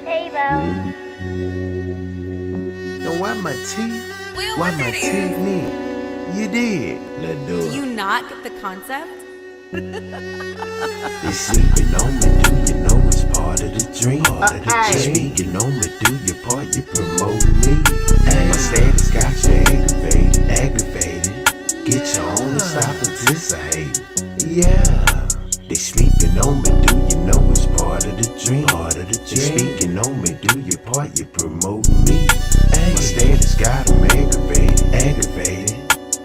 Hey, Bo. Now why my teeth? Why my teeth need? You did. Let's do it. Do you not get the concept? They sleeping on me, do you know it's part of the dream? Part of the dream. Speaking on me, do your part, you promoting me. My status got you aggravated. Get your own and stop participating. Yeah. They sleeping on me, do you know it's part of the dream? Part of the dream. Speaking on me, do your part, you promoting me. My status got them aggravated.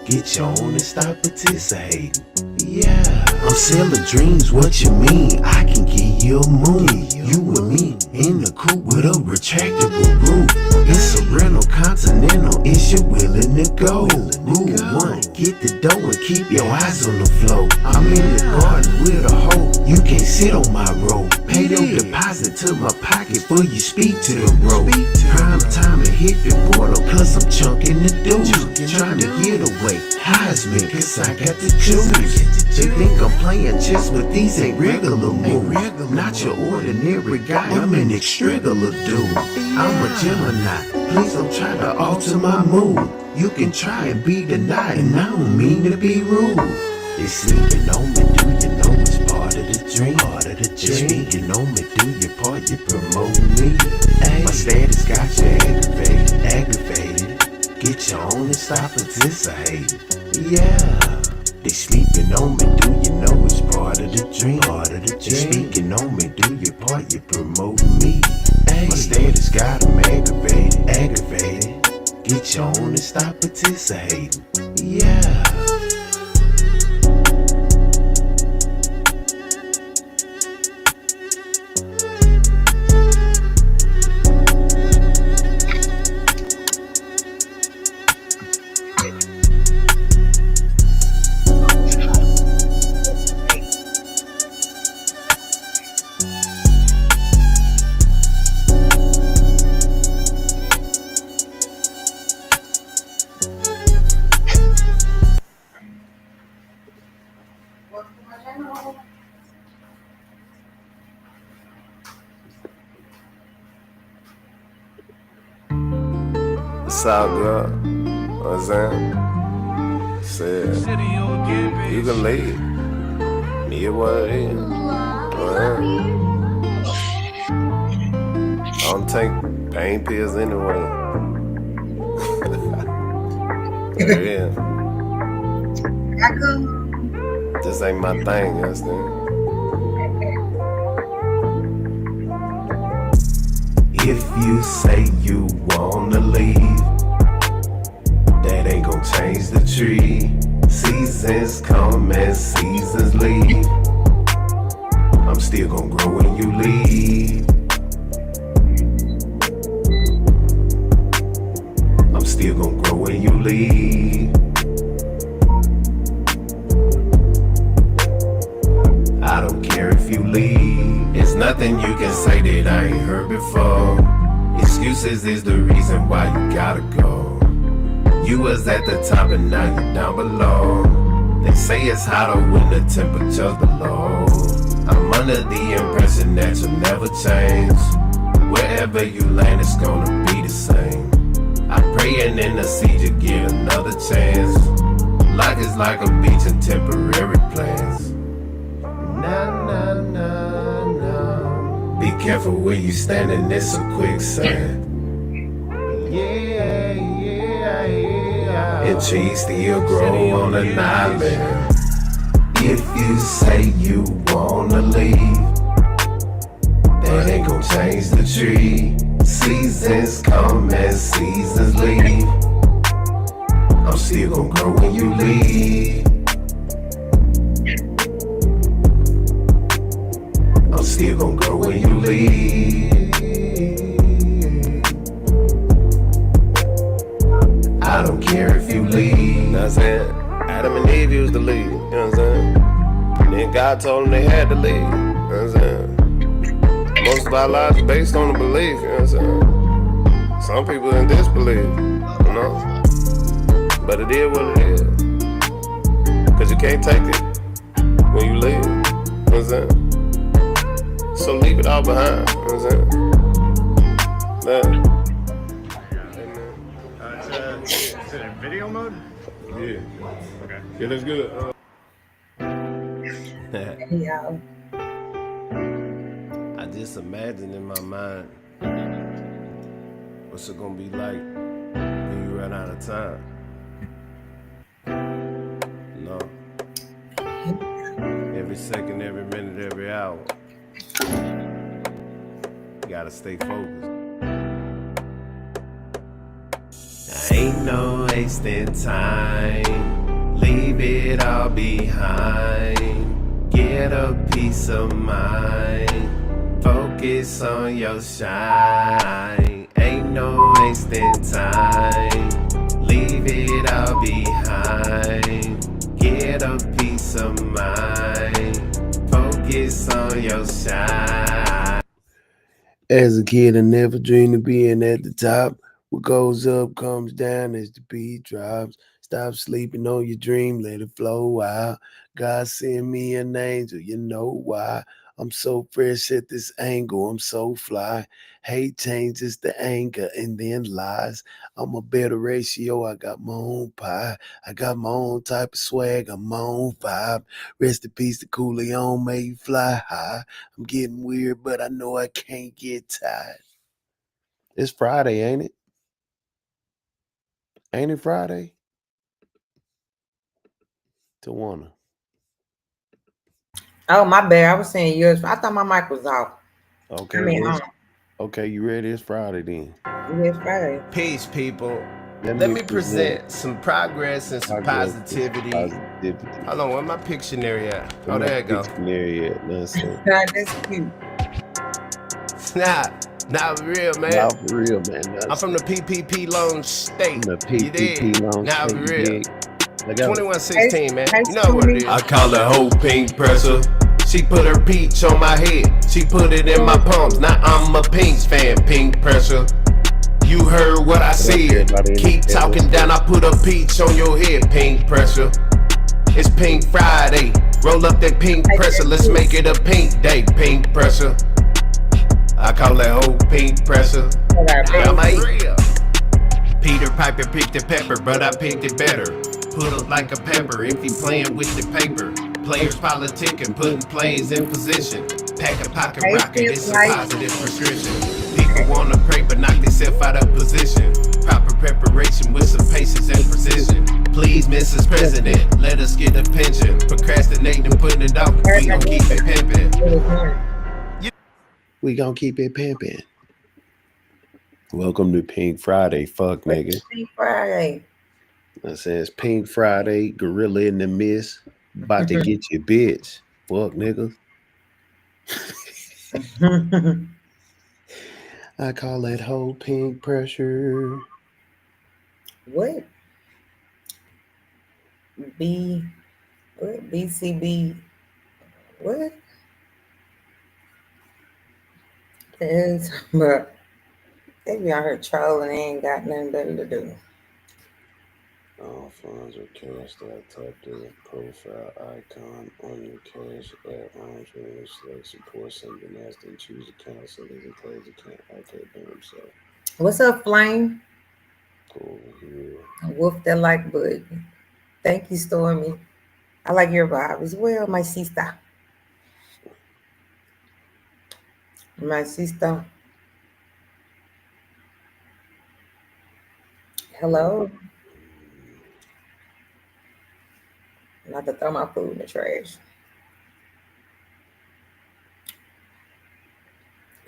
Get your own and stop participating. Yeah, I'm selling dreams, what you mean? I can give you a moon. You and me in the coupe with a retractable roof. It's a rental continental, is you willing to go? Rule 1, get the dough and keep your eyes on the flow. I'm in the garden with a hoe, you can't sit on my road. Pay your deposit to my pocket before you speak to the road. Prime time and hit the portal, cause I'm chunking the dudes. Trying to get away, Heisman, cause I got the juice. They think I'm playing chess, but these ain't regular moves. Not your ordinary guy, I'm an extrigular dude. I'm a Gemini, please don't try to alter my mood. You can try and be denied, and I don't mean to be rude. They sleeping on me, do you know it's part of the dream? Part of the dream. Speaking on me, do your part, you promoting me. My status got you aggravated. Get your own and stop participating. Yeah. They sleeping on me, do you know it's part of the dream? Part of the dream. Speaking on me, do your part, you promoting me. My status got them aggravated. Get your own and stop participating. Yeah. It's all good. You know what I'm saying? Said, you can leave. Need what it is. I don't take pain pills anyway. Yeah. This ain't my thing, you understand? If you say you wanna leave, that ain't gon' change the tree. Seasons come and seasons leave. I'm still gon' grow when you leave. I'm still gon' grow when you leave. I don't care if you leave. There's nothing you can say that I ain't heard before. Excuses is the reason why you gotta go. You was at the top and now you're down below. They say it's hotter when the temperature's below. I'm under the impression that you'll never change. Wherever you land, it's gonna be the same. I pray and intercede you get another chance. Life is like a beach and temporary plans. Nah, nah, nah, nah. Be careful where you standing, it's a quicksand. Yeah, yeah, yeah. And trees still grow on an island. If you say you wanna leave, that ain't gon' change the tree. Seasons come and seasons leave. I'm still gon' grow when you leave. I'm still gon' grow when you leave. I don't care if you leave. You know what I'm saying? Adam and Eve used to leave. You know what I'm saying? And then God told them they had to leave. You know what I'm saying? Most of our lives are based on the belief. You know what I'm saying? Some people in disbelief. You know? But it is what it is. Cause you can't take it when you leave. You know what I'm saying? So leave it all behind. You know what I'm saying? understand? Is it in video mode? Yeah. Okay. Yeah, that's good. Yeah. I just imagine in my mind what's it gonna be like when you run out of time. No. Every second, every minute, every hour. You gotta stay focused. Ain't no wasting time. Leave it all behind. Get a peace of mind. Focus on your shine. Ain't no wasting time. Leave it all behind. Get a peace of mind. Focus on your shine. As a kid, I never dreamed of being at the top. What goes up comes down as the beat drops. Stop sleeping on your dream, let it flow out. God send me an angel, you know why. I'm so fresh at this angle, I'm so fly. Hate changes the anger and then lies. I'm a better ratio, I got my own pie. I got my own type of swag, I'm my own vibe. Rest in peace to Coolio, may you fly high. I'm getting weird, but I know I can't get tired. It's Friday, ain't it? Ain't it Friday? Tawanna. Oh, my bad. I was saying yours. I thought my mic was off. Okay, I mean, okay, you ready? It's Friday then. yes, Friday. Peace, people. Let Let me me present some progress and some positivity. positivity. Hold on, where my Pictionary at? Where Oh, my there it go. Pictionary at? Nonsense. God, that's cute. Nah, for real, man. Nah, for real, man. I'm from the PPP loan state. the You dig? PPP loan Nah, for state. real. Dig. Look out. 2116, man. Hey, You know what it is. I call her whole pink presser. She put her peach on my head. She put it in my palms. Now I'm a Pinks fan. Pink pressure. You heard what I said. Keep talking down. I put a peach on your head. Pink pressure. It's Pink Friday. Roll up that pink pressure. Let's make it a pink day. Pink pressure. I call that whole pink pressure. I'm like, Peter Piper picked the pepper, but I picked it better. Put up like a pepper if you playing with the paper. Players politicking, putting plays in position. Pack a pocket rocket, it's a positive prescription. People wanna pray but knock themselves out of position. Proper preparation with some patience and precision. Please, Mrs. President, let us get a pension. Procrastinating, putting it off, we gon' keep it pimping. We gonna keep it pimping. Welcome to Pink Friday, fuck nigga. Pink Friday. That says Pink Friday, Gorilla in the Mist, about to get your bitch. Fuck nigga. I call that whole pink pressure. What? What? BCB? What? Is but they be out here trolling. They ain't got nothing better to do. All funds are cashed out. Tap the profile icon on your cash app on Twitter. Select support something else. Then choose account so they can close account. Okay, boom. So What's up, Flame? go over here. Wolf that like bud. Thank you, Stormy. I like your vibe as well, my sister. My sister. Hello. Not to throw my food in the trash.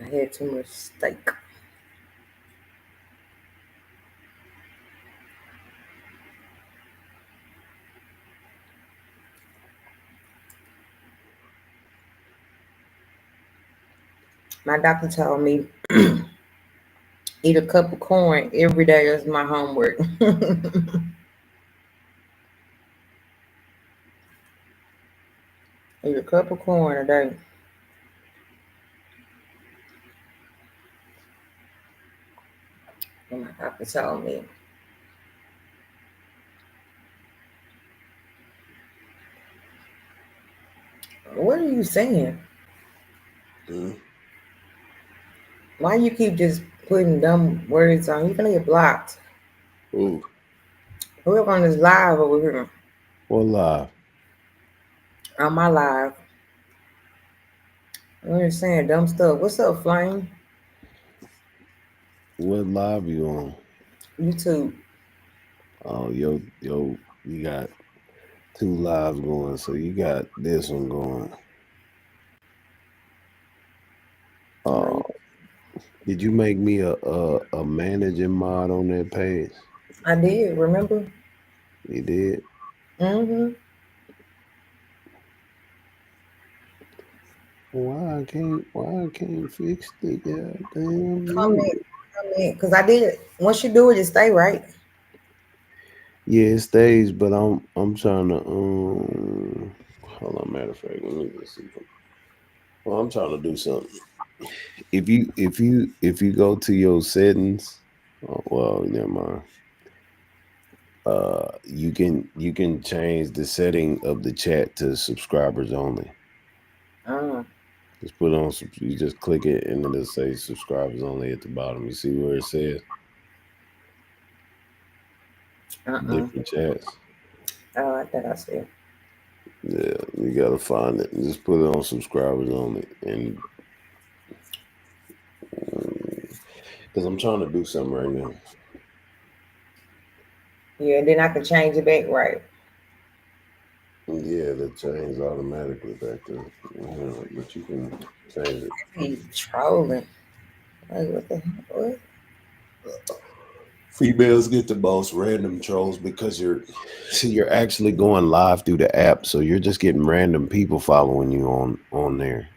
I had too much steak. My doctor told me eat a cup of corn every day is my homework. Eat a cup of corn a day. And my doctor told me. What are you saying? Hmm? Why you keep just putting dumb words on. You gonna get blocked. Ooh, Whoever on this live over here what live? on my live, we're saying dumb stuff. What's up, Flame? What live you on? YouTube. Oh, you got two lives going, so you got this one going. Oh, Oh, did you make me a managing mod on that page? I did. Remember? You did. Mm-hmm. Why I can't fix the goddamn Comment. mute? Comment. Cause I did. Once you do it, it stay right. Yeah, it stays, but I'm trying to hold on, matter of fact, let me just see. Well, I'm trying to do something. If you go to your settings, oh, well, never mind. You can change the setting of the chat to subscribers only. Uh, Just put on you just click it and it'll say subscribers only at the bottom. You see where it says uh-uh. different chats? Oh, I think I see. Yeah, you gotta find it and just put it on subscribers only. And because I'm trying to do something right now. Yeah, then I can change it back right. Yeah, that changes automatically back to, but you can change it. He trolling. Like, what the hell? What? Females get the most random trolls because you're actually going live through the app, so you're just getting random people following you on there.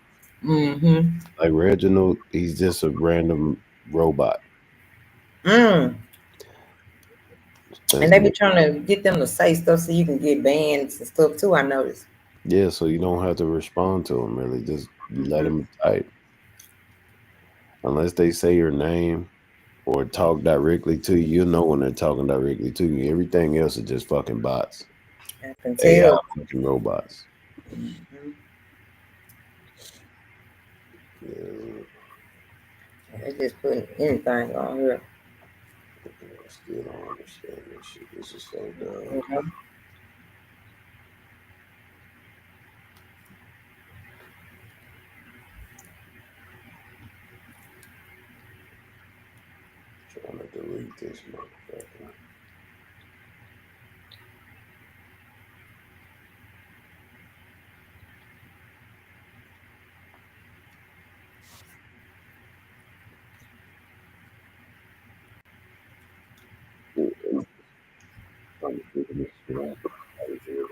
Mm-hmm. Like Reginald, he's just a random robot. Mm. That's And they be trying to get them to say stuff so you can get bans and stuff too. I noticed. yeah, so you don't have to respond to them really. Just let them type unless they say your name or talk directly to you. You know when they're talking directly to you. Everything else is just fucking bots, I can AI tell. fucking robots. Mhm. Yeah, They just putting anything on here. I still don't understand this shit. This is so dumb. You know? Trying to delete this motherfucker. Trying to figure this shit out. How to do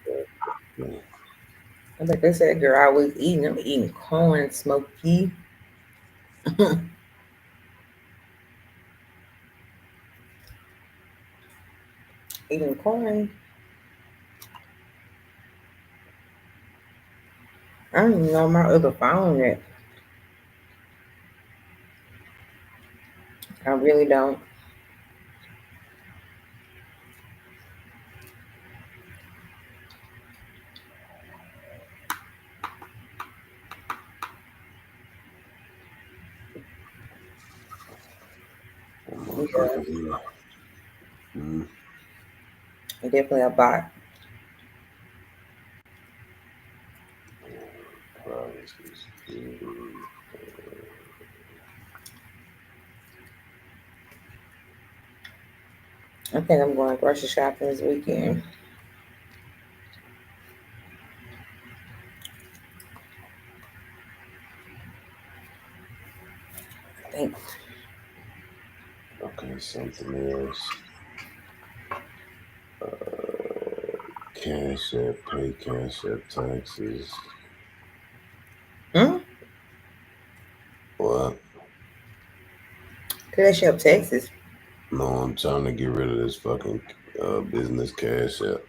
it. Yeah. I think they said girl I was eating. I'm eating corn, smoky. Eating corn. I don't even know my other phone yet. I really don't. One Yeah, motherfucker here. Mm, definitely a bot. privacy security. I think I'm going grocery shopping this weekend. I think. Okay, something else. Cash app, pay cash app taxes. Hmm? What? Cash up Texas. No, I'm trying to get rid of this fucking business cash app.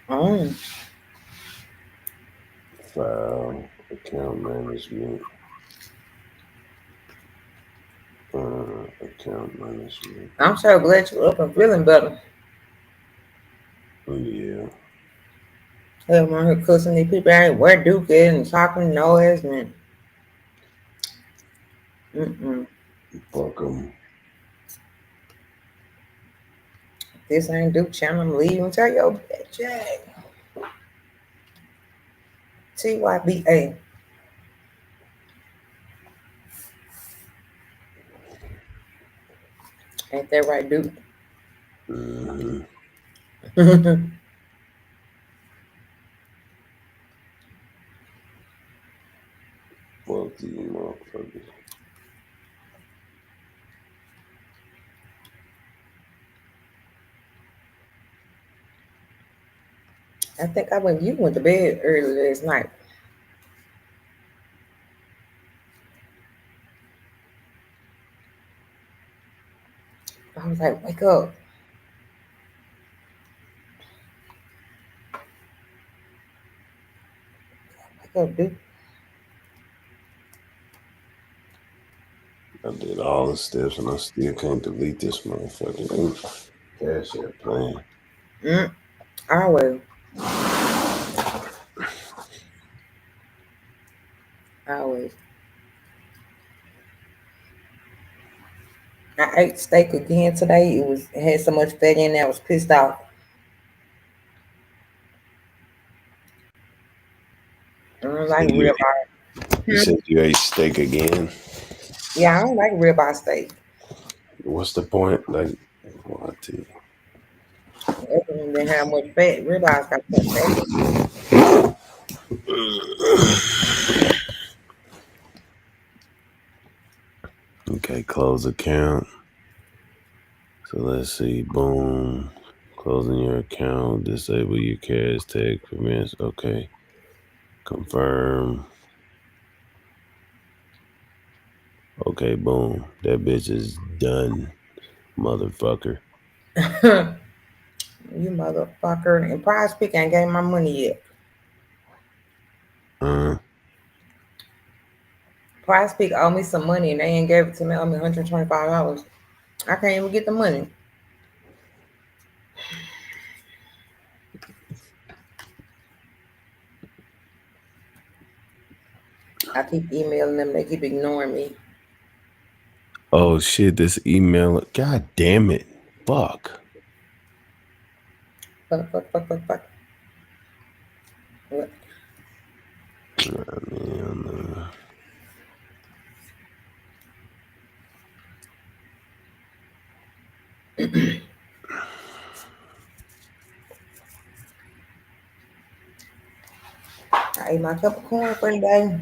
Oh, File, account management, account management. I'm so glad you're up and feeling better. Oh, yeah. I'm on here cussing these people out where Duke is and talking noise and mm-mm. Fuck them. This ain't Duke Channel. I'm leaving. Tell your bitch. Hey. TYBA. Ain't that right, Duke? Mm-hmm. Fuck these motherfuckers. I think you went to bed early last night. I was like, wake up. Wake up, Duke. I did all the steps and I still can't delete this motherfucking cash app plan. Always. Always. I ate steak again today. It had so much fat in there. I was pissed off. I don't like You, ribeye. you said you ate steak again. Yeah, I don't like ribeye steak. What's the point? Like, what? Other than how much fat, ribeye's got so much fat. Okay, close account. So let's see. Boom. Closing your account. Disable your cash tag permits. Okay. Confirm. Okay, boom. That bitch is done, motherfucker. You motherfucker. And Prize Pick ain't gave my money yet. Uh, Prize Pick owe me some money and they ain't gave it to me. Owe me $125. I can't even get the money. I keep emailing them. They keep ignoring me. oh shit, this email. God damn it. Fuck. Fuck. What? Man, I ate my cup of corn for the day.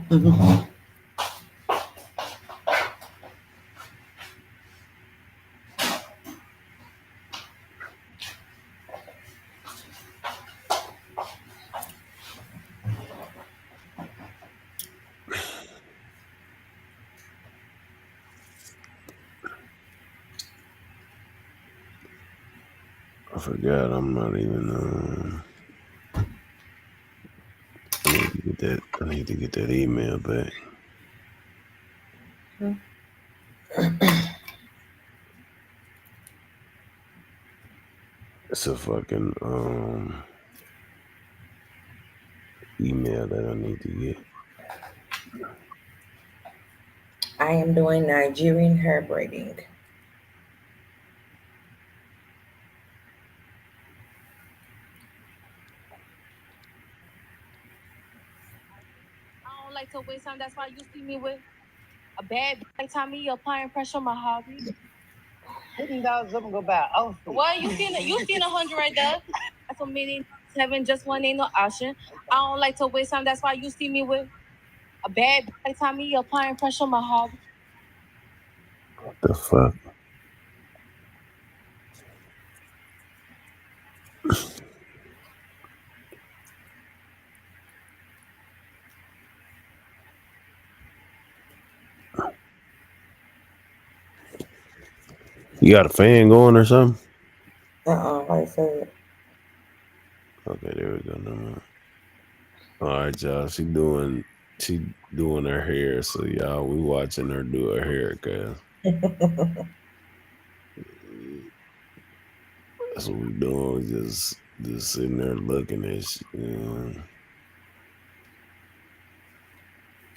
I forgot I'm not even I need to get that email back. It's a fucking email that I need to get. I am doing Nigerian hair braiding. I don't like to waste time. That's why you see me with a bad bitch like Tommy applying pressure on my hobby. $15 up and go buy an outfit. Well, you seen 100 right there. That's a million seven. Just one ain't no option. I don't like to waste time. That's why you see me with a bad bitch like Tommy applying pressure on my hobby. What the fuck? You got a fan going or something? Like I said. Okay, there we go. No. All right, y'all. She doing her hair, so y'all we watching her do her hair, cause that's what we doing. Just sitting there looking at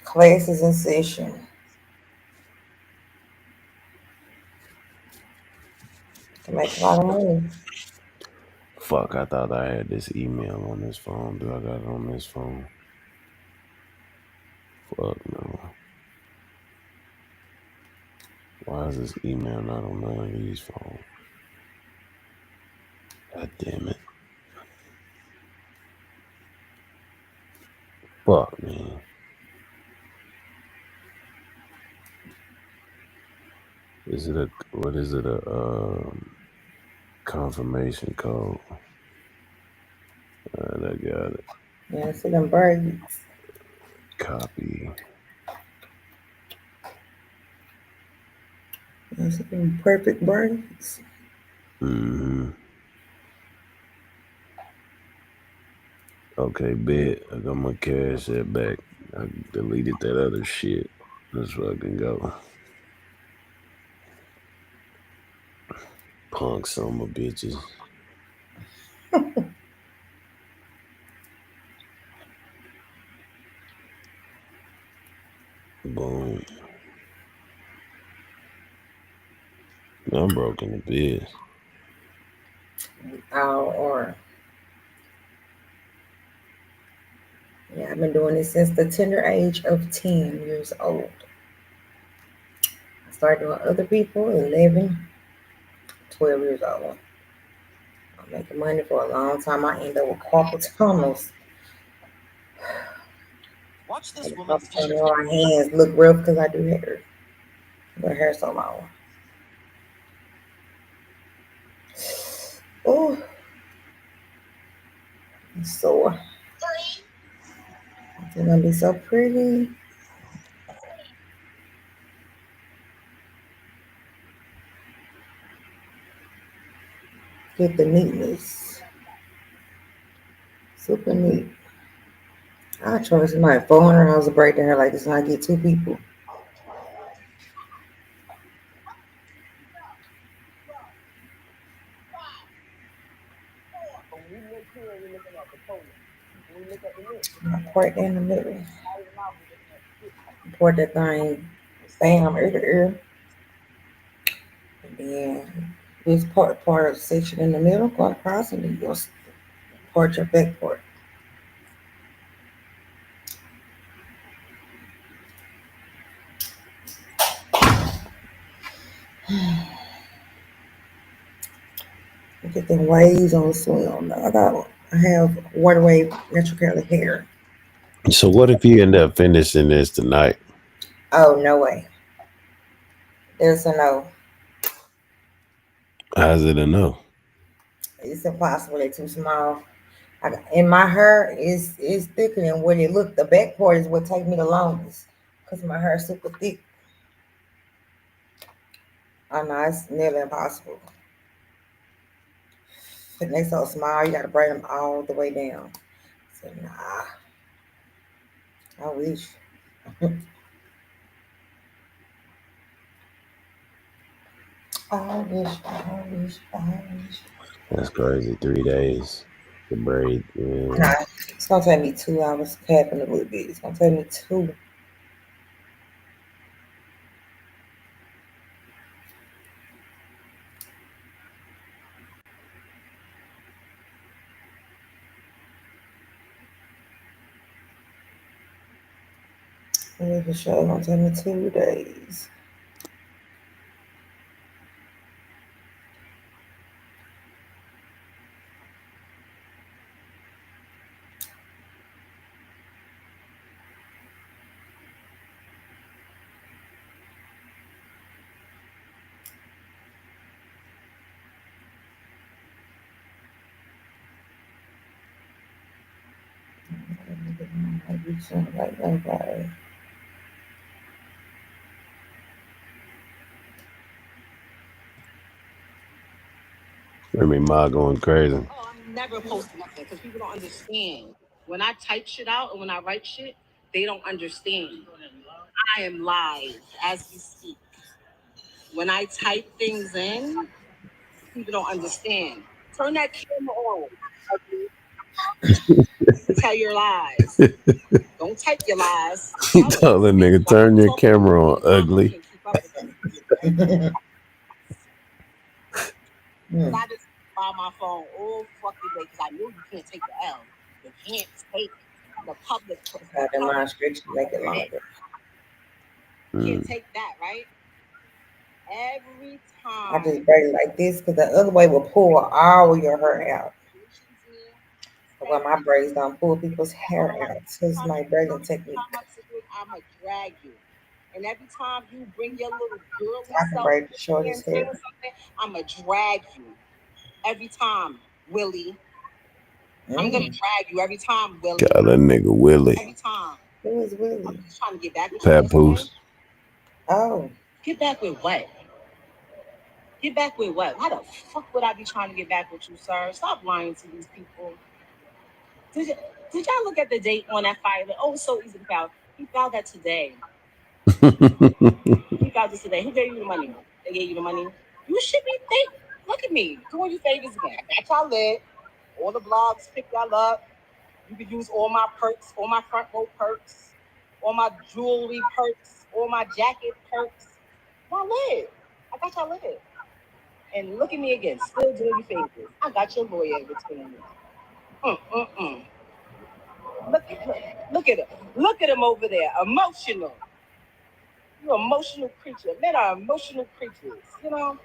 Class is in session. To make a lot of money. Fuck, I thought I had this email on this phone. Do I got it on this phone? Fuck no. Why is this email not on none of these phones? God damn it. Fuck, man. What is it, confirmation code? Alright, I got it. Yeah, see them birds. Copy. Yeah, see them perfect birds. Mm-hmm. Okay, bet. I'm gonna cash that back. I deleted that other shit. Let's fucking go. Punk son of bitches. Boom. I'm broken to bits. Or yeah, I've been doing this since the tender age of 10 years old. I started doing other people 11, 12 years old. I'm making money for a long time. I end up with carpal tunnels. Watch this And woman's carpal tunnel, my hands look rough because I do hair. My hair so long. Oh, it's sore. It's gonna be so pretty. Get the neatness. Super neat. I charge somebody $400 to break their hair like this, and I get two people. Part in the middle. Pour that thing, bam, ear to ear. And then this part of the section in the middle, go across, and then you'll part your back part. Get the waves on swim. I have water wave natural curly hair. So what if you end up finishing this tonight? Oh no way. There's a no. How's it a no? It's impossible. They're too small. And my hair is thicker than what it looked. The back part is what take me the longest because my hair is super thick. I know it's nearly impossible. And they so small, you gotta braid them all the way down. So nah, I wish. I wish. I wish. I wish. That's crazy. 3 days to braid. Yeah. Nah, it's gonna take me 2 hours capping a little bit. It's gonna take me two. Yeah, for sure, it's gonna take me 2 days. I do something like nobody. I mean, Ma going crazy. Oh, I'm never posting nothing because people don't understand. When I type shit out and when I write shit, they don't understand. I am live as we speak. When I type things in, people don't understand. Turn that camera on. Tell your lies. Don't type your lies. He told the nigga, turn your camera on, ugly. Mm. I just by my phone all fucking day because I knew you can't take the L. You can't take the public. Try to demonstrate to make it longer. You can't take that, right? Every I just time. braid it like this because the other way will pull all your hair out. But when my braids don't pull people's hair out, so it's my braiding technique. I'ma drag you. And every time you bring your little girly I can self braid the shortest hair. I'ma drag you. Every time, Willie. I'm gonna drag you every time, Willie. Got that nigga Willie. Every time. Who is Willie? I'm just trying to get back with you. Papoose. Oh. Get back with what? Get back with what? Why the fuck would I be trying to get back with you, sir? Stop lying to these people. Did y'all look at the date on that file? Oh, it's so easy to file. He filed that today. He filed this today. Who gave you the money? They gave you the money. You should be thankful. Look at me. Doing you favors again. I got y'all lit. All the blogs pick y'all up. You can use all my perks, all my front row perks, all my jewelry perks, all my jacket perks. Y'all lit. I got y'all lit. And look at me again, still doing you favors. I got your lawyer between you. Look at him. Look at him over there. Emotional. You're an emotional creature. Men are emotional creatures. You know,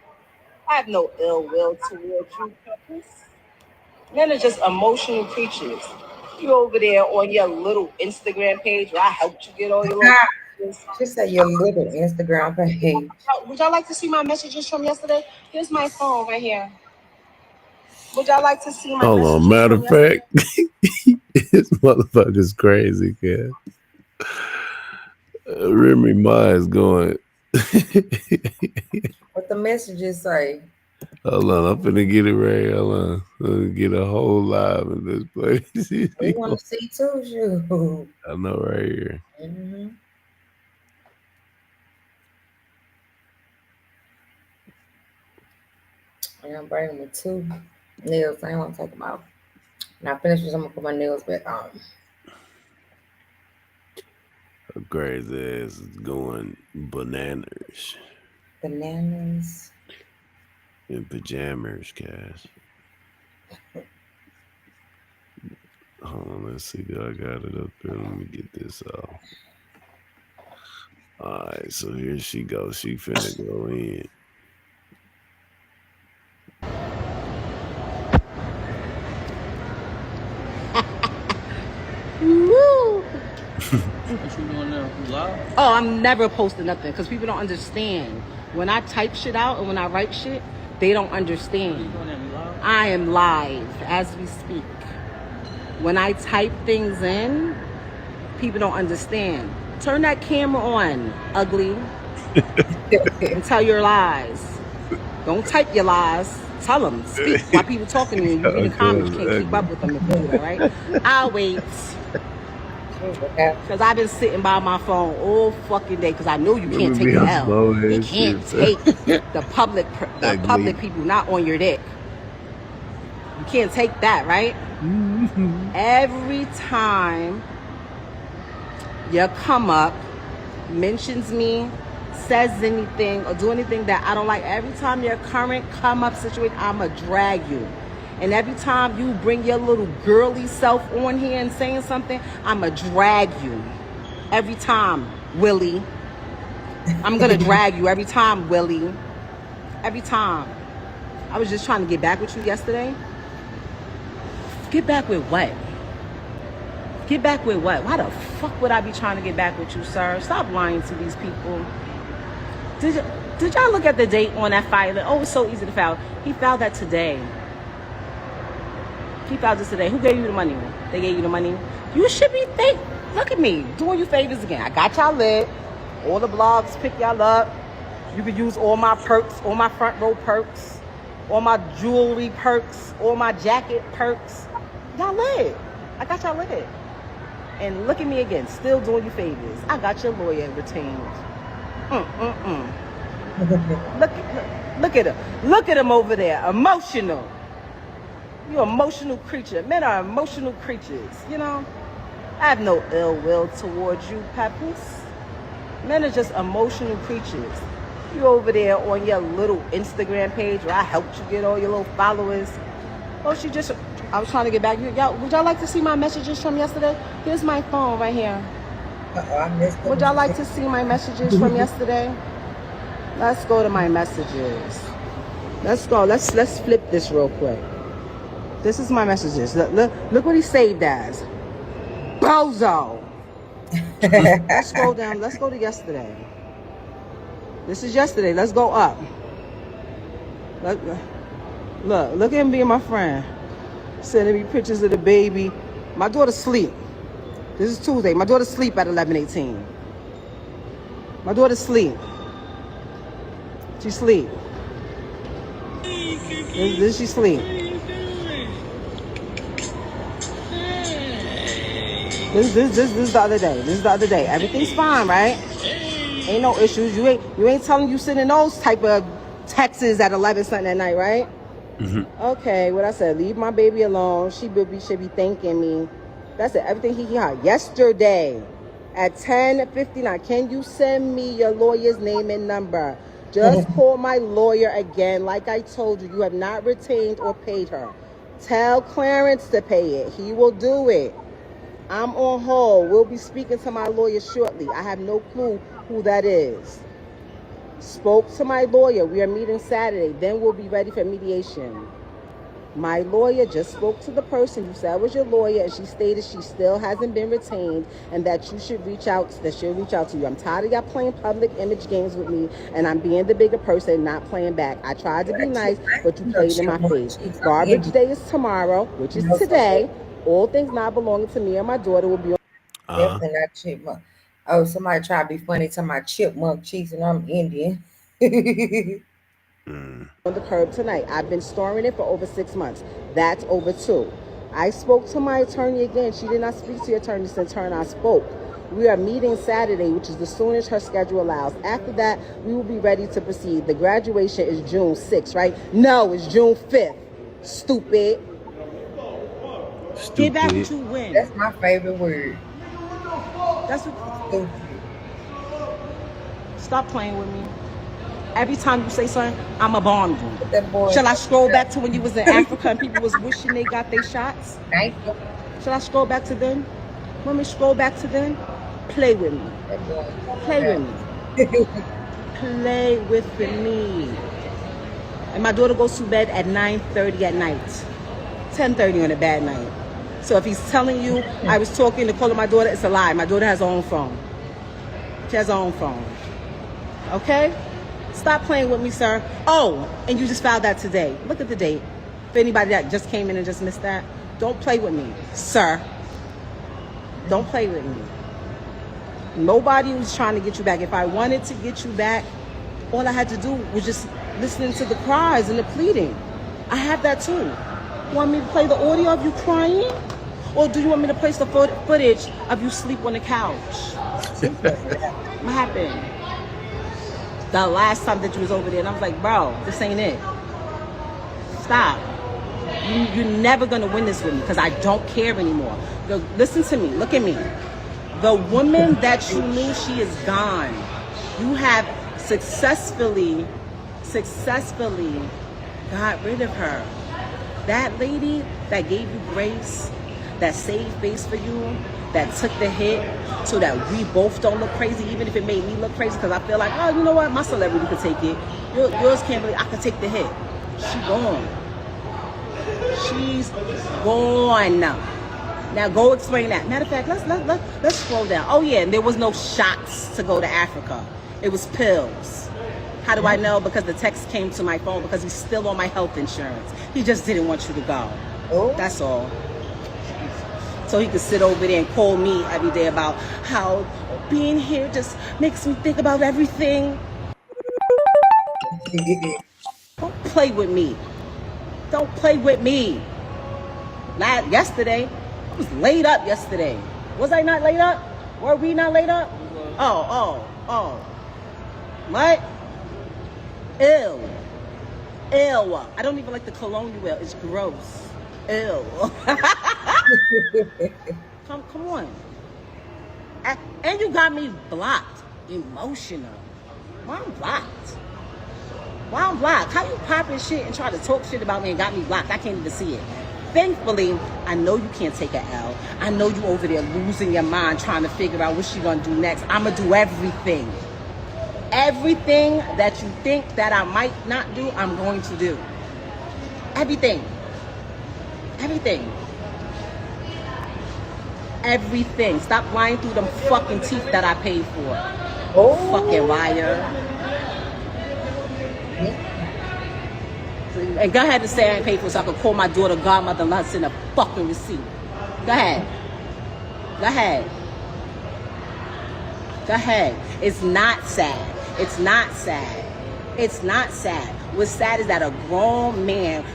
I have no ill will towards you, Peppers. Men are just emotional creatures. You over there on your little Instagram page where I helped you get all your little messages. Just say your little Instagram page. Would y'all like to see my messages from yesterday? Here's my phone right here. Would y'all like to see my Hold messages on, matter from of fact, this motherfucker's crazy, kid. Remy Ma is going. What the messages say? Hold on, I'm finna get it right. Hold on. I'm gonna get a whole live in this place. We want to see too, shoot. I know right here. Mm-hmm. And I'm braiding with 2 nails. I don't want to take them out. When I finish this, I'm going to put my nails back on. Her crazy ass is going bananas. Bananas. In pajamas, guys. Hold on, let's see. I got it up there. Let me get this off. Alright, so here she goes. She finna go in. Woo! Oh, I'm never posting nothing because people don't understand. When I type shit out and when I write shit, they don't understand. I am live as we speak. When I type things in, people don't understand. Turn that camera on, ugly, and tell your lies. Don't type your lies. Tell them. Speak. While people talking to you, you read the comments. You can't keep up with them if you do that, right? I'll wait. Because I've been sitting by my phone all fucking day because I know you can't take the L. You can't take the public people not on your dick. You can't take that, right? Every time you come up, mentions me, says anything or do anything that I don't like, every time your current come up situation, I'ma drag you. And every time you bring your little girly self on here and saying something, I'ma drag you. Every time, Willie. I'm gonna drag you every time, Willie. Every time. I was just trying to get back with you yesterday. Get back with what? Get back with what? Why the fuck would I be trying to get back with you, sir? Stop lying to these people. Did y'all look at the date on that file? Oh, it's so easy to file. He filed that today. He filed this today. Who gave you the money? They gave you the money. You should be thankful. Look at me, doing you favors again. I got y'all lit. All the blogs pick y'all up. You can use all my perks, all my front row perks, all my jewelry perks, all my jacket perks. Y'all lit. I got y'all lit. And look at me again, still doing you favors. I got your lawyer retained. Look at him. Look at him over there, emotional. You're an emotional creature. Men are emotional creatures, you know? I have no ill will towards you, Peppers. Men are just emotional creatures. You over there on your little Instagram page where I helped you get all your little followers. Oh, I was trying to get back. Y'all, would y'all like to see my messages from yesterday? Here's my phone right here. I missed them. Would y'all like to see my messages from yesterday? Let's go to my messages. Let's go. Let's flip this real quick. This is my messages. Look what he saved as. Bozo. Let's scroll down. Let's go to yesterday. This is yesterday. Let's go up. Look at him being my friend. Sending me pictures of the baby. My daughter's asleep. This is Tuesday. My daughter's asleep at 11:18. My daughter's asleep. She's asleep. This she sleep. This is the other day. This is the other day. Everything's fine, right? Ain't no issues. You ain't telling you sending those type of texts at 11 something at night, right? Mm-hmm. Okay, what I said, leave my baby alone. She should be thanking me. That's it. Everything he got. Yesterday at 10:59, can you send me your lawyer's name and number? Just call my lawyer again. Like I told you, you have not retained or paid her. Tell Clarence to pay it. He will do it. I'm on hold. We'll be speaking to my lawyer shortly. I have no clue who that is. Spoke to my lawyer. We are meeting Saturday. Then we'll be ready for mediation. My lawyer just spoke to the person you said was your lawyer, and she stated she still hasn't been retained and that you should reach out, that she'll reach out to you. I'm tired of y'all playing public image games with me, and I'm being the bigger person, not playing back. I tried to be nice, but you played in my face. Garbage day is tomorrow, which is today. All things not belonging to me and my daughter will be on. Definitely not chipmunk. Oh, somebody try to be funny to my chipmunk cheeks, and I'm Indian. On the curb tonight. I've been storing it for over 6 months. That's over 2. I spoke to my attorney again. She did not speak to your attorney since her and I spoke. We are meeting Saturday, which is the soonest her schedule allows. After that, we will be ready to proceed. The graduation is June 6th, right? No, it's June 5th. Stupid. Get back what you win. That's my favorite word. That's what. Stupid. Stop playing with me. Every time you say something, I'ma bomb you. That boy. Shall I scroll back to when you was in Africa and people was wishing they got their shots? Thank you. Shall I scroll back to then? Want me to scroll back to then? Play with me. That boy. Play with me. Play with me. And my daughter goes to bed at 9:30 at night. 10:30 on a bad night. So if he's telling you I was talking to calling my daughter, it's a lie. My daughter has her own phone. She has her own phone. Okay? Stop playing with me, sir. Oh, and you just filed that today. Look at the date. For anybody that just came in and just missed that, don't play with me, sir. Don't play with me. Nobody was trying to get you back. If I wanted to get you back, all I had to do was just listening to the cries and the pleading. I have that too. Want me to play the audio of you crying? Or do you want me to place the footage of you sleep on the couch? What happened? The last time that you was over there, and I was like, bro, this ain't it. Stop. You're never going to win this with me because I don't care anymore. Listen to me. Look at me. The woman that you knew, she is gone. You have successfully got rid of her. That lady that gave you grace, that saved face for you, that took the hit so that we both don't look crazy, even if it made me look crazy, because I feel like, oh, you know what, my celebrity could take it. Yours can't believe I could take the hit. She gone. She's gone. Now go explain that. Matter of fact, let's scroll down. Oh yeah, and there was no shots to go to Africa. It was pills. How do I know? Because the text came to my phone because he's still on my health insurance. He just didn't want you to go. Oh. That's all. So he could sit over there and call me every day about how being here just makes me think about everything. Don't play with me. Don't play with me. Not yesterday. I was laid up yesterday. Was I not laid up? Were we not laid up? Oh. What? Ew. I don't even like the cologne you wear. It's gross. Ew. Come on. And you got me blocked. Emotional. Why I'm blocked? Why I'm blocked? How you popping shit and try to talk shit about me and got me blocked? I can't even see it. Thankfully, I know you can't take an L. I know you over there losing your mind trying to figure out what she gonna do next. I'ma do everything. Everything that you think that I might not do, I'm going to do. Everything. Everything. Everything. Stop lying through them fucking teeth that I paid for. Oh. Fucking liar. And go ahead and say I ain't paid for it so I can call my daughter godmother and let her send a fucking receipt. Go ahead. Go ahead. Go ahead. It's not sad. It's not sad. It's not sad. What's sad is that a grown man,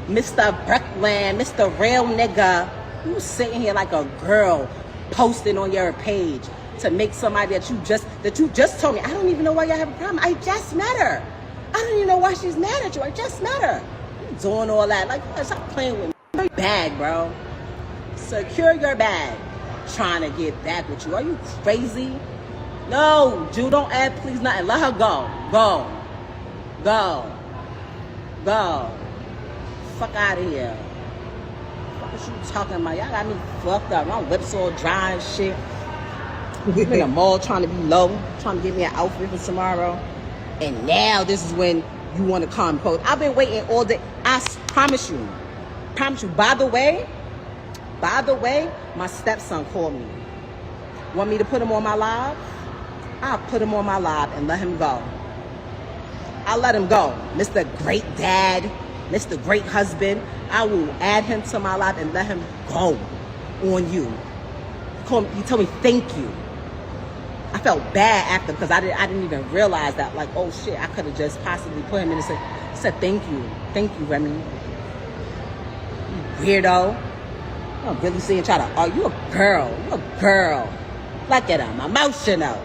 Mr. Breckland, Mr. Real Nigga, you sitting here like a girl posting on your page to make somebody that you just told me. I don't even know why y'all have a problem. I just met her. I don't even know why she's mad at you. I just met her. You doing all that. Like, stop playing with me. Secure your bag, bro. Secure your bag. Trying to get back with you. Are you crazy? No, Jew, don't add please nothing. Let her go. Go. Go. Go. Fuck out of here. What is you talking about? Y'all got me fucked up. My lips all dry and shit. I'm in the mall trying to be low. Trying to get me an outfit for tomorrow. And now this is when you want to come post. I've been waiting all day. I promise you. Promise you. By the way, my stepson called me. Want me to put him on my live? I'll put him on my live and let him go. I'll let him go. Mr. Great Dad, Mr. Great Husband. I will add him to my live and let him go on you. He told me thank you. I felt bad after because I didn't even realize that, like, oh shit, I could have just possibly put him in and said thank you. Thank you, Remy. You weirdo. I'm really saying try to, oh, you a girl. You a girl. Look at him, emotional.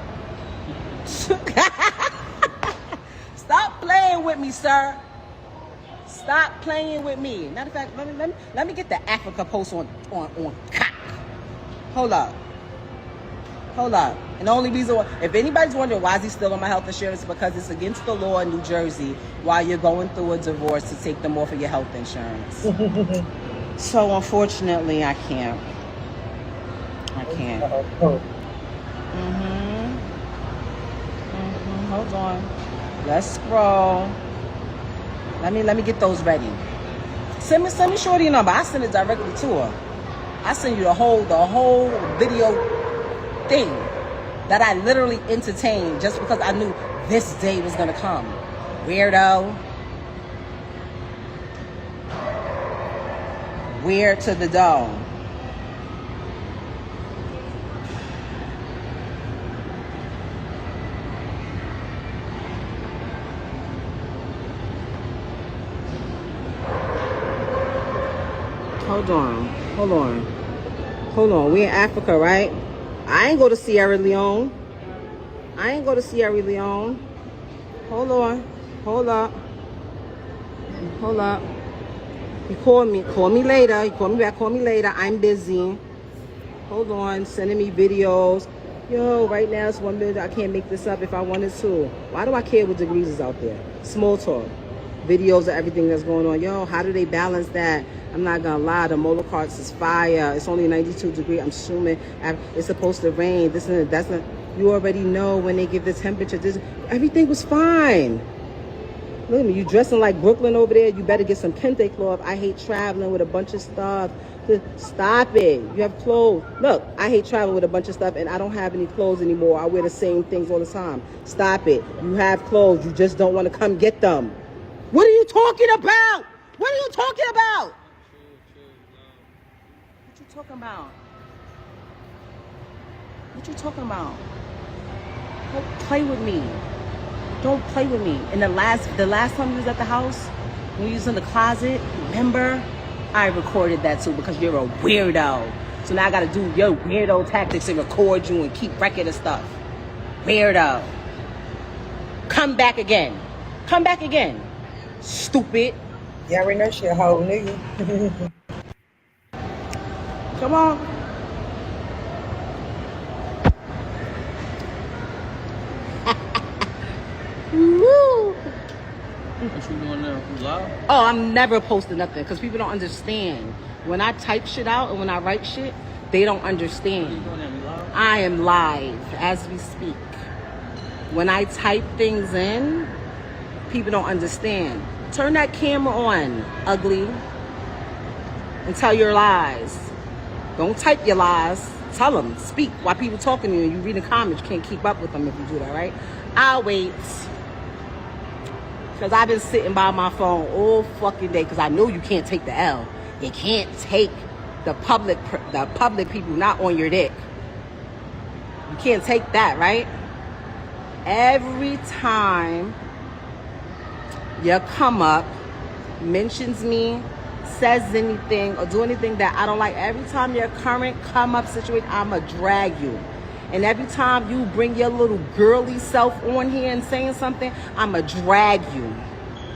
Stop playing with me, sir. Stop playing with me. Matter of fact, let me get the Africa post on cock. Hold up. And the only reason why, if anybody's wondering why is he still on my health insurance, because it's against the law in New Jersey while you're going through a divorce to take them off of your health insurance. So unfortunately, I can't. Hold on. Let's scroll. Let me get those ready. Send me Shorty number. I send it directly to her. I send you the whole video thing that I literally entertained just because I knew this day was gonna come. Weirdo. Weird to the dome. Hold on. We in Africa, right? I ain't go to Sierra Leone. Hold up. He called me later. He called me back, I'm busy. Hold on, sending me videos. Yo, right now it's 1 minute. I can't make this up if I wanted to. Why do I care what degrees is out there? Small talk. Videos of everything that's going on. Yo, how do they balance that? I'm not gonna lie, the molar carts is fire. It's only 92 degrees. I'm assuming it's supposed to rain. This and that's not. You already know when they give the temperature. Everything was fine. Look at me, you dressing like Brooklyn over there. You better get some kente cloth. I hate traveling with a bunch of stuff. Stop it. You have clothes. Look, I hate traveling with a bunch of stuff and I don't have any clothes anymore. I wear the same things all the time. Stop it. You have clothes. You just don't want to come get them. What are you talking about? What are you talking about? Don't play with me. Don't play with me. And the last time you was at the house, when you was in the closet, remember? I recorded that too because you're a weirdo. So now I gotta do your weirdo tactics and record you and keep record of stuff. Weirdo. Come back again. Stupid. You already know she a whole nigga. Come on. What you doing there? You live? Oh, I'm never posting nothing because people don't understand. When I type shit out and when I write shit, they don't understand. You doing there? You live? I am live as we speak. When I type things in, people don't understand. Turn that camera on, ugly, and tell your lies. Don't type your lies. Tell them. Speak while people talking to you and you read the comments. You can't keep up with them if you do that, right? I'll wait. Because I've been sitting by my phone all fucking day because I know you can't take the L. You can't take the public people not on your dick. You can't take that, right? Every time you come up, mentions me, says anything, or do anything that I don't like, every time your current come up situation, I'ma drag you. And every time you bring your little girly self on here and saying something, I'ma drag you.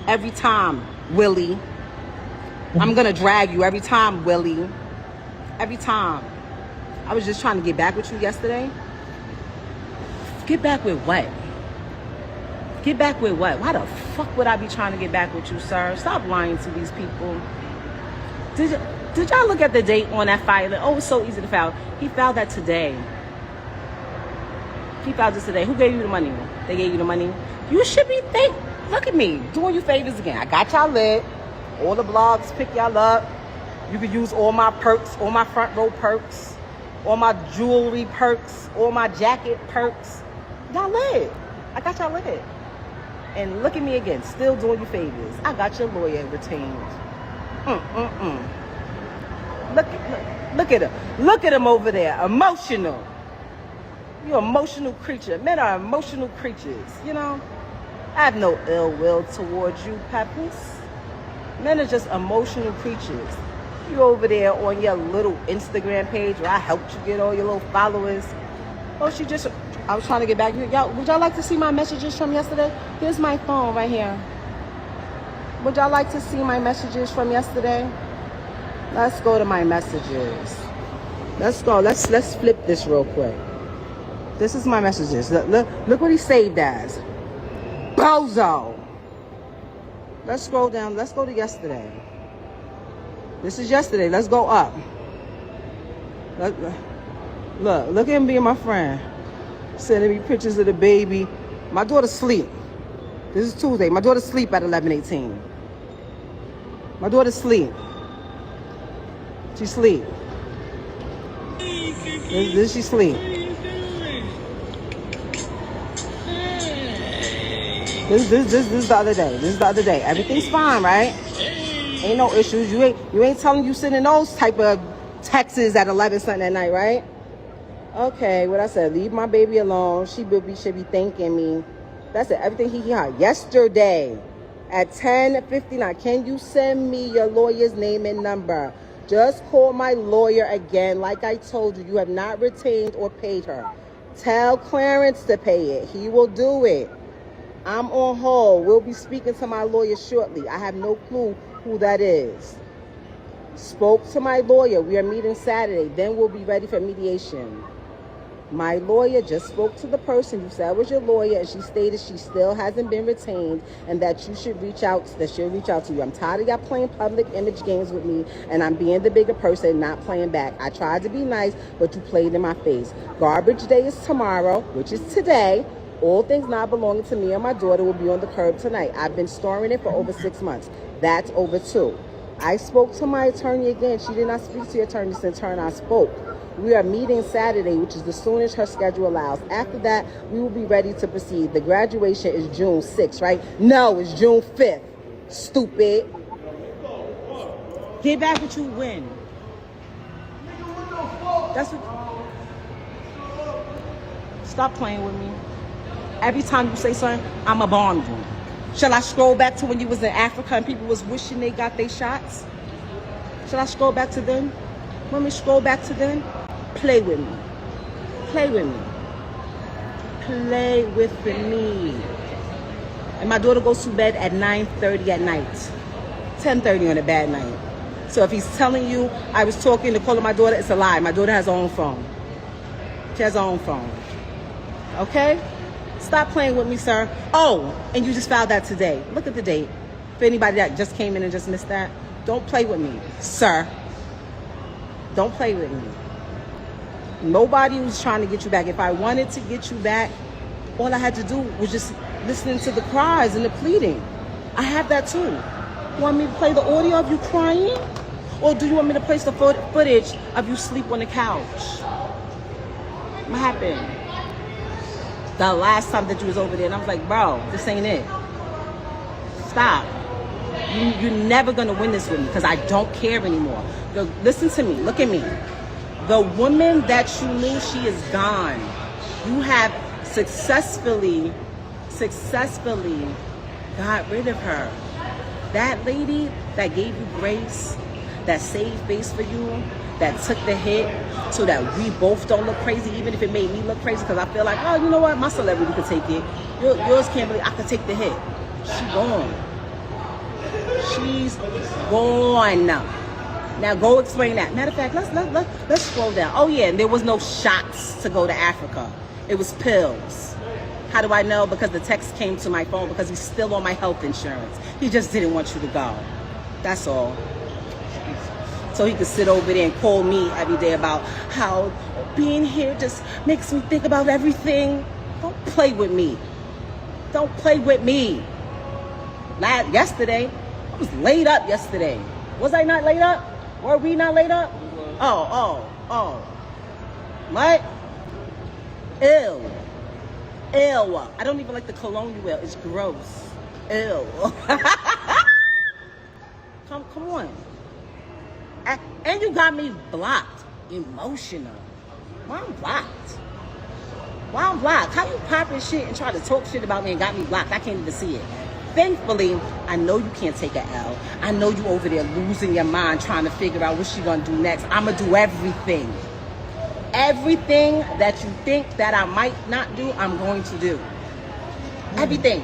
Every time, Willie. I'm gonna drag you every time, Willie. Every time. I was just trying to get back with you yesterday. Get back with what? Get back with what? Why the fuck would I be trying to get back with you, sir? Stop lying to these people. Did y'all look at the date on that filing? Oh, it's so easy to file. He filed that today. He filed this today. Who gave you the money? They gave you the money. You should be look at me, doing you favors again. I got y'all lit. All the blogs pick y'all up. You can use all my perks, all my front row perks, all my jewelry perks, all my jacket perks. Y'all lit. I got y'all lit. And look at me again, still doing you favors. I got your lawyer retained. Look at him. Look at him over there, emotional. You're an emotional creature. Men are emotional creatures, you know. I have no ill will towards you, Peppers. Men are just emotional creatures. You over there on your little Instagram page where I helped you get all your little followers. Oh, I was trying to get back here. Y'all, would y'all like to see my messages from yesterday? Here's my phone right here. Would y'all like to see my messages from yesterday? Let's go to my messages. Let's go. Let's flip this real quick. This is my messages. Look what he saved as. Bozo. Let's scroll down. Let's go to yesterday. This is yesterday. Let's go up. Look at him being my friend. Sending me pictures of the baby. My daughter's asleep. This is Tuesday. My daughter's asleep at 11:18. My daughter's asleep. She's asleep. This she sleep. This is the other day. This is the other day. Everything's fine, right? Ain't no issues. You ain't telling you sending those type of texts at 11 something at night, right? Okay, what I said, leave my baby alone. She should be thanking me. That's it. Everything he had. Yesterday at 10:59. Can you send me your lawyer's name and number? Just call my lawyer again. Like I told you, you have not retained or paid her. Tell Clarence to pay it. He will do it. I'm on hold. We'll be speaking to my lawyer shortly. I have no clue who that is. Spoke to my lawyer. We are meeting Saturday. Then we'll be ready for mediation. My lawyer just spoke to the person you said was your lawyer, and she stated she still hasn't been retained and that she'll reach out to you. I'm tired of y'all playing public image games with me, and I'm being the bigger person, not playing back. I tried to be nice, but you played in my face. Garbage day is tomorrow, which is today. All things not belonging to me or my daughter will be on the curb tonight. I've been storing it for over 6 months. That's over 2. I spoke to my attorney again. She did not speak to your attorney since her and I spoke. We are meeting Saturday, which is the soonest her schedule allows. After that, we will be ready to proceed. The graduation is June 6th, right? No, it's June 5th. Stupid. Get back what you win. That's what. Stop playing with me. Every time you say something, I'ma bomb you. Shall I scroll back to when you was in Africa and people was wishing they got their shots? Shall I scroll back to then? Let me scroll back to then. Play with me. Play with me. Play with me. And my daughter goes to bed at 9:30 at night. 10:30 on a bad night. So if he's telling you I was talking to calling my daughter, it's a lie. My daughter has her own phone. She has her own phone. Okay? Stop playing with me, sir. Oh, and you just filed that today. Look at the date. For anybody that just came in and just missed that, don't play with me, sir. Don't play with me. Nobody was trying to get you back. If I wanted to get you back, all I had to do was just listening to the cries and the pleading. I have that too. You want me to play the audio of you crying? Or do you want me to place the footage of you sleep on the couch? What happened? The last time that you was over there, and I was like, bro, this ain't it. Stop. You're never going to win this with me because I don't care anymore. Listen to me. Look at me. The woman that you knew, she is gone. You have successfully got rid of her. That lady that gave you grace, that saved face for you, that took the hit so that we both don't look crazy, even if it made me look crazy, because I feel like, oh, you know what, my celebrity could take it. Yours can't believe I could take the hit. She gone. She's gone. Now go explain that. Matter of fact, let's scroll down. Oh yeah, and there was no shots to go to Africa. It was pills. How do I know? Because the text came to my phone because he's still on my health insurance. He just didn't want you to go. That's all. So he could sit over there and call me every day about how being here just makes me think about everything. Don't play with me. Don't play with me. Yesterday, I was laid up yesterday. Was I not laid up? Were we not laid up? Oh. What? Ew. I don't even like the cologne you wear. It's gross. Ew. Come on. And you got me blocked. Emotional. Why I'm blocked? How you popping shit and try to talk shit about me and got me blocked? I can't even see it. Thankfully, I know you can't take an L. I know you over there losing your mind trying to figure out what she gonna do next. I'ma do everything. Everything that you think that I might not do, I'm going to do. Everything.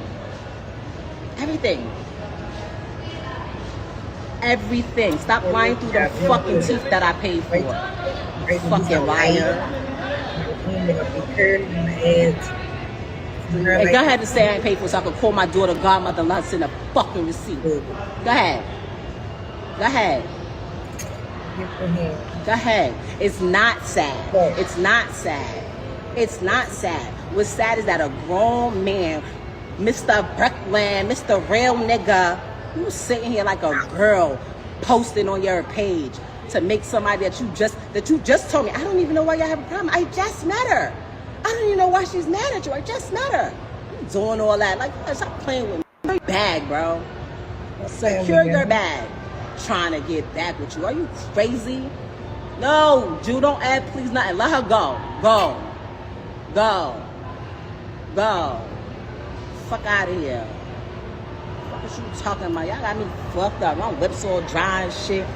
Stop lying through the fucking teeth that I paid for. Fucking liar. Hey, go ahead and say I ain't paid for it so I can call my daughter godmother and send a fucking receipt. Go ahead. It's not sad. It's not sad. What's sad is that a grown man, Mr. Brookland, Mr. Real Nigga, you sitting here like a girl posting on your page to make somebody that you just told me. I don't even know why y'all have a problem. I just met her. I don't even know why she's mad at you. I just met her. You doing all that. Like, stop playing with me. Secure your bag, bro. Secure your bag. Trying to get back with you. Are you crazy? No, Jew, don't add please nothing. Let her go. Go. Fuck out of here. What you talking about? Y'all got me fucked up. My lips all dry and shit.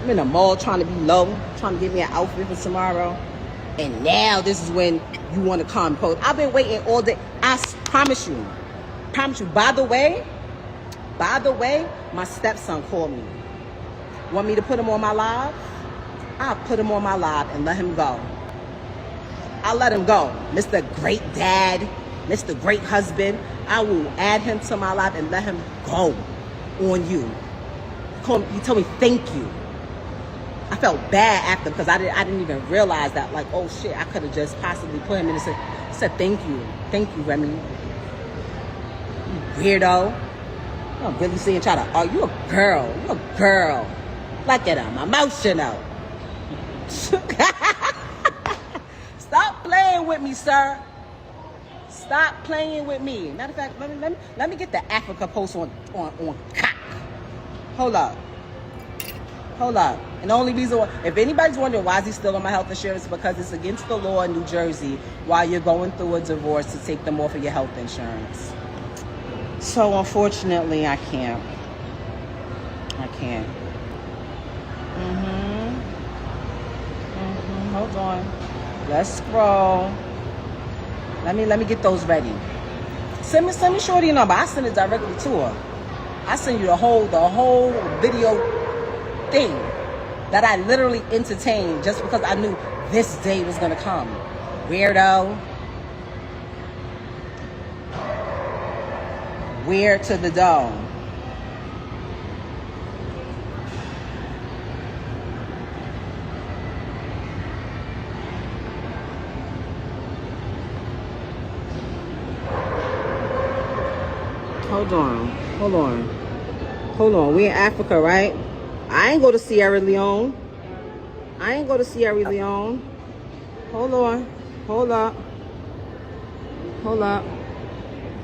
I'm in the mall trying to be low, trying to get me an outfit for tomorrow. And now this is when you want to come post. I've been waiting all day. I promise you. By the way, my stepson called me. Want me to put him on my live? I'll put him on my live and let him go. I'll let him go. Mr. Great Dad, Mr. Great Husband. I will add him to my live and let him go on you. He told me thank you. I felt bad after because I didn't even realize that, like, oh shit, I could have just possibly put him in and said thank you, Remy. You weirdo. I'm really seeing try to, oh, you a girl. Look at him, emotional. Stop playing with me, sir. Stop playing with me. Matter of fact, let me get the Africa post on cock. Hold up. And the only reason why, if anybody's wondering why is he still on my health insurance, because it's against the law in New Jersey while you're going through a divorce to take them off of your health insurance. So unfortunately, I can't. Hold on. Let's scroll. Let me get those ready. Send me Shorty a number. I send it directly to her. I send you the whole video thing that I literally entertained just because I knew this day was gonna come. Weirdo. Where to the dome? Hold on. We in Africa, right? I ain't go to Sierra Leone. Hold on. Hold up.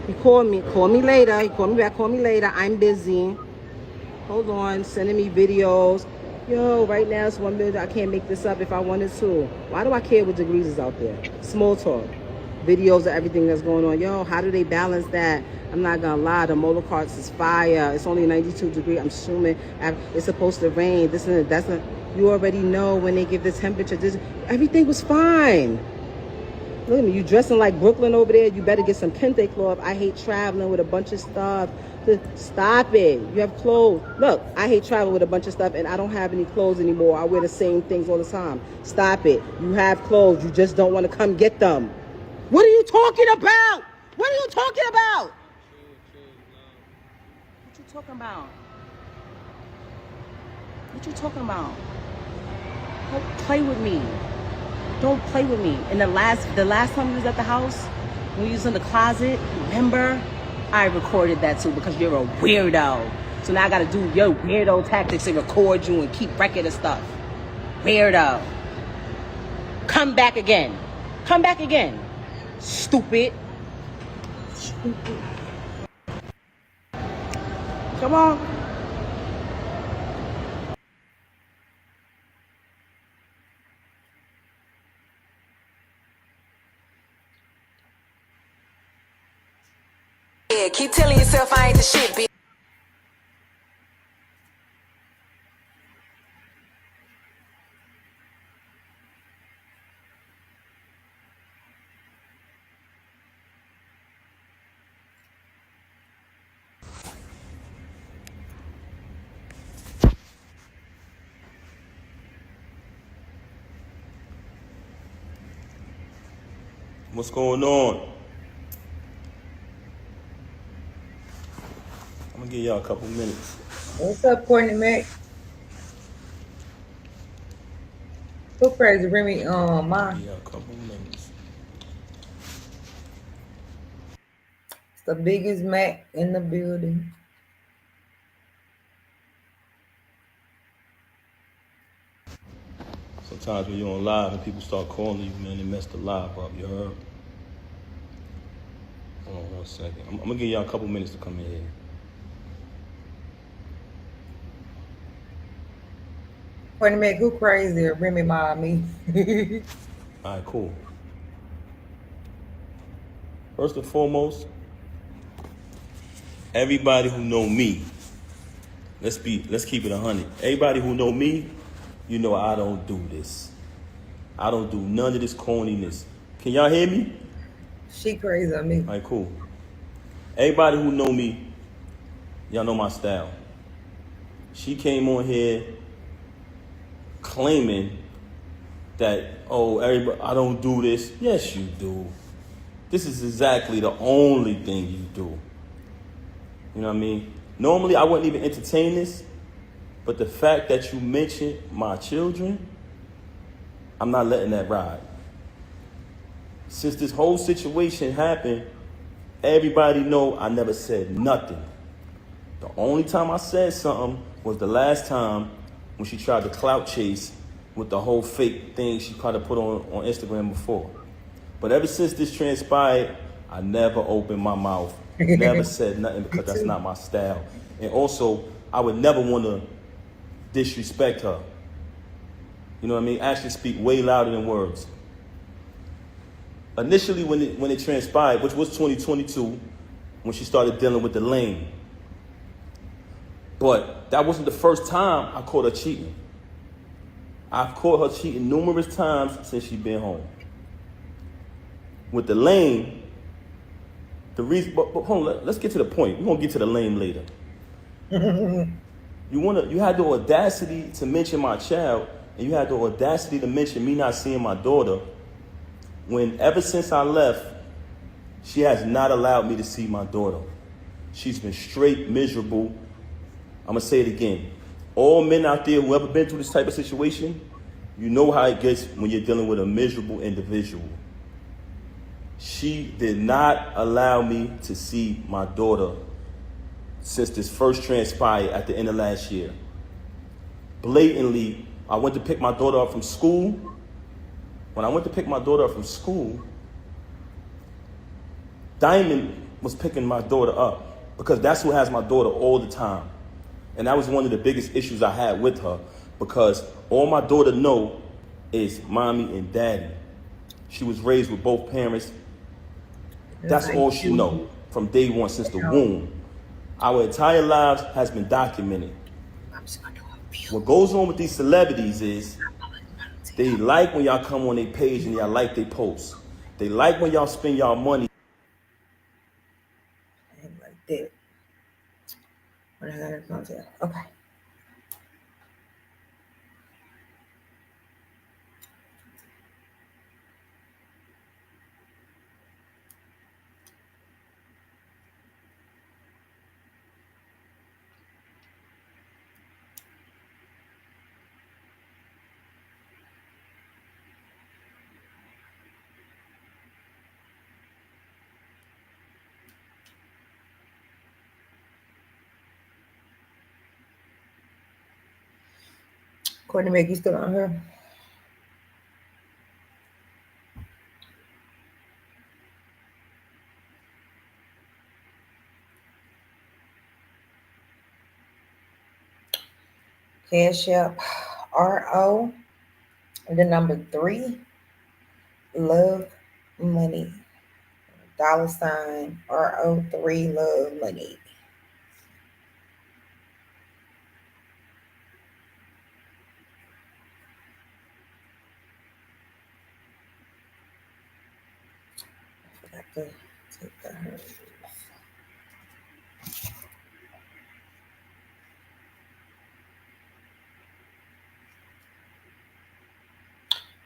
He called me later. He called me back, call me later. I'm busy. Hold on, sending me videos. Yo, right now it's 1 minute. I can't make this up if I wanted to. Why do I care what degrees is out there? Small talk. Videos of everything that's going on. Yo, how do they balance that? I'm not gonna lie, the molar carts is fire. It's only 92 degrees. I'm assuming it's supposed to rain. This and that's not. You already know when they give the temperature. Everything was fine. Look at me, you dressing like Brooklyn over there. You better get some kente cloth. I hate traveling with a bunch of stuff. Stop it. You have clothes. Look, I hate traveling with a bunch of stuff and I don't have any clothes anymore. I wear the same things all the time. Stop it. You have clothes. You just don't want to come get them. What are you talking about? What are you talking about? What you talking about? What you talking about? Don't play with me. Don't play with me. And the last time you was at the house, when you was in the closet, remember? I recorded that too because you're a weirdo. So now I gotta do your weirdo tactics and record you and keep record of stuff. Weirdo. Come back again. Stupid. Come on. Yeah, keep telling yourself I ain't the shit, bitch. What's going on? I'm gonna give y'all a couple minutes. What's up, Courtney Mac? Who crazy? Remy, mine. Yeah, a couple minutes. It's the biggest Mac in the building. Sometimes when you're on live and people start calling you, man, they mess the live up, you heard? Hold on 1 second. I'm gonna give y'all a couple minutes to come in here. Courtney Mac, who crazy? Remy, me. All right, cool. First and foremost, everybody who know me, let's keep it 100. Everybody who know me, you know I don't do this. I don't do none of this corniness. Can y'all hear me? She crazy on me. All right, cool. Everybody who know me, y'all know my style. She came on here claiming that, oh, everybody, I don't do this. Yes, you do. This is exactly the only thing you do. You know what I mean? Normally, I wouldn't even entertain this, but the fact that you mentioned my children, I'm not letting that ride. Since this whole situation happened, everybody know I never said nothing. The only time I said something was the last time when she tried to clout chase with the whole fake thing she tried to put on Instagram before. But ever since this transpired, I never opened my mouth, never said nothing because that's not my style. And also, I would never want to disrespect her. You know what I mean? Actions speak way louder than words. Initially, when it transpired, which was 2022, when she started dealing with the lane. But that wasn't the first time I caught her cheating. I've caught her cheating numerous times since she's been home. With the lane, the reason, but hold on, let's get to the point. We're gonna get to the lane later. You had the audacity to mention my child, and you had the audacity to mention me not seeing my daughter, when ever since I left, she has not allowed me to see my daughter. She's been straight miserable. I'm gonna say it again. All men out there who ever been through this type of situation, you know how it gets when you're dealing with a miserable individual. She did not allow me to see my daughter since this first transpired at the end of last year. Blatantly, I went to pick my daughter up from school. When I went to pick my daughter up from school, Diamond was picking my daughter up because that's who has my daughter all the time. And that was one of the biggest issues I had with her because all my daughter know is mommy and daddy. She was raised with both parents. That's all she know from day one since the womb. Our entire lives has been documented. What goes on with these celebrities is they like when y'all come on their page and y'all like their posts. They like when y'all spend y'all money. Like that. What I gotta come to? Okay. Courtney Mack, you still on her? Cash App RO, and the number 3, love money. $ RO3 love money. I forgot to take that.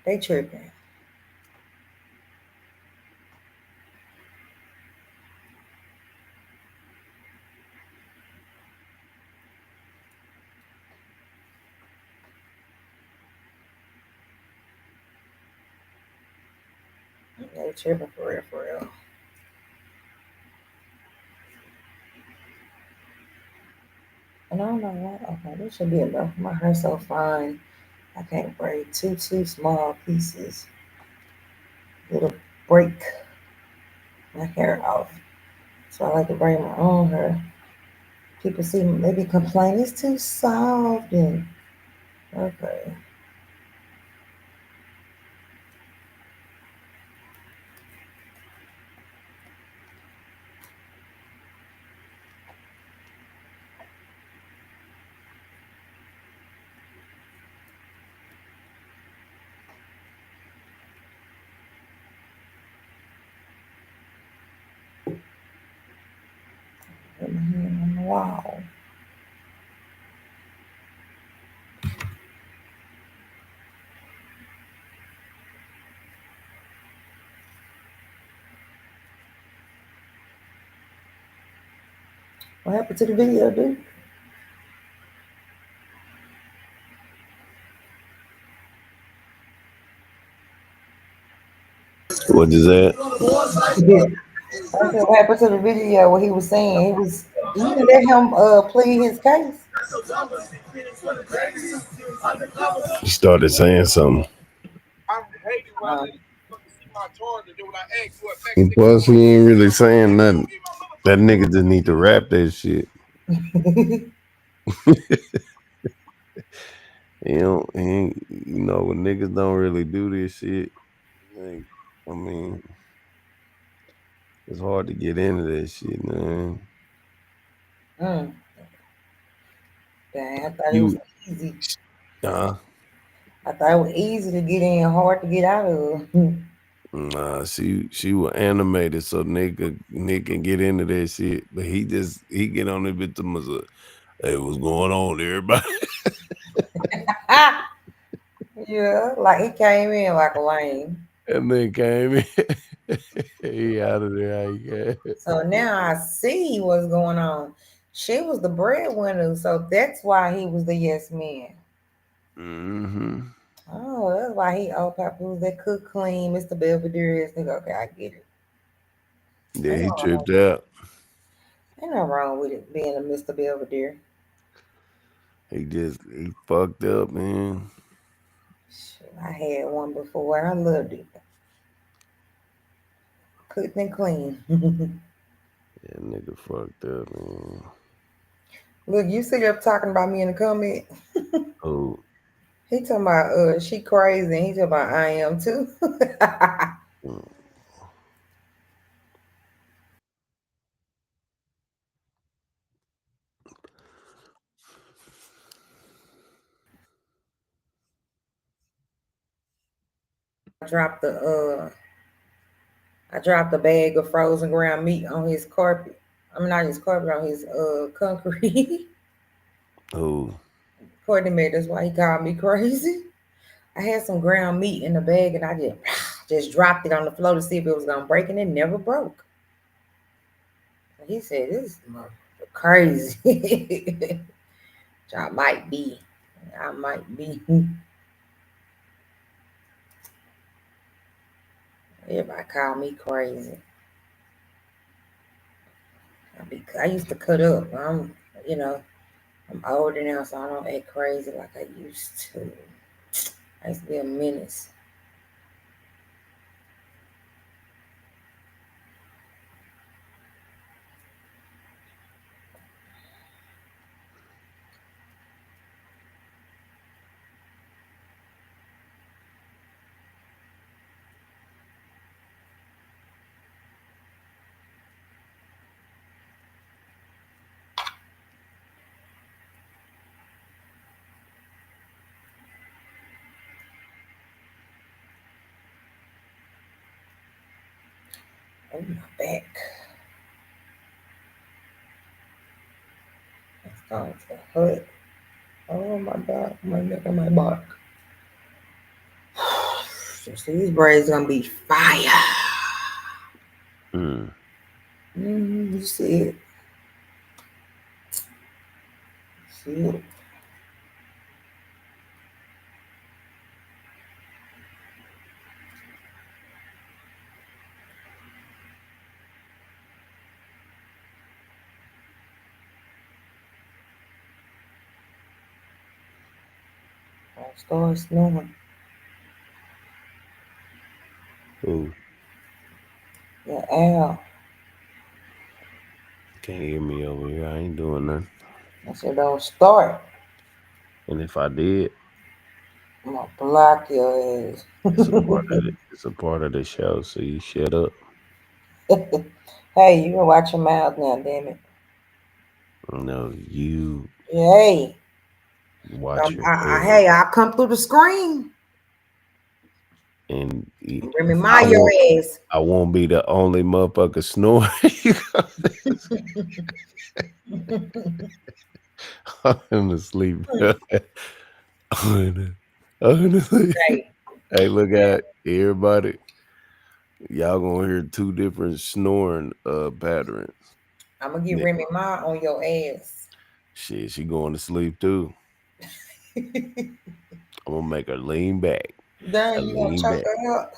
They tripping. They tripping for real, for real. And I don't know what. Okay, this should be enough. My hair's so fine. I can't braid two small pieces. It'll break my hair off. So I like to braid my own hair. People see maybe complain it's too soft and okay. Put my hand on the wall. What happened to the video, dude? What is that? I said, what happened to the video? What he was saying, you didn't let him plead his case. He started saying something. Plus, he ain't really saying nothing. That nigga just need to rap that shit. He ain't, when niggas don't really do this shit, like, I mean, it's hard to get into that shit, man. Mm. Dang, I thought it was You, easy. uh, I thought it was easy to get in, hard to get out of. nah, she was animated so Nick can get into that shit, but he get on it with the hey, what's going on, everybody? Yeah, like he came in like a lame. And then came in. He out of there. I guess. So now I see what's going on. She was the breadwinner, so that's why he was the yes man. Mm-hmm. Oh, that's why he old papoose that cook clean, Mr. Belvedere. Okay, I get it. Yeah, Ain't he no wrong, tripped out. ain't no wrong with it being a Mr. Belvedere. He fucked up, man. Shit, I had one before. I loved it. Cooked and clean. That nigga fucked up, man. Look, you see up talking about me in the comment. Oh, He talking about she crazy, and he talking about I am too. mm, dropped the I dropped a bag of frozen ground meat on his carpet. I mean not his carpet, on his concrete. oh, Courtney made that's why he called me crazy. I had some ground meat in the bag and I just dropped it on the floor to see if it was gonna break, and it never broke. He said, "This is crazy." I might be. I might be. Everybody call me crazy. I used to cut up. You know, I'm older now, so I don't act crazy like I used to. I used to be a menace. Oh, my back. It's going to hurt. Oh, my back, my neck, and my back. So see, these braids gonna be fire. mm. You see it. See it. I'll start snoring. Oh, Yeah, Al. can't hear me over here. I ain't doing nothing. I said, don't start. And if I did, I'm gonna block your ass. it's a part of the show. So you shut up. Hey, you can watch your mouth now, damn it. No, you Hey, watch your hey, ass. I'll come through the screen. And Remy Ma your ass. I won't be the only motherfucker snoring. I'm asleep. I'm asleep. Hey, Hey, look at everybody. Y'all gonna hear two different snoring patterns. I'm gonna get Yeah. Remy Ma on your ass. Shit, she going to sleep too. I'm gonna make her lean back. I Dang, you gonna lean choke back. her up?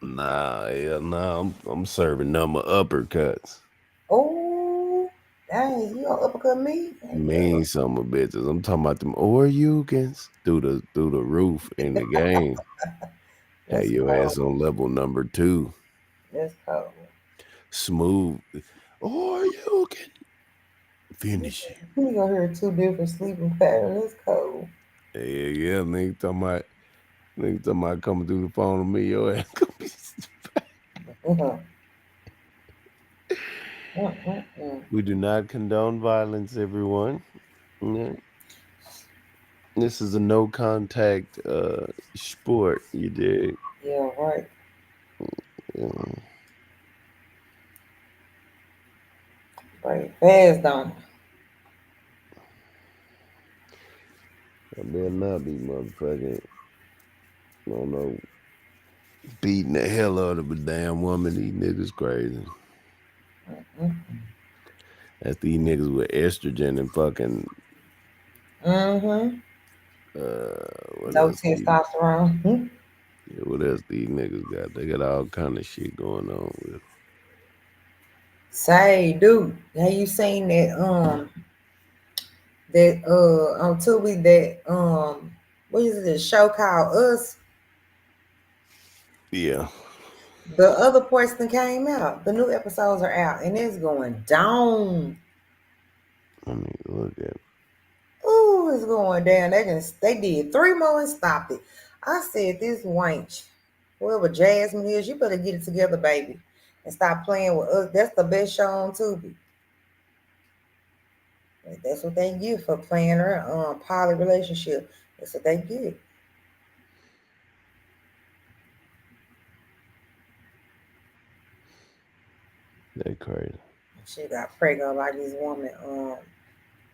Nah, hell nah. I'm serving them uppercuts. Oh, dang, you gonna uppercut me? Mean some of bitches. I'm talking about them Oreugans through the roof in the game. Hey, That's your cold. ass on level number 2. That's cold. Smooth. Oregon. Finish him. You gonna hear two different sleeping patterns. That's cold. Yeah, nigga talking about coming through the phone to me. Your ass gonna be. Uh-huh. Mm-mm-mm. We do not condone violence, everyone. Yeah. This is a no contact sport, you dig? Yeah, right. Yeah. Right. Fast on. I better not be motherfucking, I don't know, beating the hell out of a damn woman. These niggas crazy. That's these niggas with estrogen and fucking Mm-hmm. what No else? testosterone. Yeah, what else these niggas got? They got all kind of shit going on with. Say, dude, have you seen that on Tubi that what is it, a show called Us? Yeah, The other portion came out. The new episodes are out and it's going down. I mean, look at. Ooh, it's going down. They did 3 more and stopped it. I said this wench, whoever Jasmine is, you better get it together, baby. And stop playing with us. That's the best show on Tubi. That's what they get for playing her poly relationship. That's what they get. They crazy. She got pregnant by this woman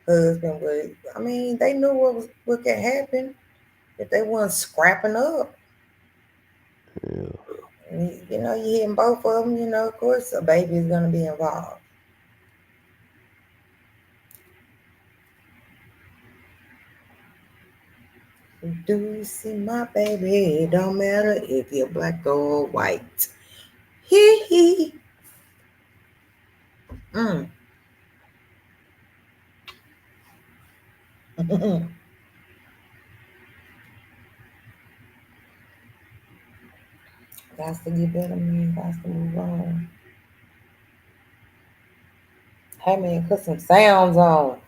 husband. But I mean, they knew what could happen if they weren't scrapping up. Yeah. And, you know, you hitting both of them. You know, of course, a baby is gonna be involved. Do you see my baby? It don't matter if you're black or white. Hee hee. Mm. Got to get better, man. Got to move on. Hey, man, put some sounds on.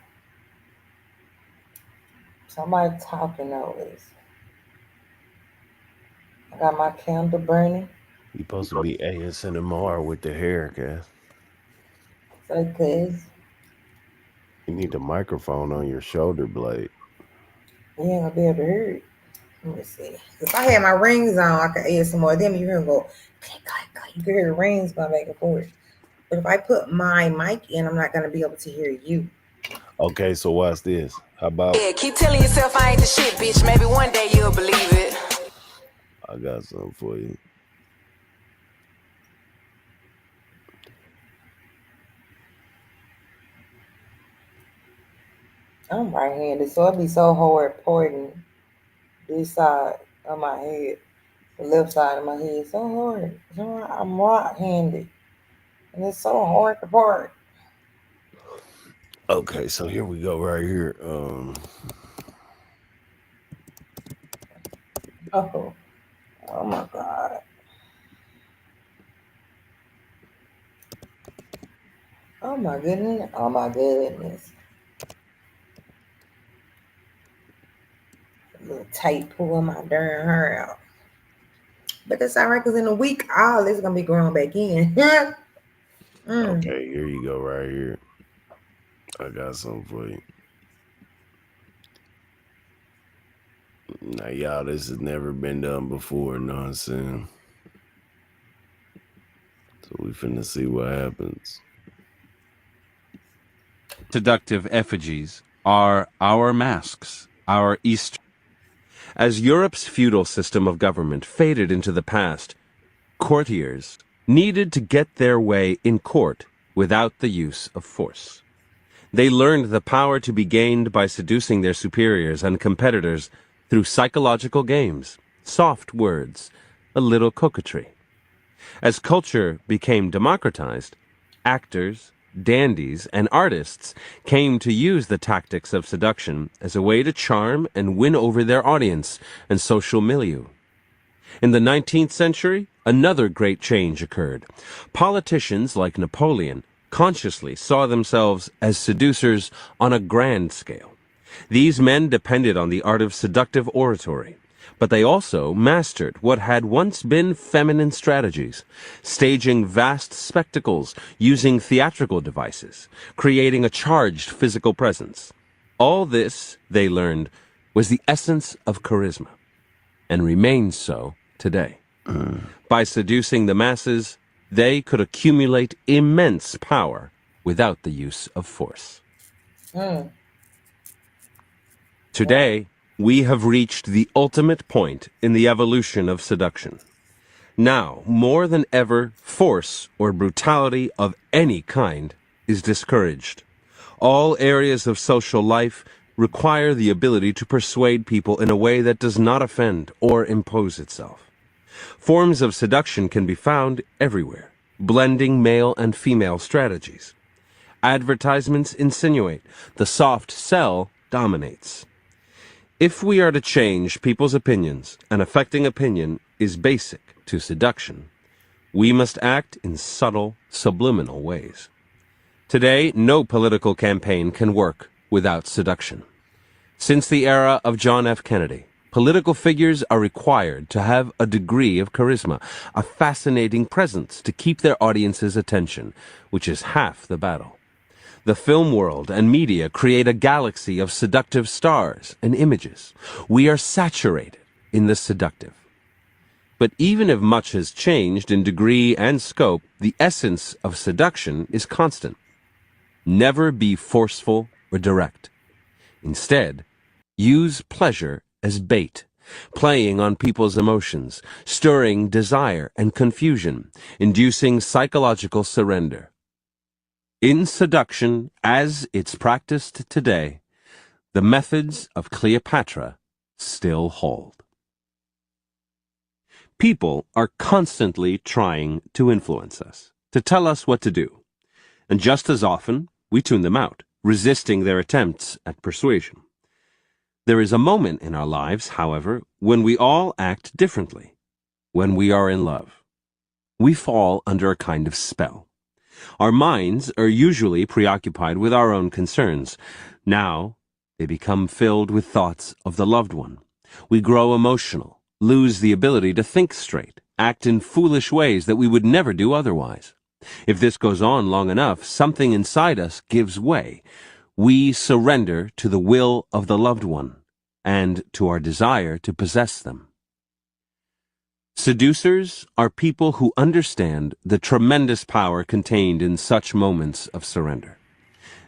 Somebody talking always. I got my candle burning. You supposed to be ASMR with the hair, guys. So, cuz You need the microphone on your shoulder blade. you ain't gonna be able to hear it. Let me see. If I had my rings on, I could add some more. Then you hear them go, click, click, click. You can hear the rings going back and forth. But if I put my mic in, I'm not gonna be able to hear you. Okay, so watch this. How about Yeah, keep telling yourself I ain't the shit, bitch. Maybe one day you'll believe it. I got something for you. I'm right-handed, so it'd be so hard pointing this side of my head, the left side of my head. So hard. So I'm right-handed, and it's so hard to part. Okay, so here we go right here. Oh, oh my God. Oh my goodness. Oh my goodness. A little tape pulling my darn hair out. But that's all right, because in a week, all this is going to be growing back in. Okay, here you go right here. I got something for you. Now, y'all, this has never been done before, you know what I'm saying? So we finna see what happens. Seductive effigies are our masks, our Easter. As Europe's feudal system of government faded into the past, courtiers needed to get their way in court without the use of force. They learned the power to be gained by seducing their superiors and competitors through psychological games, soft words, a little coquetry. As culture became democratized, actors, dandies, and artists came to use the tactics of seduction as a way to charm and win over their audience and social milieu. In the 19th century, another great change occurred. Politicians like Napoleon consciously saw themselves as seducers on a grand scale. These men depended on the art of seductive oratory, but they also mastered what had once been feminine strategies, staging vast spectacles, using theatrical devices, creating a charged physical presence. All this, they learned, was the essence of charisma, and remains so today. By seducing the masses, they could accumulate immense power without the use of force. Today, we have reached the ultimate point in the evolution of seduction. Now, more than ever, force or brutality of any kind is discouraged. All areas of social life require the ability to persuade people in a way that does not offend or impose itself. Forms of seduction can be found everywhere, blending male and female strategies. Advertisements insinuate, the soft sell dominates. If we are to change people's opinions, and affecting opinion is basic to seduction, we must act in subtle, subliminal ways. Today, no political campaign can work without seduction. Since the era of John F. Kennedy, political figures are required to have a degree of charisma, a fascinating presence to keep their audience's attention, which is half the battle. The film world and media create a galaxy of seductive stars and images. We are saturated in the seductive. But even if much has changed in degree and scope, the essence of seduction is constant. Never be forceful or direct. Instead, use pleasure as bait, playing on people's emotions, stirring desire and confusion, inducing psychological surrender. In seduction, as it's practiced today, the methods of Cleopatra still hold. People are constantly trying to influence us, to tell us what to do. And just as often, we tune them out, resisting their attempts at persuasion. There is a moment in our lives, however, when we all act differently, when we are in love. We fall under a kind of spell. Our minds are usually preoccupied with our own concerns. Now, they become filled with thoughts of the loved one. We grow emotional, lose the ability to think straight, act in foolish ways that we would never do otherwise. If this goes on long enough, something inside us gives way. We surrender to the will of the loved one and to our desire to possess them. Seducers are people who understand the tremendous power contained in such moments of surrender.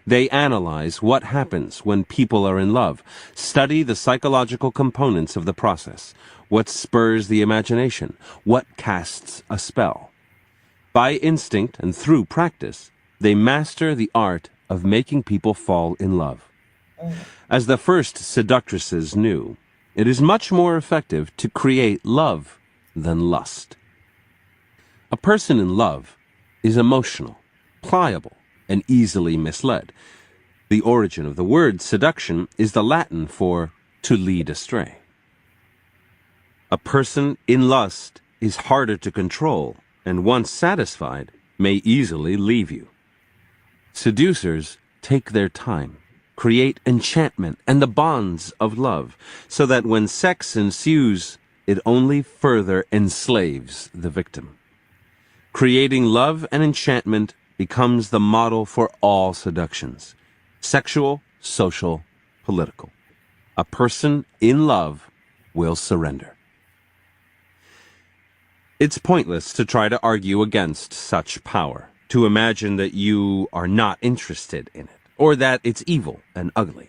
They analyze what happens when people are in love, study the psychological components of the process, what spurs the imagination, what casts a spell. By instinct and through practice, they master the art of making people fall in love. As the first seductresses knew, it is much more effective to create love than lust. A person in love is emotional, pliable, and easily misled. The origin of the word seduction is the Latin for to lead astray. A person in lust is harder to control, and once satisfied, may easily leave you. Seducers take their time, create enchantment and the bonds of love, so that when sex ensues, it only further enslaves the victim. Creating love and enchantment becomes the model for all seductions, sexual, social, political. A person in love will surrender. It's pointless to try to argue against such power, to imagine that you are not interested in it, or that it's evil and ugly.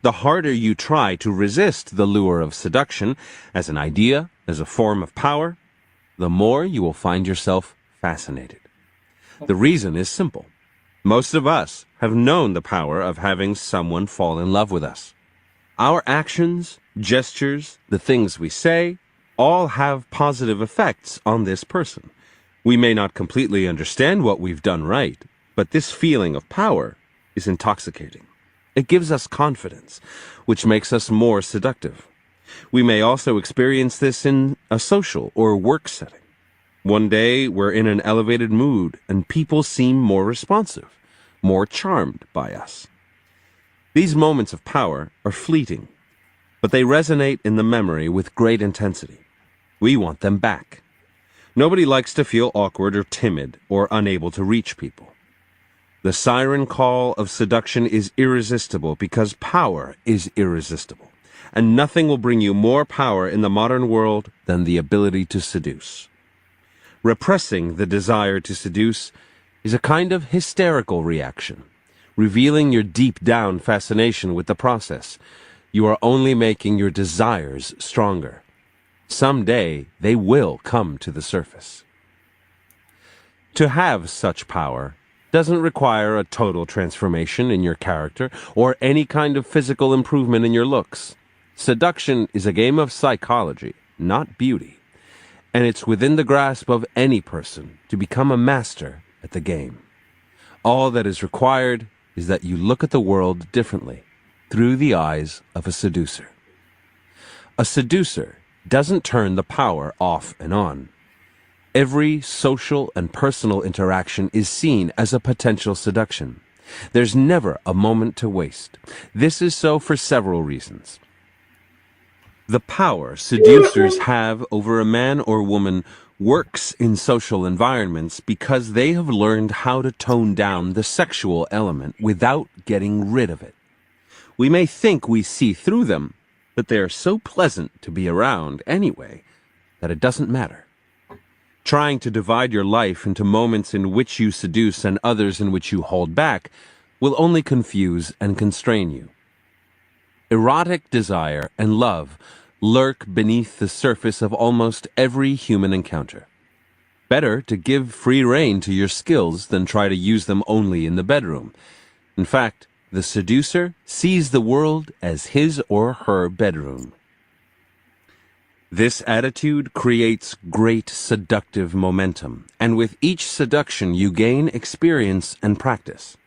The harder you try to resist the lure of seduction as an idea, as a form of power, the more you will find yourself fascinated. The reason is simple. Most of us have known the power of having someone fall in love with us. Our actions, gestures, the things we say, all have positive effects on this person. We may not completely understand what we've done right, but this feeling of power is intoxicating. It gives us confidence, which makes us more seductive. We may also experience this in a social or work setting. One day we're in an elevated mood and people seem more responsive, more charmed by us. These moments of power are fleeting, but they resonate in the memory with great intensity. We want them back. Nobody likes to feel awkward or timid or unable to reach people. The siren call of seduction is irresistible because power is irresistible, and nothing will bring you more power in the modern world than the ability to seduce. Repressing the desire to seduce is a kind of hysterical reaction, revealing your deep down fascination with the process. You are only making your desires stronger. Someday they will come to the surface. To have such power doesn't require a total transformation in your character or any kind of physical improvement in your looks. Seduction is a game of psychology, not beauty, and it's within the grasp of any person to become a master at the game. All that is required is that you look at the world differently, through the eyes of a seducer. A seducer doesn't turn the power off and on. Every social and personal interaction is seen as a potential seduction. There's never a moment to waste. This is so for several reasons. The power seducers have over a man or woman works in social environments because they have learned how to tone down the sexual element without getting rid of it. We may think we see through them, but they are so pleasant to be around anyway that it doesn't matter. Trying to divide your life into moments in which you seduce and others in which you hold back will only confuse and constrain you. Erotic desire and love lurk beneath the surface of almost every human encounter. Better to give free rein to your skills than try to use them only in the bedroom. In fact, the seducer sees the world as his or her bedroom. This attitude creates great seductive momentum, and with each seduction you gain experience and practice.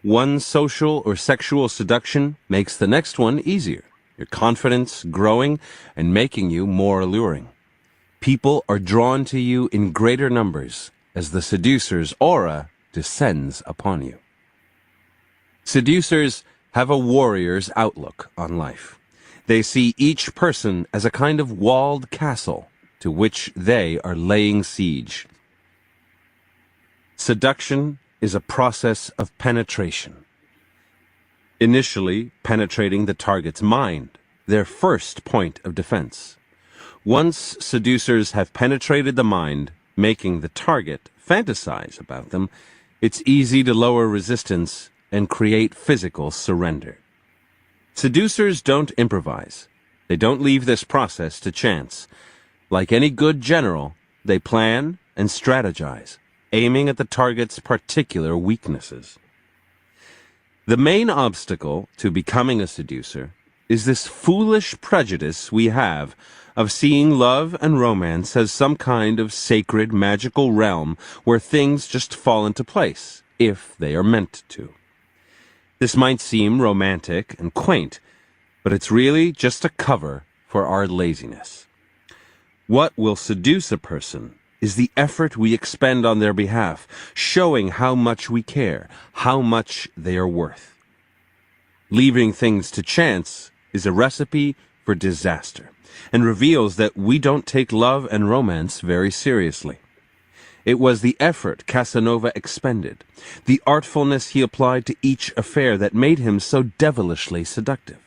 One social or sexual seduction makes the next one easier, your confidence growing and making you more alluring. People are drawn to you in greater numbers as the seducer's aura descends upon you. Seducers have a warrior's outlook on life. They see each person as a kind of walled castle to which they are laying siege. Seduction is a process of penetration. Initially, penetrating the target's mind, their first point of defense. Once seducers have penetrated the mind, making the target fantasize about them, it's easy to lower resistance and create physical surrender. Seducers don't improvise. They don't leave this process to chance. Like any good general, they plan and strategize, aiming at the target's particular weaknesses. The main obstacle to becoming a seducer is this foolish prejudice we have of seeing love and romance as some kind of sacred magical realm where things just fall into place, if they are meant to. This might seem romantic and quaint, but it's really just a cover for our laziness. What will seduce a person is the effort we expend on their behalf, showing how much we care, how much they are worth. Leaving things to chance is a recipe for disaster, and reveals that we don't take love and romance very seriously. It was the effort Casanova expended, the artfulness he applied to each affair that made him so devilishly seductive.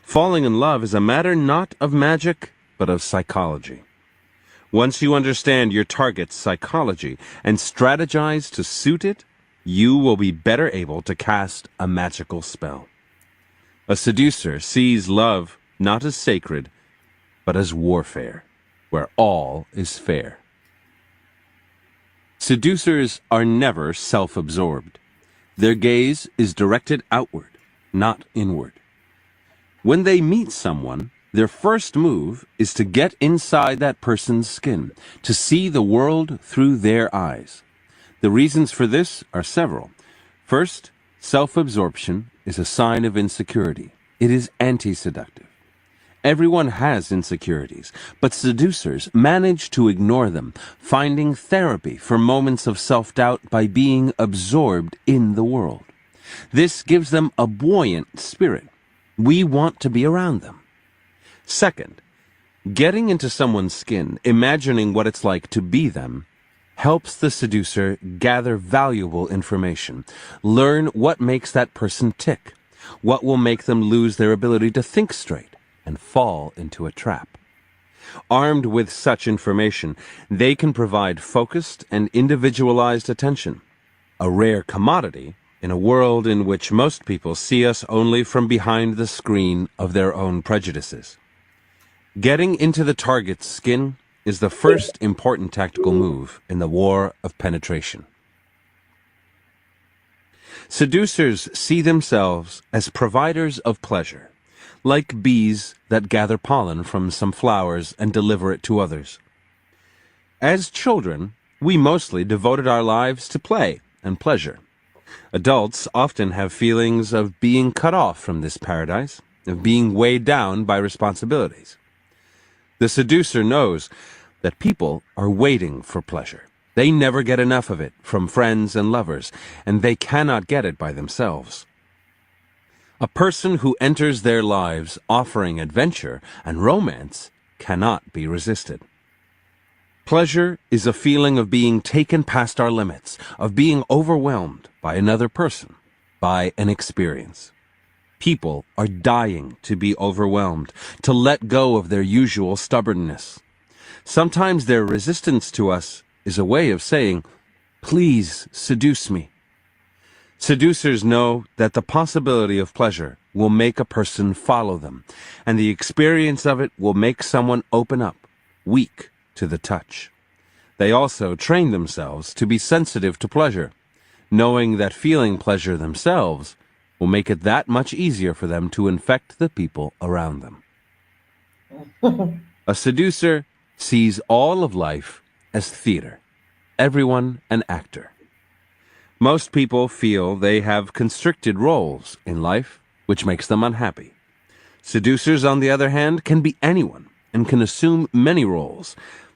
Falling in love is a matter not of magic, but of psychology. Once you understand your target's psychology and strategize to suit it, you will be better able to cast a magical spell. A seducer sees love not as sacred, but as warfare, where all is fair. Seducers are never self-absorbed. Their gaze is directed outward, not inward. When they meet someone, their first move is to get inside that person's skin, to see the world through their eyes. The reasons for this are several. First, self-absorption is a sign of insecurity. It is anti-seductive. Everyone has insecurities, but seducers manage to ignore them, finding therapy for moments of self-doubt by being absorbed in the world. This gives them a buoyant spirit. We want to be around them. Second, getting into someone's skin, imagining what it's like to be them, helps the seducer gather valuable information, learn what makes that person tick, what will make them lose their ability to think straight and fall into a trap. Armed with such information, they can provide focused and individualized attention, a rare commodity in a world in which most people see us only from behind the screen of their own prejudices. Getting into the target's skin is the first important tactical move in the war of penetration. Seducers see themselves as providers of pleasure, like bees that gather pollen from some flowers and deliver it to others. As children, we mostly devoted our lives to play and pleasure. Adults often have feelings of being cut off from this paradise, of being weighed down by responsibilities. The seducer knows that people are waiting for pleasure. They never get enough of it from friends and lovers, and they cannot get it by themselves. A person who enters their lives offering adventure and romance cannot be resisted. Pleasure is a feeling of being taken past our limits, of being overwhelmed by another person, by an experience. People are dying to be overwhelmed, to let go of their usual stubbornness. Sometimes their resistance to us is a way of saying, "Please seduce me." Seducers know that the possibility of pleasure will make a person follow them, and the experience of it will make someone open up, weak to the touch. They also train themselves to be sensitive to pleasure, knowing that feeling pleasure themselves will make it that much easier for them to infect the people around them. A seducer sees all of life as theater, everyone an actor. Most people feel they have constricted roles in life, which makes them unhappy. Seducers, on the other hand, can be anyone and can assume many roles.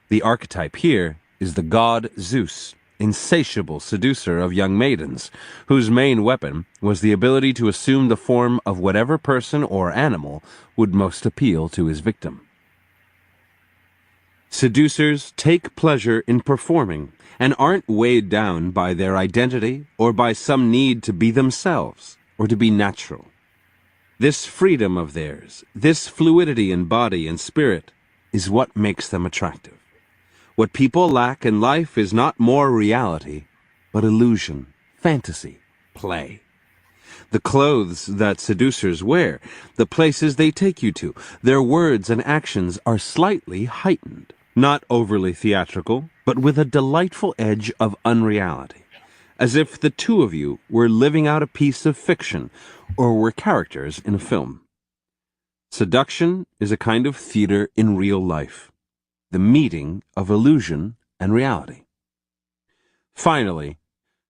The archetype here is the god Zeus, insatiable seducer of young maidens, whose main weapon was the ability to assume the form of whatever person or animal would most appeal to his victim. Seducers take pleasure in performing and aren't weighed down by their identity or by some need to be themselves or to be natural. This freedom of theirs, this fluidity in body and spirit, is what makes them attractive. What people lack in life is not more reality, but illusion, fantasy, play. The clothes that seducers wear, the places they take you to, their words and actions are slightly heightened, not overly theatrical, but with a delightful edge of unreality, as if the two of you were living out a piece of fiction or were characters in a film. Seduction is a kind of theater in real life, the meeting of illusion and reality. Finally,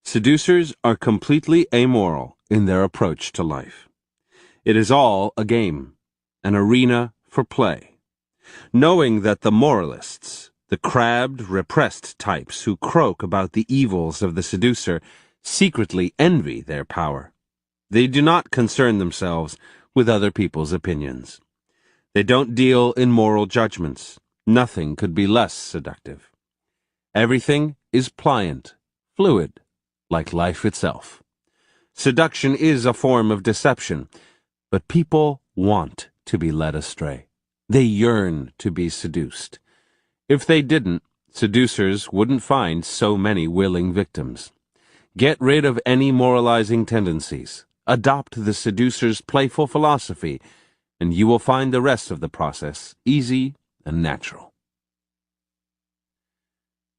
seducers are completely amoral in their approach to life. It is all a game, an arena for play. Knowing that the moralists, the crabbed, repressed types who croak about the evils of the seducer, secretly envy their power. They do not concern themselves with other people's opinions. They don't deal in moral judgments. Nothing could be less seductive. Everything is pliant, fluid, like life itself. Seduction is a form of deception, but people want to be led astray. They yearn to be seduced. If they didn't, seducers wouldn't find so many willing victims. Get rid of any moralizing tendencies. Adopt the seducer's playful philosophy, and you will find the rest of the process easy and natural.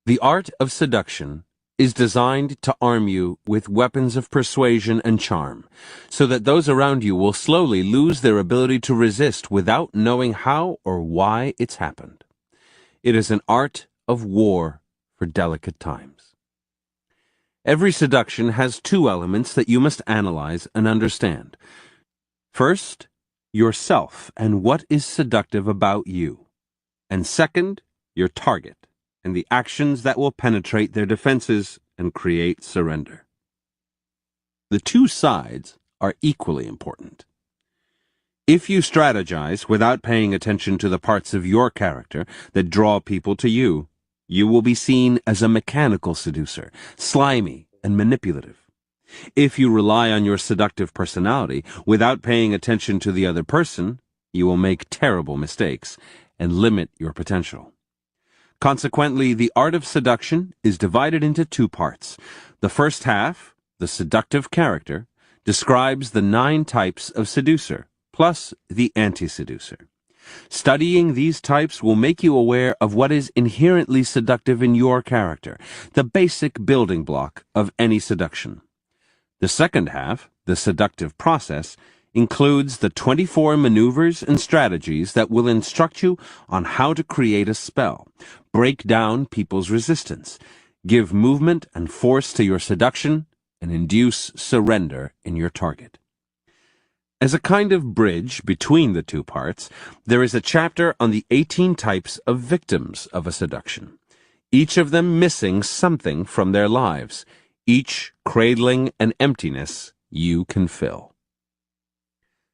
The art of seduction is designed to arm you with weapons of persuasion and charm, so that those around you will slowly lose their ability to resist without knowing how or why it's happened. It is an art of war for delicate times. Every seduction has two elements that you must analyze and understand. First, yourself and what is seductive about you. And second, your target and the actions that will penetrate their defenses and create surrender. The two sides are equally important. If you strategize without paying attention to the parts of your character that draw people to you, you will be seen as a mechanical seducer, slimy and manipulative. If you rely on your seductive personality without paying attention to the other person, you will make terrible mistakes and limit your potential. Consequently, the art of seduction is divided into two parts. The first half, the seductive character, describes the 9 types of seducer, plus the anti-seducer. Studying these types will make you aware of what is inherently seductive in your character, the basic building block of any seduction. The second half, the seductive process, includes the 24 maneuvers and strategies that will instruct you on how to create a spell, break down people's resistance, give movement and force to your seduction, and induce surrender in your target. As a kind of bridge between the two parts, there is a chapter on the 18 types of victims of a seduction, each of them missing something from their lives, each cradling an emptiness you can fill.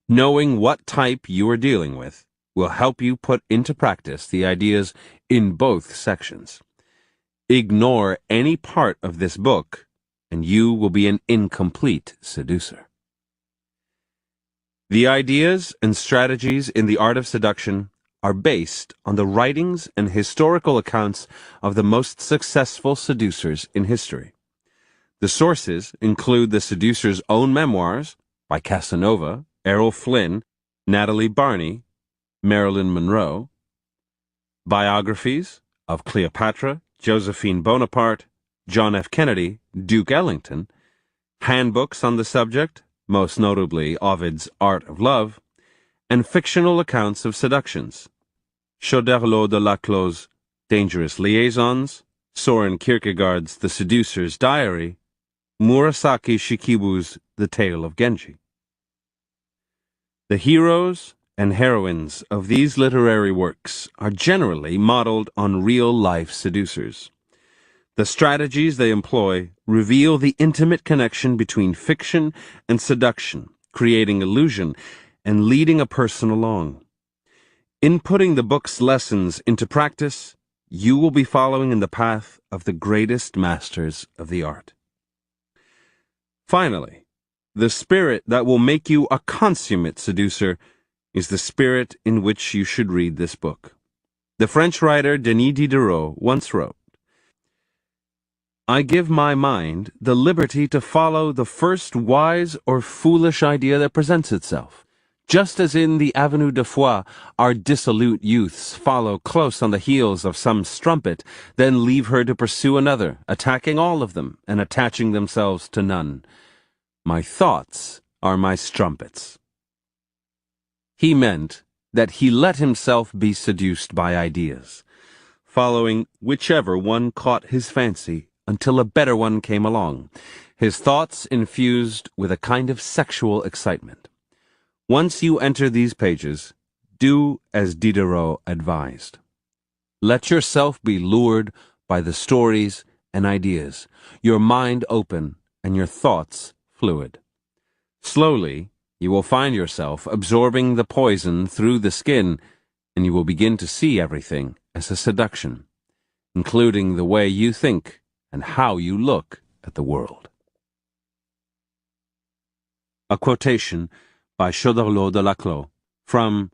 Knowing what type you are dealing with will help you put into practice the ideas in both sections. Ignore any part of this book, and you will be an incomplete seducer. The ideas and strategies in the art of seduction are based on the writings and historical accounts of the most successful seducers in history. The sources include the seducer's own memoirs by Casanova, Errol Flynn, Natalie Barney, Marilyn Monroe, biographies of Cleopatra, Josephine Bonaparte, John F. Kennedy, Duke Ellington, handbooks on the subject, most notably Ovid's Art of Love, and fictional accounts of seductions, Choderlos de Laclos' Dangerous Liaisons, Soren Kierkegaard's The Seducer's Diary, Murasaki Shikibu's The Tale of Genji. The heroes and heroines of these literary works are generally modeled on real-life seducers. The strategies they employ reveal the intimate connection between fiction and seduction, creating illusion and leading a person along. In putting the book's lessons into practice, you will be following in the path of the greatest masters of the art. Finally, the spirit that will make you a consummate seducer is the spirit in which you should read this book. The French writer Denis Diderot once wrote, "I give my mind the liberty to follow the first wise or foolish idea that presents itself, just as in the Avenue de Foix our dissolute youths follow close on the heels of some strumpet, then leave her to pursue another, attacking all of them and attaching themselves to none. My thoughts are my strumpets." He meant that he let himself be seduced by ideas, following whichever one caught his fancy until a better one came along, his thoughts infused with a kind of sexual excitement. Once you enter these pages, do as Diderot advised. Let yourself be lured by the stories and ideas, your mind open and your thoughts fluid. Slowly, you will find yourself absorbing the poison through the skin, and you will begin to see everything as a seduction, including the way you think and how you look at the world. A quotation by Choderlos de Laclos from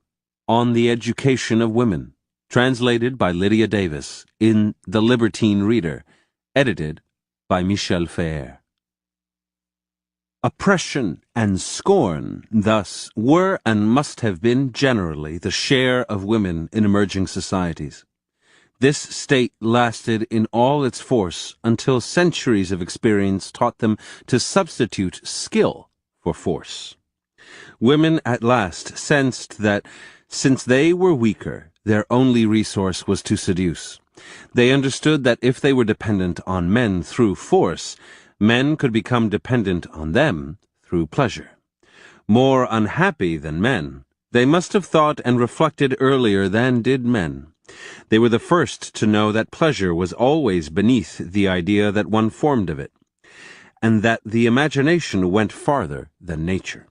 On the Education of Women, translated by Lydia Davis in The Libertine Reader, edited by Michel Ferrer. Oppression and scorn, thus, were and must have been generally the share of women in emerging societies. This state lasted in all its force until centuries of experience taught them to substitute skill for force. Women at last sensed that, since they were weaker, their only resource was to seduce. They understood that if they were dependent on men through force, men could become dependent on them through pleasure. More unhappy than men, they must have thought and reflected earlier than did men. They were the first to know that pleasure was always beneath the idea that one formed of it, and that the imagination went farther than nature.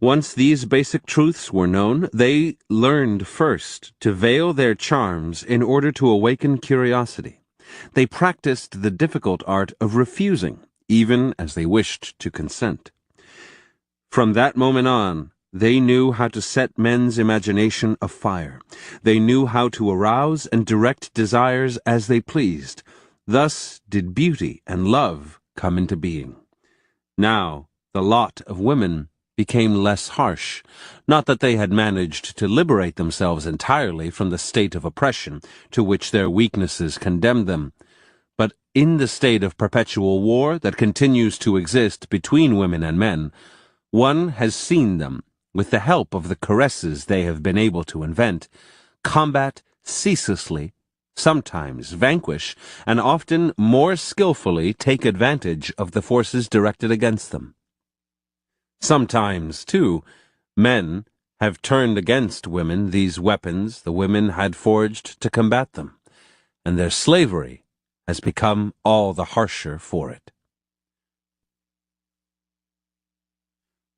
Once these basic truths were known, they learned first to veil their charms in order to awaken curiosity. They practiced the difficult art of refusing, even as they wished to consent. From that moment on, they knew how to set men's imagination afire. They knew how to arouse and direct desires as they pleased. Thus did beauty and love come into being. Now, the lot of women became less harsh. Not that they had managed to liberate themselves entirely from the state of oppression to which their weaknesses condemned them, but in the state of perpetual war that continues to exist between women and men, one has seen them, with the help of the caresses they have been able to invent, combat ceaselessly, sometimes vanquish, and often more skillfully take advantage of the forces directed against them. Sometimes, too, men have turned against women these weapons the women had forged to combat them, and their slavery has become all the harsher for it.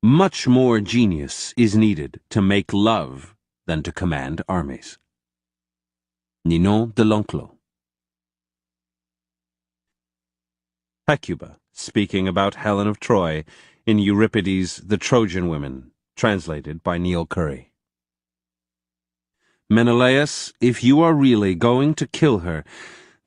Much more genius is needed to make love than to command armies. Ninon de l'Enclos. Hecuba, speaking about Helen of Troy in Euripides' The Trojan Women, translated by Neil Curry. Menelaus, if you are really going to kill her,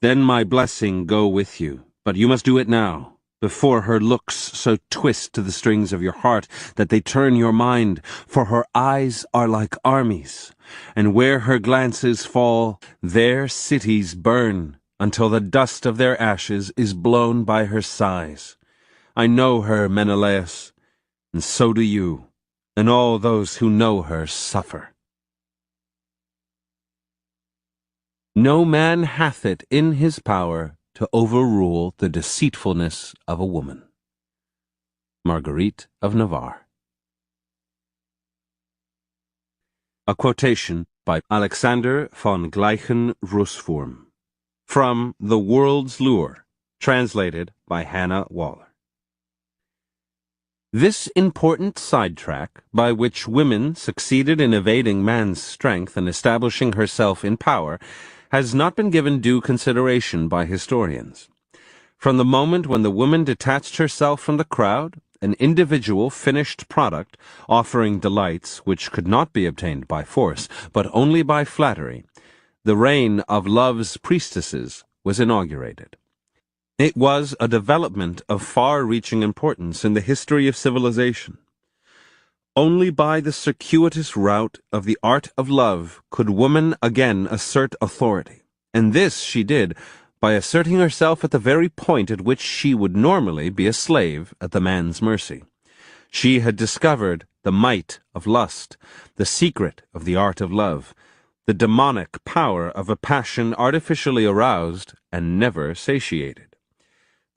then my blessing go with you, but you must do it now, before her looks so twist to the strings of your heart that they turn your mind, for her eyes are like armies, and where her glances fall, there cities burn, until the dust of their ashes is blown by her sighs. I know her, Menelaus, and so do you, and all those who know her suffer. No man hath it in his power to overrule the deceitfulness of a woman. Marguerite of Navarre. A quotation by Alexander von Gleichen-Russwurm from The World's Lure, translated by Hannah Waller. This important sidetrack, by which women succeeded in evading man's strength and establishing herself in power, has not been given due consideration by historians. From the moment when the woman detached herself from the crowd, an individual finished product, offering delights which could not be obtained by force, but only by flattery, the reign of love's priestesses was inaugurated. It was a development of far-reaching importance in the history of civilization. Only by the circuitous route of the art of love could woman again assert authority, and this she did by asserting herself at the very point at which she would normally be a slave at the man's mercy. She had discovered the might of lust, the secret of the art of love, the demonic power of a passion artificially aroused and never satiated.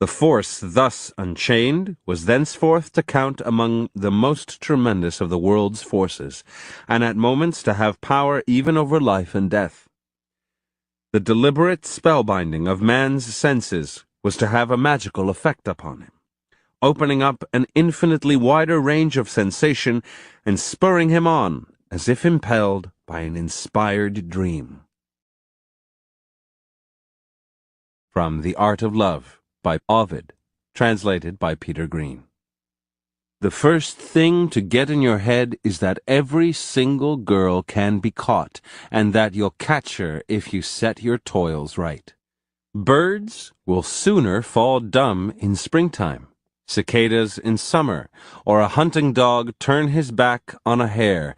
The force thus unchained was thenceforth to count among the most tremendous of the world's forces, and at moments to have power even over life and death. The deliberate spellbinding of man's senses was to have a magical effect upon him, opening up an infinitely wider range of sensation and spurring him on as if impelled by an inspired dream. From The Art of Love, by Ovid, translated by Peter Green. The first thing to get in your head is that every single girl can be caught, and that you'll catch her if you set your toils right. Birds will sooner fall dumb in springtime, cicadas in summer, or a hunting dog turn his back on a hare,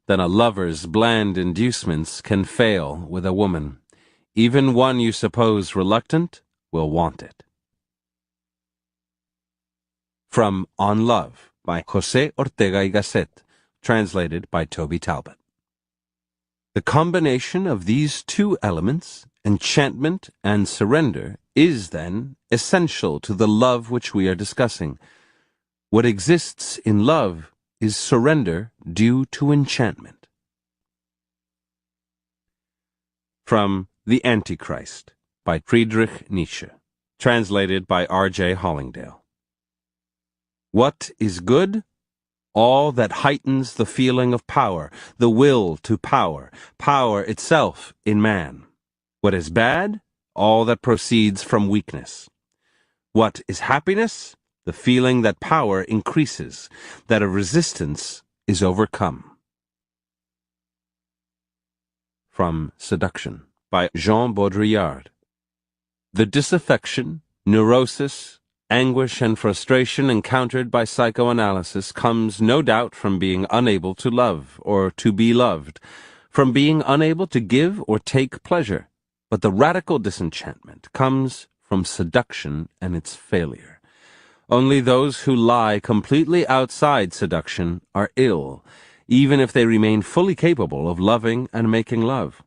than a lover's bland inducements can fail with a woman. Even one you suppose reluctant will want it. From On Love, by José Ortega y Gasset, translated by Toby Talbot. The combination of these two elements, enchantment and surrender, is, then, essential to the love which we are discussing. What exists in love is surrender due to enchantment. From The Antichrist, by Friedrich Nietzsche, translated by R.J. Hollingdale. What is good? All that heightens the feeling of power, the will to power, power itself in man. What is bad? All that proceeds from weakness. What is happiness? The feeling that power increases, that a resistance is overcome. From Seduction, by Jean Baudrillard. The disaffection, neurosis, Anguish and frustration encountered by psychoanalysis comes no doubt from being unable to love or to be loved, from being unable to give or take pleasure. But the radical disenchantment comes from seduction and its failure. Only those who lie completely outside seduction are ill, even if they remain fully capable of loving and making love.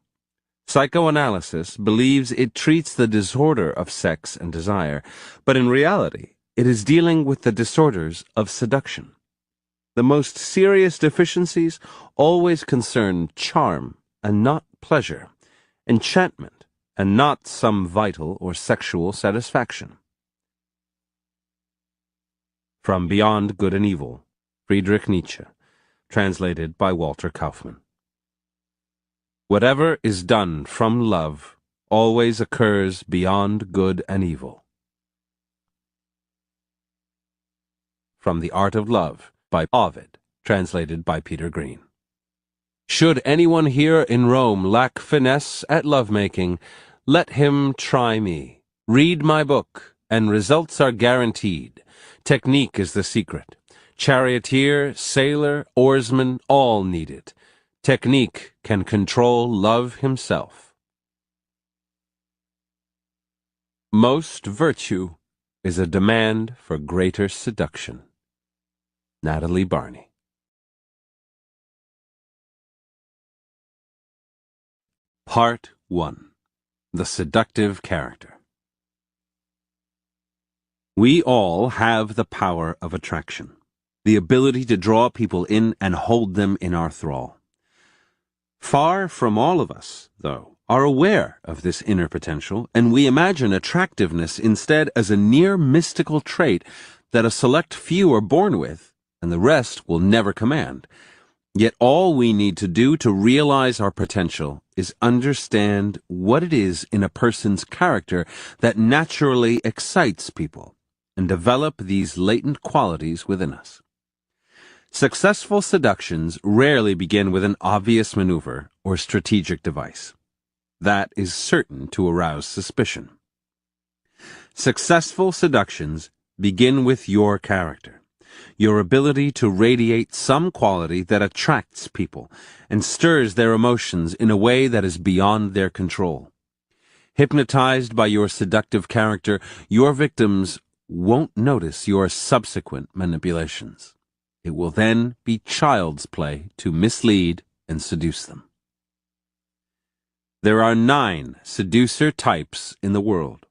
Psychoanalysis believes it treats the disorder of sex and desire, but in reality, it is dealing with the disorders of seduction. The most serious deficiencies always concern charm and not pleasure, enchantment and not some vital or sexual satisfaction. From Beyond Good and Evil, Friedrich Nietzsche, translated by Walter Kaufmann. Whatever is done from love always occurs beyond good and evil. From The Art of Love, by Ovid, translated by Peter Green. Should anyone here in Rome lack finesse at lovemaking, let him try me. Read my book, and results are guaranteed. Technique is the secret. Charioteer, sailor, oarsman, all need it. Technique can control love himself. Most virtue is a demand for greater seduction. Natalie Barney. Part 1. The Seductive Character. We all have the power of attraction, the ability to draw people in and hold them in our thrall. Far from all of us, though, are aware of this inner potential, and we imagine attractiveness instead as a near mystical trait that a select few are born with, and the rest will never command. Yet all we need to do to realize our potential is understand what it is in a person's character that naturally excites people, and develop these latent qualities within us. Successful seductions rarely begin with an obvious maneuver or strategic device. That is certain to arouse suspicion. Successful seductions begin with your character, your ability to radiate some quality that attracts people and stirs their emotions in a way that is beyond their control. Hypnotized by your seductive character, your victims won't notice your subsequent manipulations. It will then be child's play to mislead and seduce them. There are 9 seducer types in the world.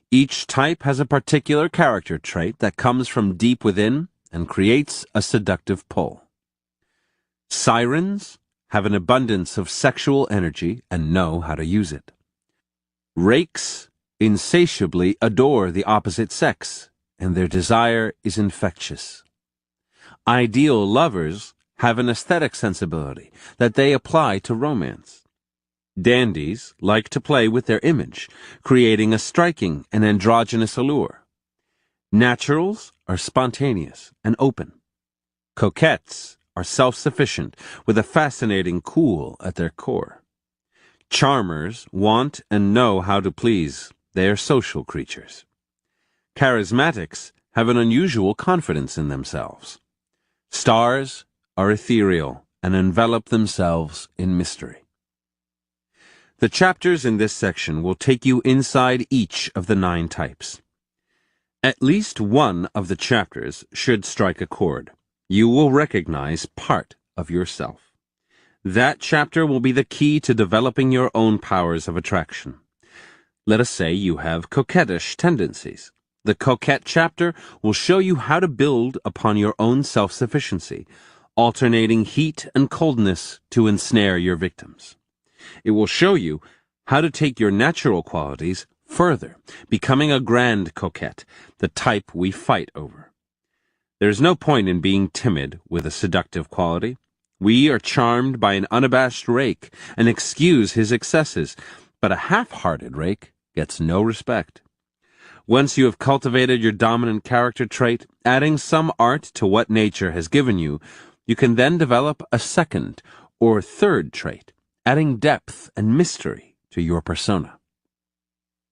Each type has a particular character trait that comes from deep within and creates a seductive pull. Sirens have an abundance of sexual energy and know how to use it. Rakes insatiably adore the opposite sex, and their desire is infectious. Ideal lovers have an aesthetic sensibility that they apply to romance. Dandies like to play with their image, creating a striking and androgynous allure. Naturals are spontaneous and open. Coquettes are self-sufficient with a fascinating cool at their core. Charmers want and know how to please. They are social creatures. Charismatics have an unusual confidence in themselves. Stars are ethereal and envelop themselves in mystery. The chapters in this section will take you inside each of the 9 types. At least one of the chapters should strike a chord. You will recognize part of yourself. That chapter will be the key to developing your own powers of attraction. Let us say you have coquettish tendencies. The coquette chapter will show you how to build upon your own self-sufficiency, alternating heat and coldness to ensnare your victims. It will show you how to take your natural qualities further, becoming a grand coquette, the type we fight over. There is no point in being timid with a seductive quality. We are charmed by an unabashed rake and excuse his excesses, but a half-hearted rake gets no respect. Once you have cultivated your dominant character trait, adding some art to what nature has given you, you can then develop a second or third trait, adding depth and mystery to your persona.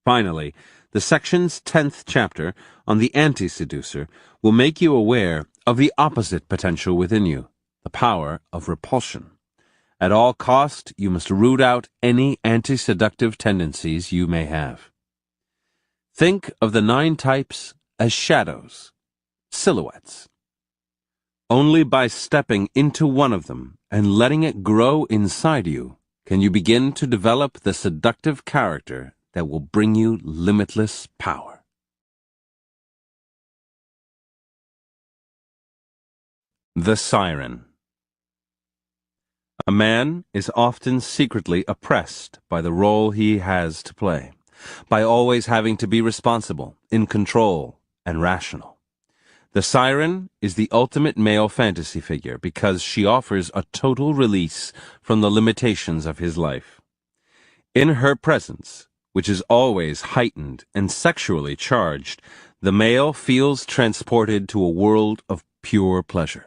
Finally, the section's 10th chapter on the anti-seducer will make you aware of the opposite potential within you, the power of repulsion. At all cost, you must root out any anti-seductive tendencies you may have. Think of the 9 types as shadows, silhouettes. Only by stepping into one of them and letting it grow inside you can you begin to develop the seductive character that will bring you limitless power. The Siren. A man is often secretly oppressed by the role he has to play, by always having to be responsible, in control, and rational. The siren is the ultimate male fantasy figure because she offers a total release from the limitations of his life. In her presence, which is always heightened and sexually charged, the male feels transported to a world of pure pleasure.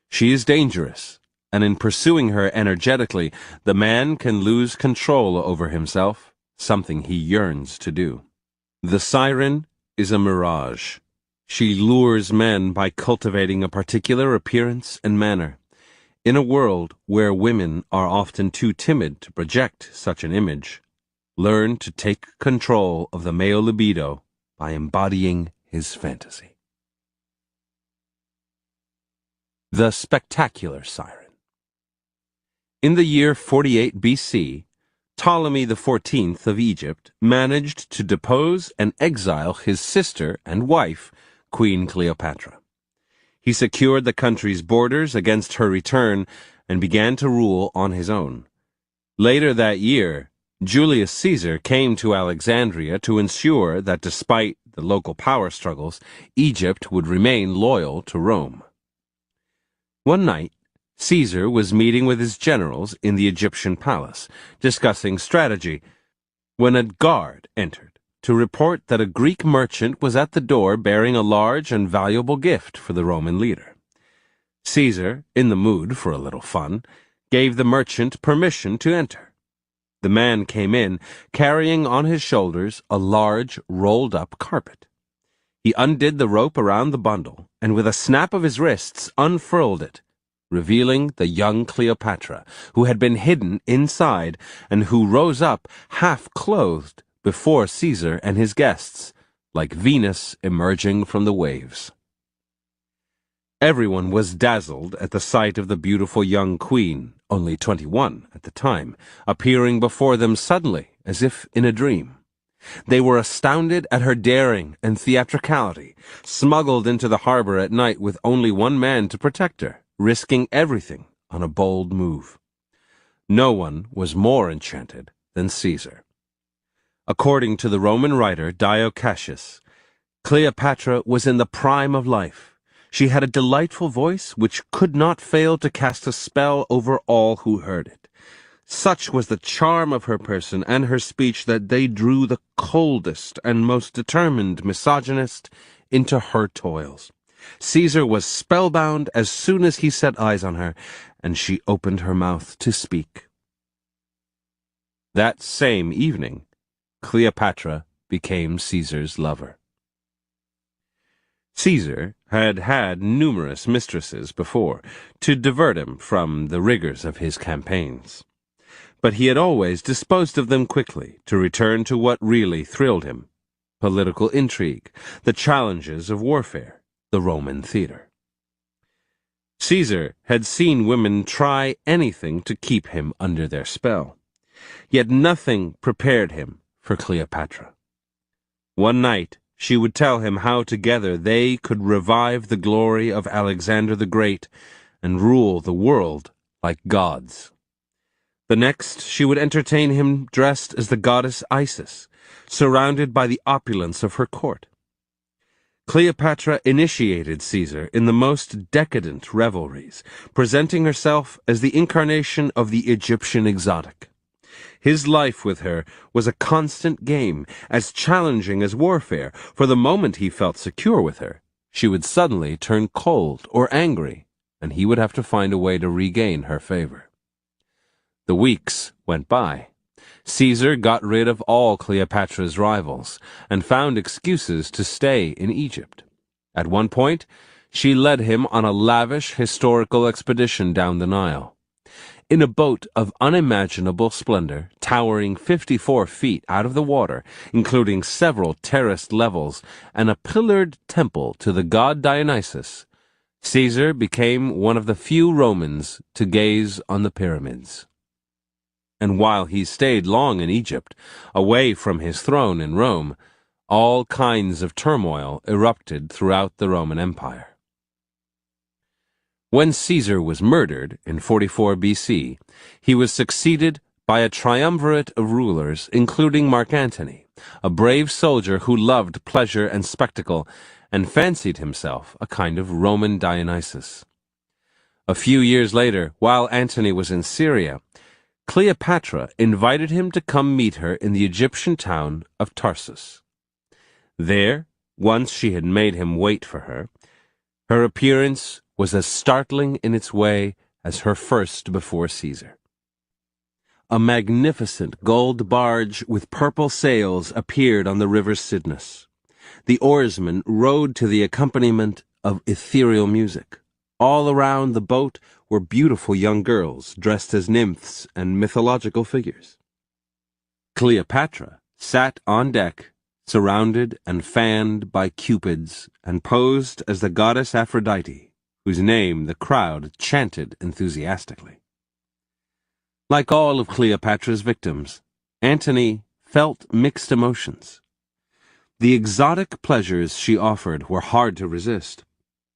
She is dangerous, and in pursuing her energetically, the man can lose control over himself, something he yearns to do. The siren is a mirage. She lures men by cultivating a particular appearance and manner. In a world where women are often too timid to project such an image, learn to take control of the male libido by embodying his fantasy. The Spectacular Siren. In the year 48 BC, Ptolemy XIV of Egypt managed to depose and exile his sister and wife, Queen Cleopatra. He secured the country's borders against her return and began to rule on his own. Later that year, Julius Caesar came to Alexandria to ensure that despite the local power struggles, Egypt would remain loyal to Rome. One night, Caesar was meeting with his generals in the Egyptian palace, discussing strategy, when a guard entered to report that a Greek merchant was at the door bearing a large and valuable gift for the Roman leader. Caesar, in the mood for a little fun, gave the merchant permission to enter. The man came in, carrying on his shoulders a large, rolled-up carpet. He undid the rope around the bundle, and with a snap of his wrists unfurled it, revealing the young Cleopatra, who had been hidden inside and who rose up half-clothed before Caesar and his guests, like Venus emerging from the waves. Everyone was dazzled at the sight of the beautiful young queen, only 21 at the time, appearing before them suddenly, as if in a dream. They were astounded at her daring and theatricality, smuggled into the harbor at night with only one man to protect her, risking everything on a bold move. No one was more enchanted than Caesar. According to the Roman writer Dio Cassius, Cleopatra was in the prime of life. She had a delightful voice which could not fail to cast a spell over all who heard it. Such was the charm of her person and her speech that they drew the coldest and most determined misogynist into her toils. Caesar was spellbound as soon as he set eyes on her, and she opened her mouth to speak. That same evening, Cleopatra became Caesar's lover. Caesar had had numerous mistresses before to divert him from the rigors of his campaigns, but he had always disposed of them quickly to return to what really thrilled him: political intrigue, the challenges of warfare, the Roman theater. Caesar had seen women try anything to keep him under their spell, yet nothing prepared him for Cleopatra. One night she would tell him how together they could revive the glory of Alexander the Great and rule the world like gods. The next she would entertain him dressed as the goddess Isis, surrounded by the opulence of her court. Cleopatra initiated Caesar in the most decadent revelries, presenting herself as the incarnation of the Egyptian exotic. His life with her was a constant game, as challenging as warfare, for the moment he felt secure with her, she would suddenly turn cold or angry, and he would have to find a way to regain her favor. The weeks went by. Caesar got rid of all Cleopatra's rivals and found excuses to stay in Egypt. At one point, she led him on a lavish historical expedition down the Nile. In a boat of unimaginable splendor, towering 54 feet out of the water, including several terraced levels and a pillared temple to the god Dionysus, Caesar became one of the few Romans to gaze on the pyramids. And while he stayed long in Egypt, away from his throne in Rome, all kinds of turmoil erupted throughout the Roman Empire. When Caesar was murdered in 44 BC, he was succeeded by a triumvirate of rulers, including Mark Antony, a brave soldier who loved pleasure and spectacle and fancied himself a kind of Roman Dionysus. A few years later, while Antony was in Syria, Cleopatra invited him to come meet her in the Egyptian town of Tarsus. There, once she had made him wait for her, her appearance was as startling in its way as her first before Caesar. A magnificent gold barge with purple sails appeared on the river Cydnus. The oarsmen rowed to the accompaniment of ethereal music. All around the boat were beautiful young girls dressed as nymphs and mythological figures. Cleopatra sat on deck, surrounded and fanned by cupids, and posed as the goddess Aphrodite, whose name the crowd chanted enthusiastically. Like all of Cleopatra's victims, Antony felt mixed emotions. The exotic pleasures she offered were hard to resist,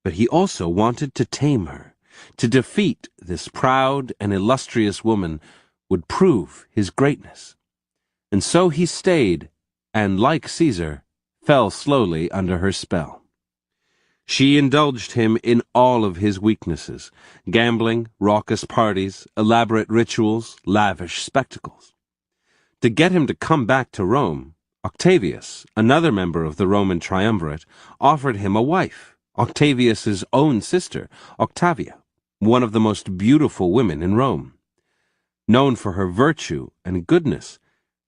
but he also wanted to tame her. To defeat this proud and illustrious woman would prove his greatness. And so he stayed, and, like Caesar, fell slowly under her spell. She indulged him in all of his weaknesses: gambling, raucous parties, elaborate rituals, lavish spectacles. To get him to come back to Rome, Octavius, another member of the Roman triumvirate, offered him a wife, Octavius's own sister, Octavia, one of the most beautiful women in Rome. Known for her virtue and goodness,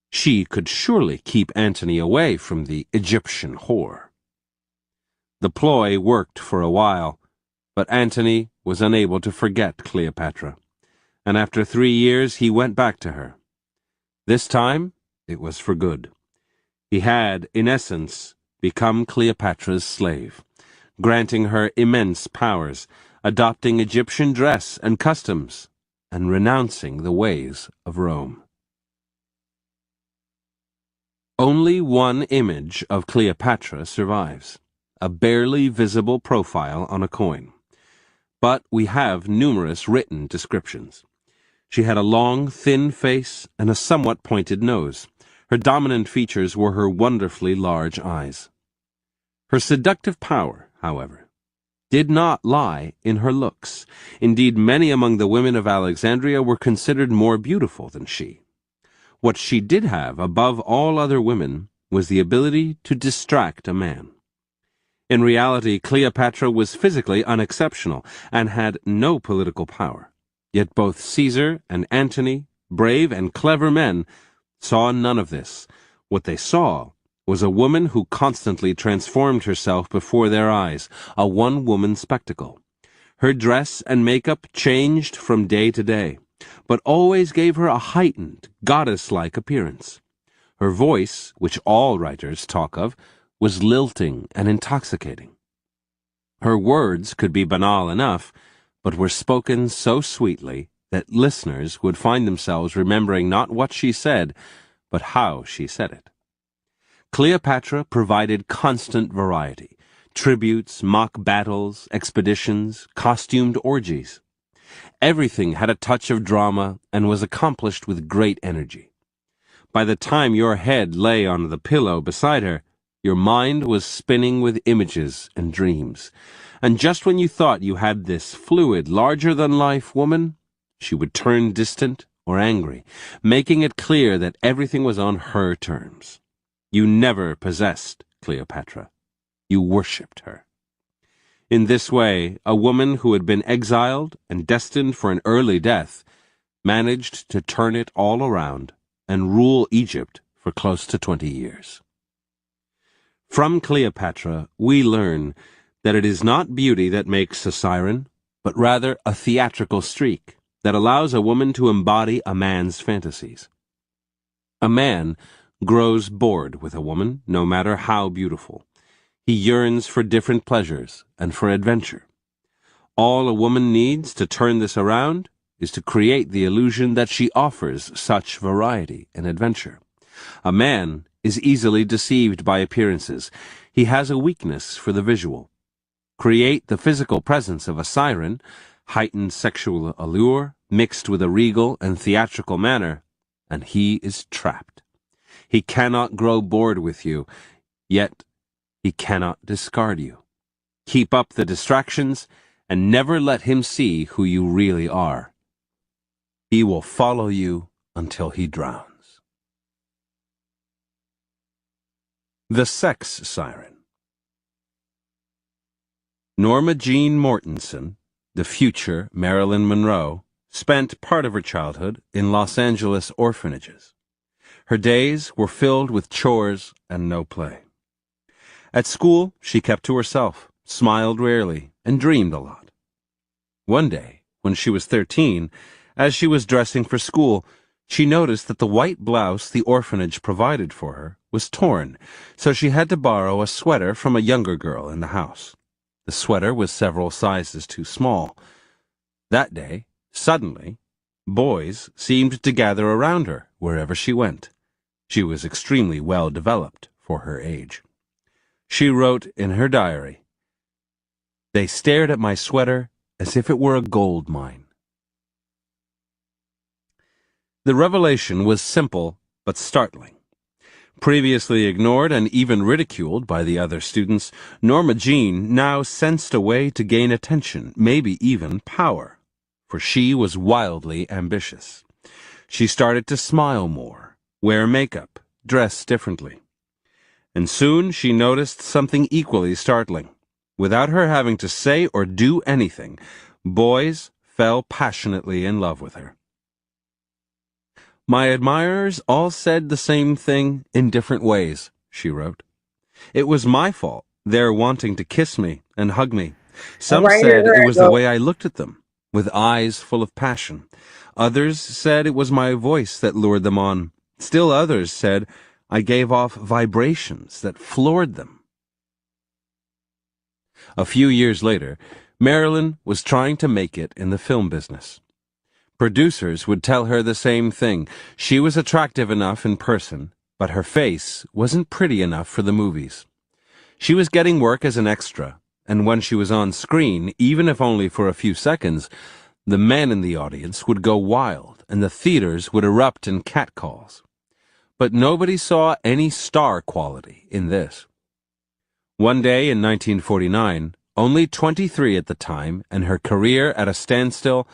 she could surely keep Antony away from the Egyptian whore. The ploy worked for a while, but Antony was unable to forget Cleopatra, and after 3 years he went back to her. This time it was for good. He had, in essence, become Cleopatra's slave, granting her immense powers, adopting Egyptian dress and customs, and renouncing the ways of Rome. Only one image of Cleopatra survives, a barely visible profile on a coin. But we have numerous written descriptions. She had a long, thin face and a somewhat pointed nose. Her dominant features were her wonderfully large eyes. Her seductive power, however, did not lie in her looks. Indeed, many among the women of Alexandria were considered more beautiful than she. What she did have above all other women was the ability to distract a man. In reality, Cleopatra was physically unexceptional and had no political power. Yet both Caesar and Antony, brave and clever men, saw none of this. What they saw was a woman who constantly transformed herself before their eyes, a one-woman spectacle. Her dress and makeup changed from day to day, but always gave her a heightened, goddess-like appearance. Her voice, which all writers talk of, was lilting and intoxicating. Her words could be banal enough, but were spoken so sweetly that listeners would find themselves remembering not what she said, but how she said it. Cleopatra provided constant variety: tributes, mock battles, expeditions, costumed orgies. Everything had a touch of drama and was accomplished with great energy. By the time your head lay on the pillow beside her, your mind was spinning with images and dreams. And just when you thought you had this fluid, larger-than-life woman, she would turn distant or angry, making it clear that everything was on her terms. You never possessed Cleopatra. You worshipped her. In this way, a woman who had been exiled and destined for an early death managed to turn it all around and rule Egypt for close to 20 years. From Cleopatra, we learn that it is not beauty that makes a siren, but rather a theatrical streak that allows a woman to embody a man's fantasies. A man grows bored with a woman, no matter how beautiful. He yearns for different pleasures and for adventure. All a woman needs to turn this around is to create the illusion that she offers such variety and adventure. A man is easily deceived by appearances. He has a weakness for the visual. Create the physical presence of a siren, heightened sexual allure, mixed with a regal and theatrical manner, and he is trapped. He cannot grow bored with you, yet he cannot discard you. Keep up the distractions, and never let him see who you really are. He will follow you until he drowns. The Sex Siren. Norma Jean Mortensen, the future Marilyn Monroe, spent part of her childhood in Los Angeles orphanages. Her days were filled with chores and no play. At school, she kept to herself, smiled rarely, and dreamed a lot. One day, when she was 13, as she was dressing for school, she noticed that the white blouse the orphanage provided for her was torn, so she had to borrow a sweater from a younger girl in the house. The sweater was several sizes too small. That day, suddenly, boys seemed to gather around her wherever she went. She was extremely well developed for her age. She wrote in her diary, "They stared at my sweater as if it were a gold mine." The revelation was simple but startling. Previously ignored and even ridiculed by the other students, Norma Jean now sensed a way to gain attention, maybe even power, for she was wildly ambitious. She started to smile more, wear makeup, dress differently. And soon she noticed something equally startling. Without her having to say or do anything, boys fell passionately in love with her. "My admirers all said the same thing in different ways," she wrote. "It was my fault, their wanting to kiss me and hug me. Some said it was the way I looked at them, with eyes full of passion. Others said it was my voice that lured them on. Still others said I gave off vibrations that floored them." A few years later, Marilyn was trying to make it in the film business. Producers would tell her the same thing. She was attractive enough in person, but her face wasn't pretty enough for the movies. She was getting work as an extra, and when she was on screen, even if only for a few seconds, the men in the audience would go wild, and the theaters would erupt in catcalls. But nobody saw any star quality in this. One day in 1949, only 23 at the time, and her career at a standstill,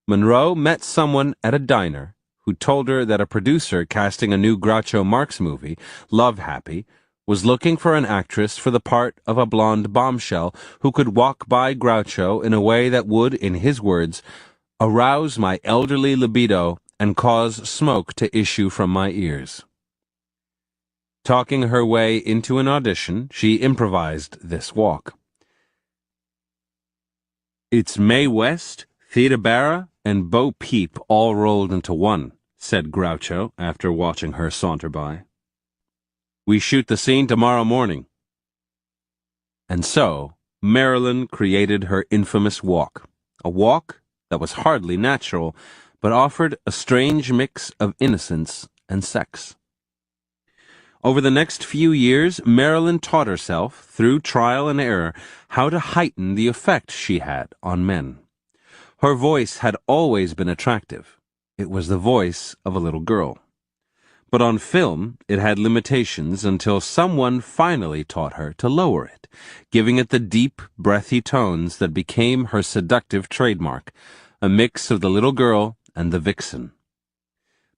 Monroe met someone at a diner who told her that a producer casting a new Groucho Marx movie, Love Happy, was looking for an actress for the part of a blonde bombshell who could walk by Groucho in a way that would, in his words, arouse my elderly libido and cause smoke to issue from my ears. Talking her way into an audition, she improvised this walk. "It's Mae West, Theda Bara, and Bo Peep all rolled into one," said Groucho after watching her saunter by. "We shoot the scene tomorrow morning." And so, Marilyn created her infamous walk, a walk that was hardly natural, but offered a strange mix of innocence and sex. Over the next few years, Marilyn taught herself, through trial and error, how to heighten the effect she had on men. Her voice had always been attractive. It was the voice of a little girl. But on film, it had limitations until someone finally taught her to lower it, giving it the deep, breathy tones that became her seductive trademark, a mix of the little girl and the vixen.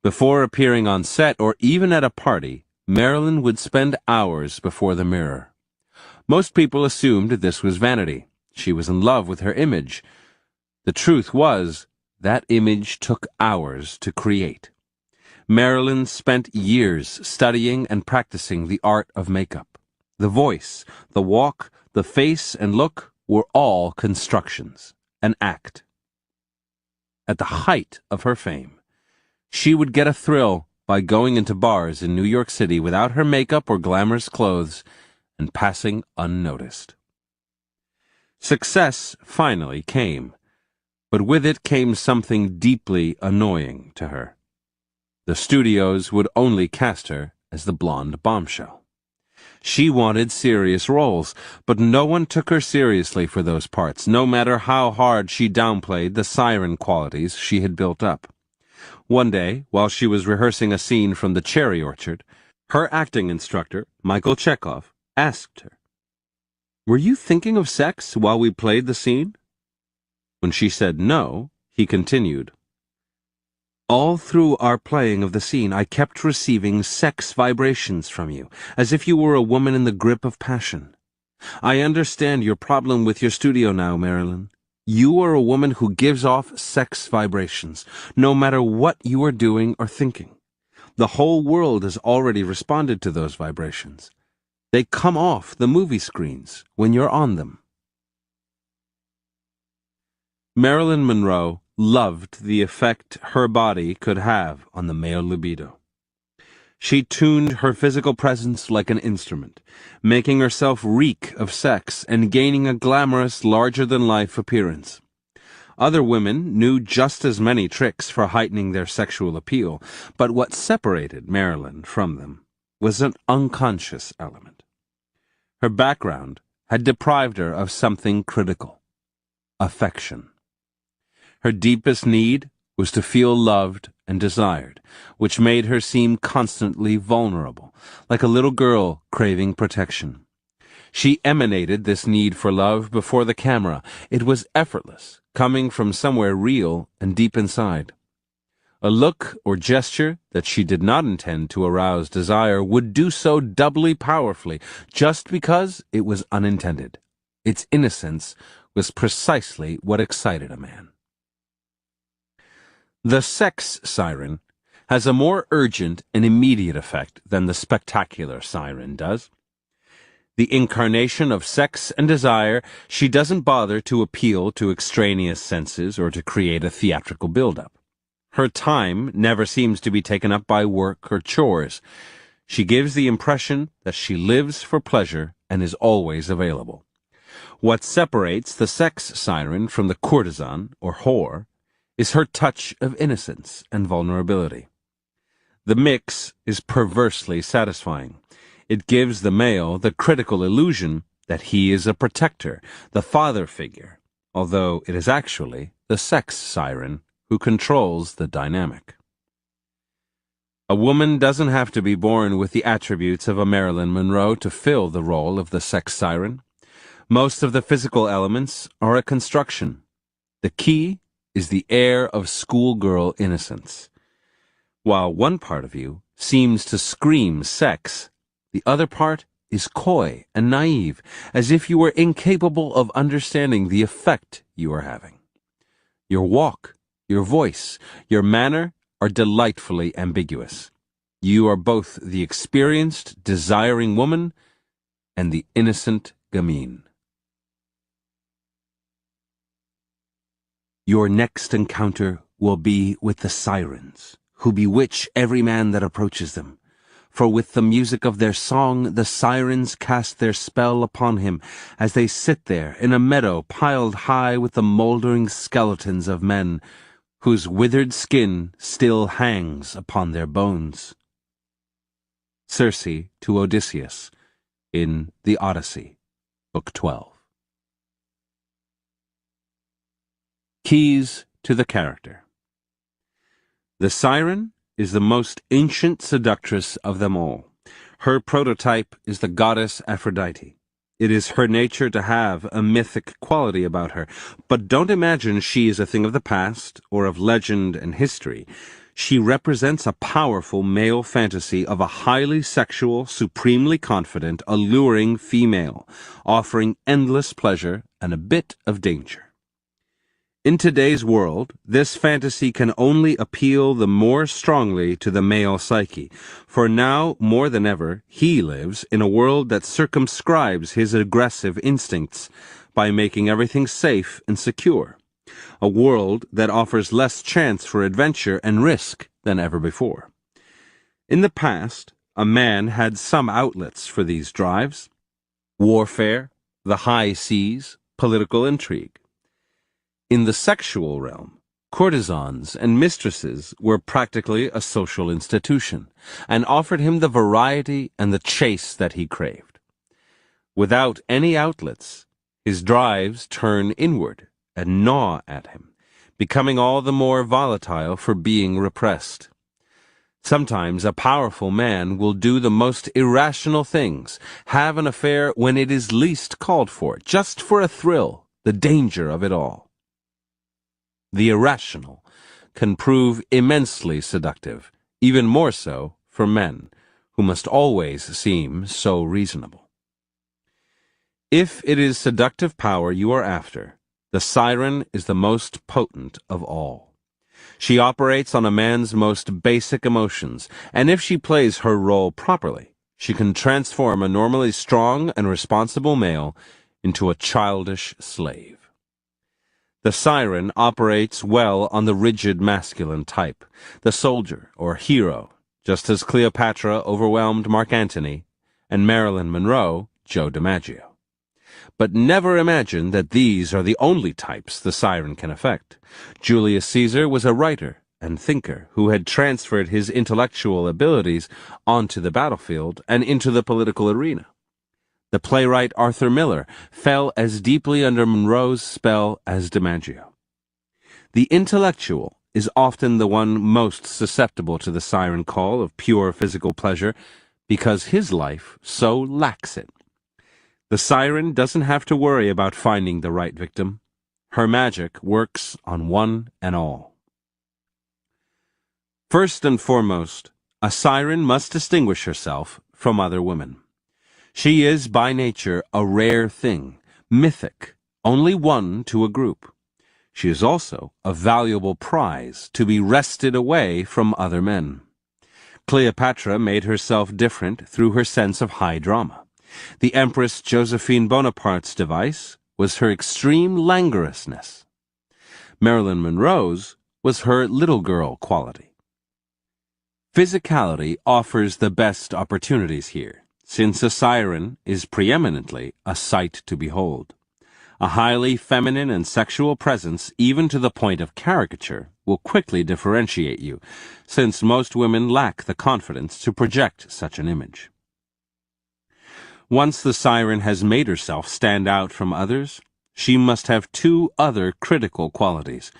Before appearing on set or even at a party, Marilyn would spend hours before the mirror. Most people assumed this was vanity. She was in love with her image. The truth was, that image took hours to create. Marilyn spent years studying and practicing the art of makeup. The voice, the walk, the face and look were all constructions, an act. At the height of her fame, she would get a thrill by going into bars in New York City without her makeup or glamorous clothes and passing unnoticed. Success finally came, but with it came something deeply annoying to her. The studios would only cast her as the blonde bombshell. She wanted serious roles, but no one took her seriously for those parts, no matter how hard she downplayed the siren qualities she had built up. One day, while she was rehearsing a scene from The Cherry Orchard, her acting instructor, Michael Chekhov, asked her, "Were you thinking of sex while we played the scene?" When she said no, he continued, "All through our playing of the scene, I kept receiving sex vibrations from you, as if you were a woman in the grip of passion. I understand your problem with your studio now, Marilyn. You are a woman who gives off sex vibrations, no matter what you are doing or thinking. The whole world has already responded to those vibrations. They come off the movie screens when you're on them." Marilyn Monroe loved the effect her body could have on the male libido. She tuned her physical presence like an instrument, making herself reek of sex and gaining a glamorous, larger-than-life appearance. Other women knew just as many tricks for heightening their sexual appeal, but what separated Marilyn from them was an unconscious element. Her background had deprived her of something critical: affection. Her deepest need was to feel loved and desired, which made her seem constantly vulnerable, like a little girl craving protection. She emanated this need for love before the camera. It was effortless, coming from somewhere real and deep inside. A look or gesture that she did not intend to arouse desire would do so doubly powerfully, just because it was unintended. Its innocence was precisely what excited a man. The sex siren has a more urgent and immediate effect than the spectacular siren does. The incarnation of sex and desire, she doesn't bother to appeal to extraneous senses or to create a theatrical build-up. Her time never seems to be taken up by work or chores. She gives the impression that she lives for pleasure and is always available. What separates the sex siren from the courtesan or whore is her touch of innocence and vulnerability. The mix is perversely satisfying. It gives the male the critical illusion that he is a protector, the father figure, although it is actually the sex siren who controls the dynamic. A woman doesn't have to be born with the attributes of a Marilyn Monroe to fill the role of the sex siren. Most of the physical elements are a construction. The key is the air of schoolgirl innocence. While one part of you seems to scream sex, the other part is coy and naive, as if you were incapable of understanding the effect you are having. Your walk, your voice, your manner are delightfully ambiguous. You are both the experienced, desiring woman and the innocent gamine. Your next encounter will be with the sirens, who bewitch every man that approaches them. For with the music of their song the sirens cast their spell upon him, as they sit there in a meadow piled high with the mouldering skeletons of men, whose withered skin still hangs upon their bones. Circe to Odysseus, in The Odyssey, Book 12. Keys to the character. The siren is the most ancient seductress of them all. Her prototype is the goddess Aphrodite. It is her nature to have a mythic quality about her, but don't imagine she is a thing of the past or of legend and history. She represents a powerful male fantasy of a highly sexual, supremely confident, alluring female, offering endless pleasure and a bit of danger. In today's world, this fantasy can only appeal the more strongly to the male psyche, for now, more than ever, he lives in a world that circumscribes his aggressive instincts by making everything safe and secure, a world that offers less chance for adventure and risk than ever before. In the past, a man had some outlets for these drives: warfare, the high seas, political intrigue. In the sexual realm, courtesans and mistresses were practically a social institution, and offered him the variety and the chase that he craved. Without any outlets, his drives turn inward and gnaw at him, becoming all the more volatile for being repressed. Sometimes a powerful man will do the most irrational things, have an affair when it is least called for, just for a thrill, the danger of it all. The irrational can prove immensely seductive, even more so for men, who must always seem so reasonable. If it is seductive power you are after, the siren is the most potent of all. She operates on a man's most basic emotions, and if she plays her role properly, she can transform a normally strong and responsible male into a childish slave. The siren operates well on the rigid masculine type, the soldier or hero, just as Cleopatra overwhelmed Mark Antony, and Marilyn Monroe Joe DiMaggio. But never imagine that these are the only types the siren can affect. Julius Caesar was a writer and thinker who had transferred his intellectual abilities onto the battlefield and into the political arena. The playwright Arthur Miller fell as deeply under Monroe's spell as DiMaggio. The intellectual is often the one most susceptible to the siren call of pure physical pleasure because his life so lacks it. The siren doesn't have to worry about finding the right victim. Her magic works on one and all. First and foremost, a siren must distinguish herself from other women. She is by nature a rare thing, mythic, only one to a group. She is also a valuable prize to be wrested away from other men. Cleopatra made herself different through her sense of high drama. The Empress Josephine Bonaparte's device was her extreme languorousness. Marilyn Monroe's was her little girl quality. Physicality offers the best opportunities here, since a siren is preeminently a sight to behold. A highly feminine and sexual presence, even to the point of caricature, will quickly differentiate you, since most women lack the confidence to project such an image. Once the siren has made herself stand out from others, she must have two other critical qualities: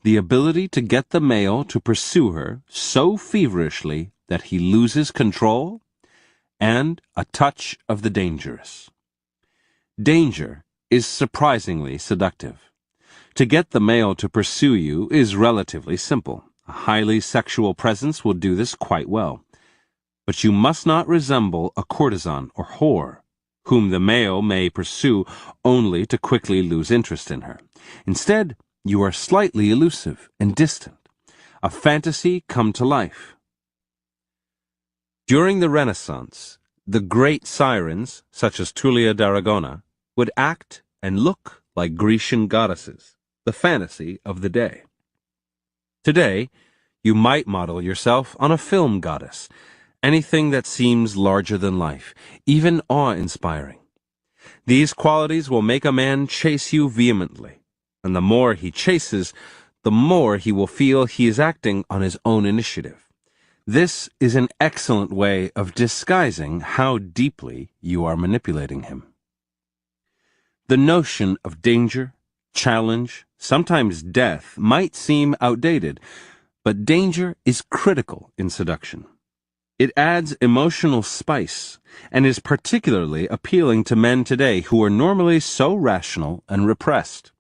the ability to get the male to pursue her so feverishly that he loses control, and a touch of the dangerous. Danger is surprisingly seductive. To get the male to pursue you is relatively simple. A highly sexual presence will do this quite well. But you must not resemble a courtesan or whore, whom the male may pursue only to quickly lose interest in her. Instead, you are slightly elusive and distant, a fantasy come to life. During the Renaissance, the great sirens, such as Tullia d'Aragona, would act and look like Grecian goddesses, the fantasy of the day. Today, you might model yourself on a film goddess, anything that seems larger than life, even awe-inspiring. These qualities will make a man chase you vehemently, and the more he chases, the more he will feel he is acting on his own initiative. This is an excellent way of disguising how deeply you are manipulating him. The notion of danger, challenge, sometimes death might seem outdated, but danger is critical in seduction. It adds emotional spice and is particularly appealing to men today who are normally so rational and repressed.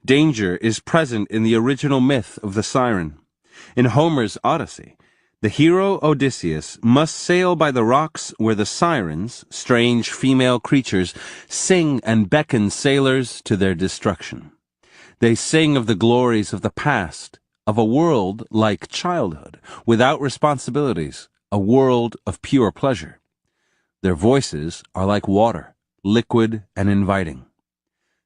Danger is present in the original myth of the siren. In Homer's Odyssey, the hero Odysseus must sail by the rocks where the sirens, strange female creatures, sing and beckon sailors to their destruction. They sing of the glories of the past, of a world like childhood, without responsibilities, a world of pure pleasure. Their voices are like water, liquid and inviting.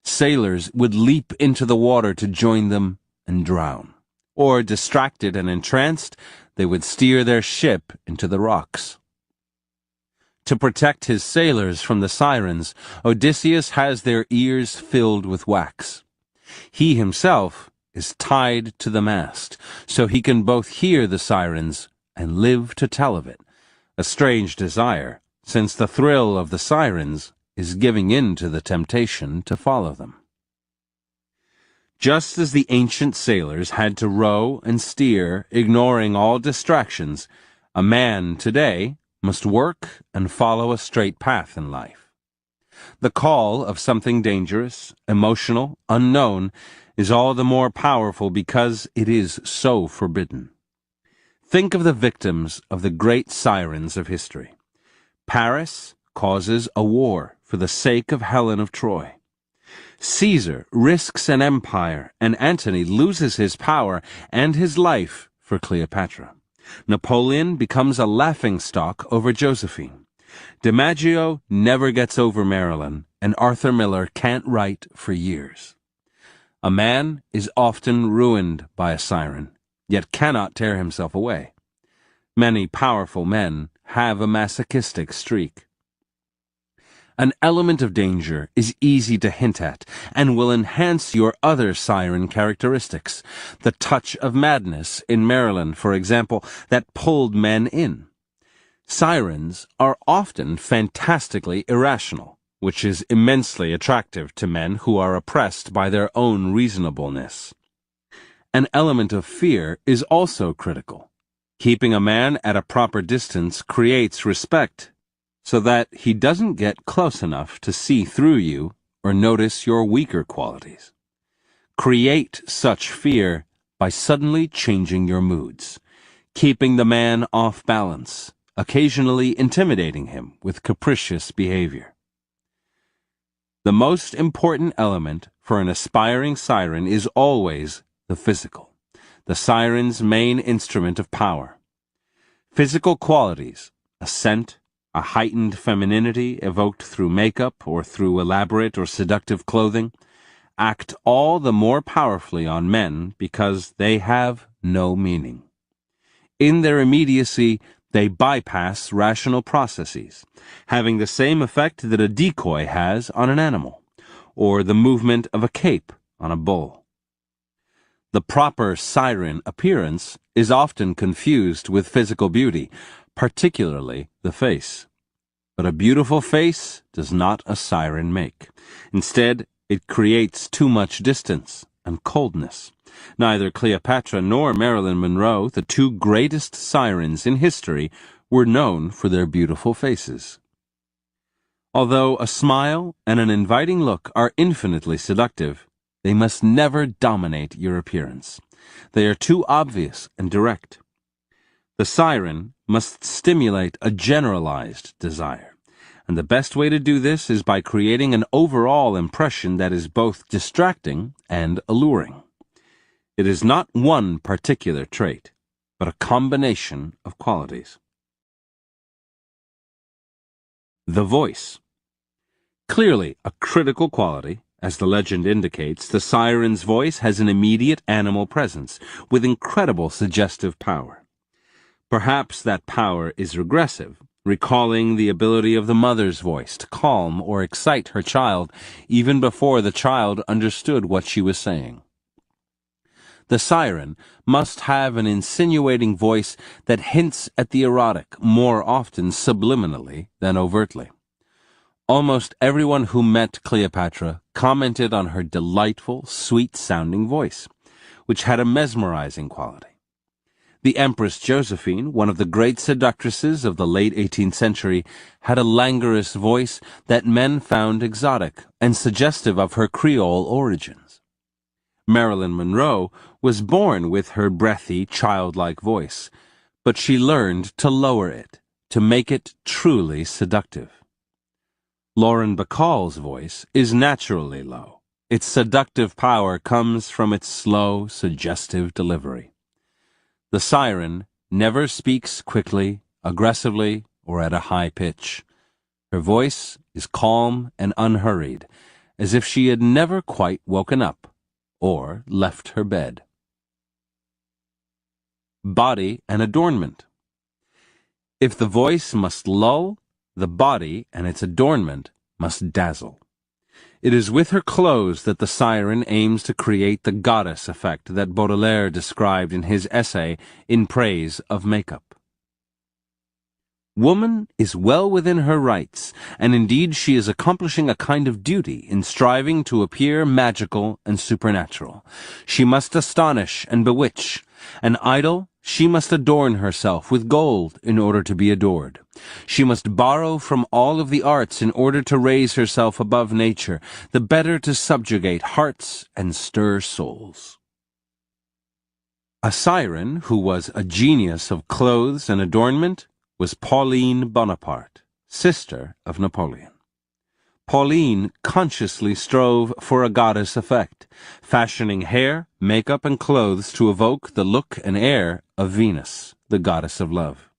Sailors would leap into the water to join them and drown. Or, distracted and entranced, they would steer their ship into the rocks. To protect his sailors from the sirens, Odysseus has their ears filled with wax. He himself is tied to the mast, so he can both hear the sirens and live to tell of it, a strange desire, since the thrill of the sirens is giving in to the temptation to follow them. Just as the ancient sailors had to row and steer, ignoring all distractions, a man today must work and follow a straight path in life. The call of something dangerous, emotional, unknown, is all the more powerful because it is so forbidden. Think of the victims of the great sirens of history. Paris causes a war for the sake of Helen of Troy. Caesar risks an empire, and Antony loses his power and his life for Cleopatra. Napoleon becomes a laughingstock over Josephine. DiMaggio never gets over Marilyn, and Arthur Miller can't write for years. A man is often ruined by a siren, yet cannot tear himself away. Many powerful men have a masochistic streak. An element of danger is easy to hint at and will enhance your other siren characteristics. The touch of madness in Marilyn, for example, that pulled men in. Sirens are often fantastically irrational, which is immensely attractive to men who are oppressed by their own reasonableness. An element of fear is also critical. Keeping a man at a proper distance creates respect, so that he doesn't get close enough to see through you or notice your weaker qualities. Create such fear by suddenly changing your moods, keeping the man off balance, occasionally intimidating him with capricious behavior. The most important element for an aspiring siren is always the physical, the siren's main instrument of power. Physical qualities, a scent, a heightened femininity evoked through makeup or through elaborate or seductive clothing, act all the more powerfully on men because they have no meaning. In their immediacy, they bypass rational processes, having the same effect that a decoy has on an animal, or the movement of a cape on a bull. The proper siren appearance is often confused with physical beauty, particularly the face. But a beautiful face does not a siren make. Instead, it creates too much distance and coldness. Neither Cleopatra nor Marilyn Monroe, the two greatest sirens in history, were known for their beautiful faces. Although a smile and an inviting look are infinitely seductive, they must never dominate your appearance. They are too obvious and direct. The siren must stimulate a generalized desire, and the best way to do this is by creating an overall impression that is both distracting and alluring. It is not one particular trait, but a combination of qualities. The voice. Clearly a critical quality, as the legend indicates, the siren's voice has an immediate animal presence with incredible suggestive power. Perhaps that power is regressive, recalling the ability of the mother's voice to calm or excite her child even before the child understood what she was saying. The siren must have an insinuating voice that hints at the erotic more often subliminally than overtly. Almost everyone who met Cleopatra commented on her delightful, sweet-sounding voice, which had a mesmerizing quality. The Empress Josephine, one of the great seductresses of the late 18th century, had a languorous voice that men found exotic and suggestive of her Creole origins. Marilyn Monroe was born with her breathy, childlike voice, but she learned to lower it, to make it truly seductive. Lauren Bacall's voice is naturally low, Its seductive power comes from its slow, suggestive delivery. The siren never speaks quickly, aggressively, or at a high pitch. Her voice is calm and unhurried, as if she had never quite woken up or left her bed. Body and adornment. If the voice must lull, the body and its adornment must dazzle. It is with her clothes that the siren aims to create the goddess effect that Baudelaire described in his essay in praise of makeup. Woman is well within her rights, and indeed she is accomplishing a kind of duty in striving to appear magical and supernatural. She must astonish and bewitch. An idol, she must adorn herself with gold in order to be adored. She must borrow from all of the arts in order to raise herself above nature, the better to subjugate hearts and stir souls. A siren who was a genius of clothes and adornment was Pauline Bonaparte, sister of Napoleon. Pauline consciously strove for a goddess effect, fashioning hair, makeup, and clothes to evoke the look and air of Venus, the goddess of love.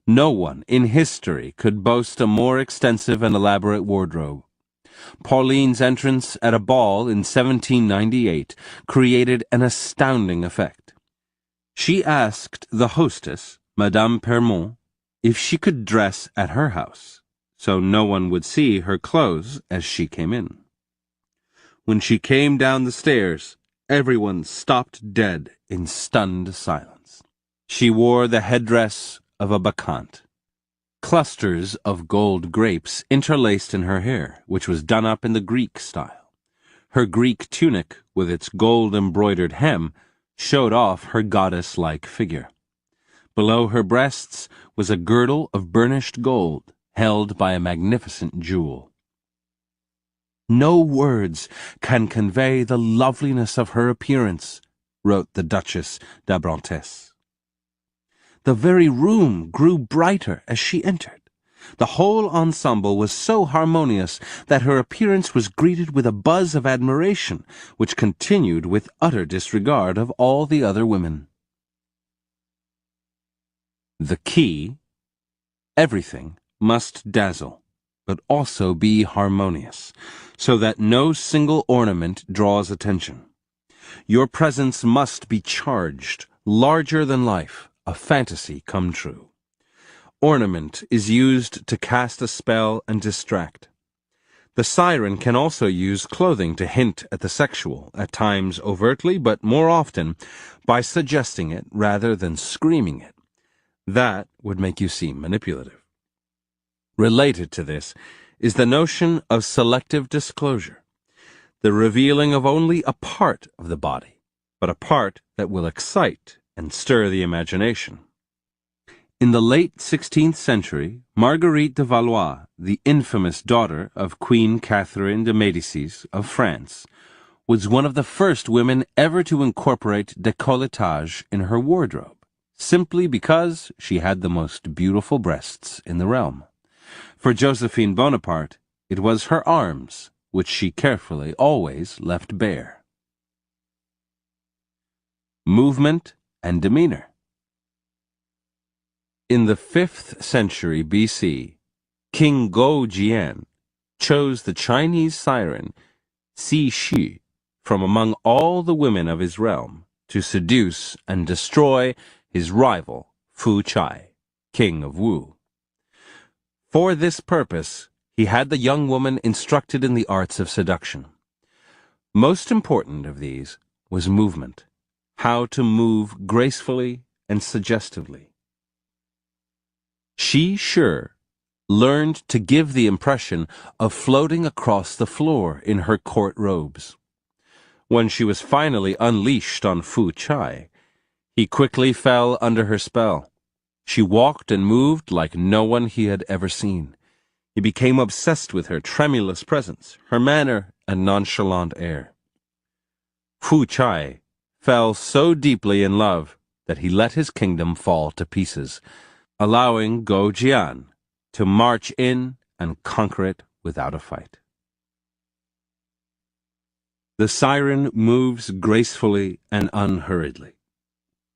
No one in history could boast a more extensive and elaborate wardrobe. Pauline's entrance at a ball in 1798 created an astounding effect. She asked the hostess, Madame Permont, if she could dress at her house, so no one would see her clothes as she came in. When she came down the stairs, everyone stopped dead in stunned silence. She wore the headdress of a bacchante. Clusters of gold grapes interlaced in her hair, which was done up in the Greek style. Her Greek tunic, with its gold-embroidered hem, showed off her goddess-like figure. Below her breasts was a girdle of burnished gold, held by a magnificent jewel. No words can convey the loveliness of her appearance, wrote the Duchess d'Abrantes. The very room grew brighter as she entered. The whole ensemble was so harmonious that her appearance was greeted with a buzz of admiration, which continued with utter disregard of all the other women. The key: everything must dazzle, but also be harmonious, so that no single ornament draws attention. Your presence must be charged, larger than life, a fantasy come true. Ornament is used to cast a spell and distract. The siren can also use clothing to hint at the sexual, at times overtly, but more often by suggesting it rather than screaming it. That would make you seem manipulative. Related to this is the notion of selective disclosure, the revealing of only a part of the body, but a part that will excite and stir the imagination. In the late 16th century, Marguerite de Valois, the infamous daughter of Queen Catherine de Médicis of France, was one of the first women ever to incorporate décolletage in her wardrobe, simply because she had the most beautiful breasts in the realm. For Josephine Bonaparte, it was her arms, which she carefully always left bare. Movement and demeanor. In the 5th century BC, King Go Jian chose the Chinese siren Si Shi from among all the women of his realm to seduce and destroy his rival, Fu Chai, king of Wu. For this purpose, he had the young woman instructed in the arts of seduction. Most important of these was movement, how to move gracefully and suggestively. She sure learned to give the impression of floating across the floor in her court robes. When she was finally unleashed on Fu Chai, he quickly fell under her spell. She walked and moved like no one he had ever seen. He became obsessed with her tremulous presence, her manner and nonchalant air. Fu Chai fell so deeply in love that he let his kingdom fall to pieces, allowing Go Jian to march in and conquer it without a fight. The siren moves gracefully and unhurriedly.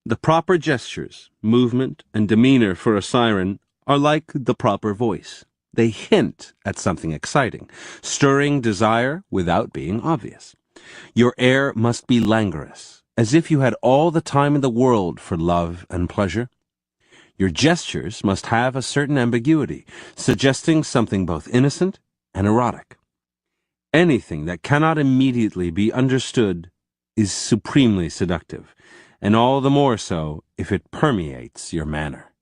The proper gestures, movement, and demeanor for a siren are like the proper voice. They hint at something exciting, stirring desire without being obvious. Your air must be languorous, as if you had all the time in the world for love and pleasure. Your gestures must have a certain ambiguity, suggesting something both innocent and erotic. Anything that cannot immediately be understood is supremely seductive, and all the more so if it permeates your manner.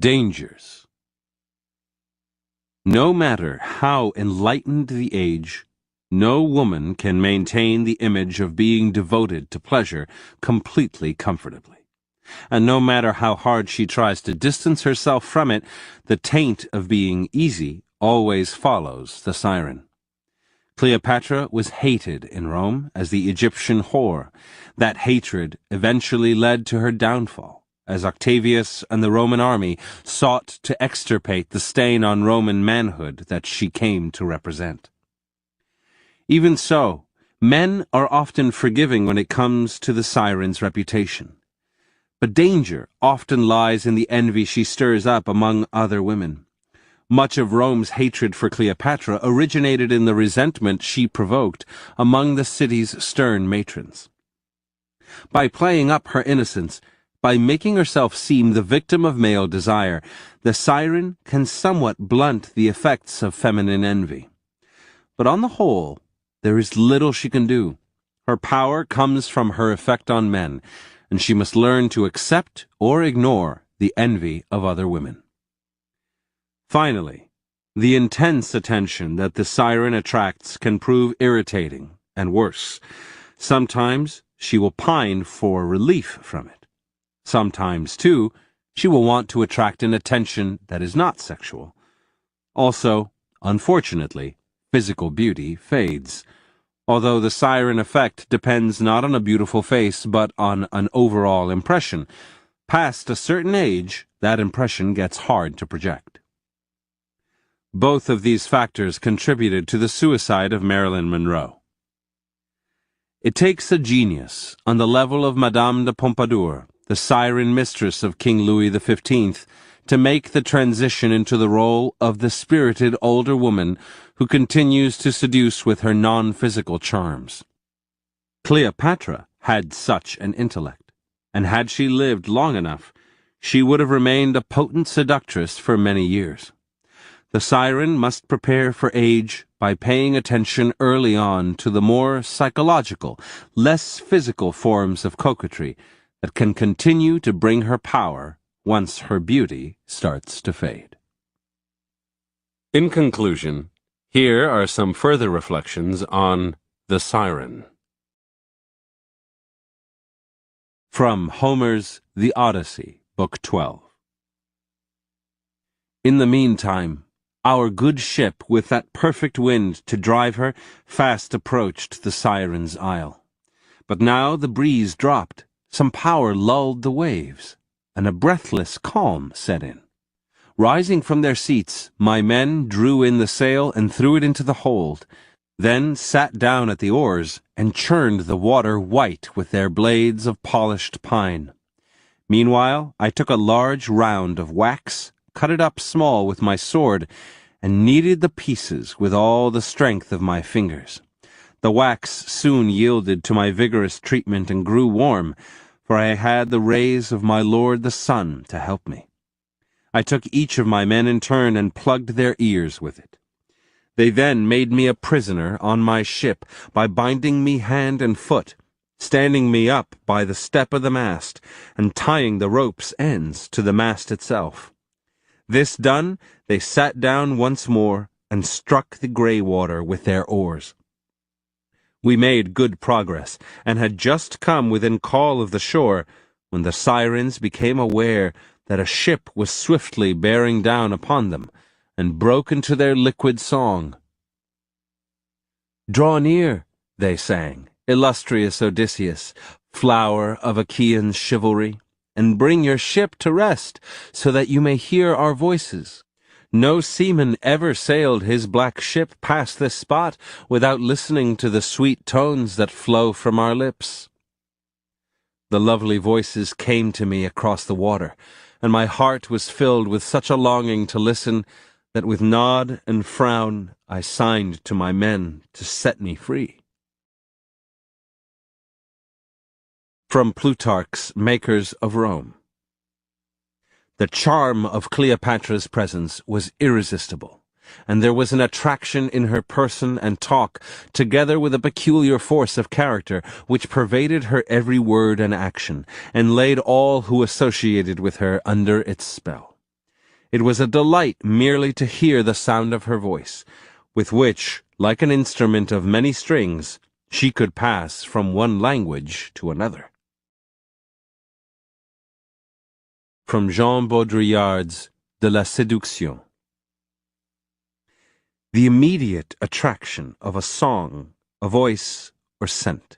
Dangers. No matter how enlightened the age, no woman can maintain the image of being devoted to pleasure completely comfortably. And no matter how hard she tries to distance herself from it, the taint of being easy always follows the siren. Cleopatra was hated in Rome as the Egyptian whore. That hatred eventually led to her downfall, as Octavius and the Roman army sought to extirpate the stain on Roman manhood that she came to represent. Even so, men are often forgiving when it comes to the siren's reputation. But danger often lies in the envy she stirs up among other women. Much of Rome's hatred for Cleopatra originated in the resentment she provoked among the city's stern matrons. By playing up her innocence, by making herself seem the victim of male desire, the siren can somewhat blunt the effects of feminine envy. But on the whole, there is little she can do. Her power comes from her effect on men, and she must learn to accept or ignore the envy of other women. Finally, the intense attention that the siren attracts can prove irritating and worse. Sometimes she will pine for relief from it. Sometimes, too, she will want to attract an attention that is not sexual. Also, unfortunately, physical beauty fades. Although the siren effect depends not on a beautiful face but on an overall impression, past a certain age, that impression gets hard to project. Both of these factors contributed to the suicide of Marilyn Monroe. It takes a genius on the level of Madame de Pompadour, the siren mistress of King Louis XV, to make the transition into the role of the spirited older woman who continues to seduce with her non-physical charms. Cleopatra had such an intellect, and had she lived long enough, she would have remained a potent seductress for many years. The siren must prepare for age by paying attention early on to the more psychological, less physical forms of coquetry that can continue to bring her power once her beauty starts to fade. In conclusion, here are some further reflections on the siren. From Homer's The Odyssey, Book 12. In the meantime, our good ship, with that perfect wind to drive her, fast approached the siren's isle. But now the breeze dropped, some power lulled the waves, and a breathless calm set in. Rising from their seats, my men drew in the sail and threw it into the hold, then sat down at the oars and churned the water white with their blades of polished pine. Meanwhile, I took a large round of wax, cut it up small with my sword, and kneaded the pieces with all the strength of my fingers. The wax soon yielded to my vigorous treatment and grew warm, for I had the rays of my lord the sun to help me. I took each of my men in turn and plugged their ears with it. They then made me a prisoner on my ship by binding me hand and foot, standing me up by the step of the mast, and tying the rope's ends to the mast itself. This done, they sat down once more and struck the grey water with their oars. We made good progress, and had just come within call of the shore, when the sirens became aware that a ship was swiftly bearing down upon them, and broke into their liquid song. "Draw near," they sang, "illustrious Odysseus, flower of Achaean chivalry, and bring your ship to rest, so that you may hear our voices. No seaman ever sailed his black ship past this spot without listening to the sweet tones that flow from our lips. The lovely voices came to me across the water, and my heart was filled with such a longing to listen that with nod and frown I signed to my men to set me free. From Plutarch's Makers of Rome. The charm of Cleopatra's presence was irresistible, and there was an attraction in her person and talk, together with a peculiar force of character, which pervaded her every word and action, and laid all who associated with her under its spell. It was a delight merely to hear the sound of her voice, with which, like an instrument of many strings, she could pass from one language to another. From Jean Baudrillard's De la Séduction. The immediate attraction of a song, a voice, or scent.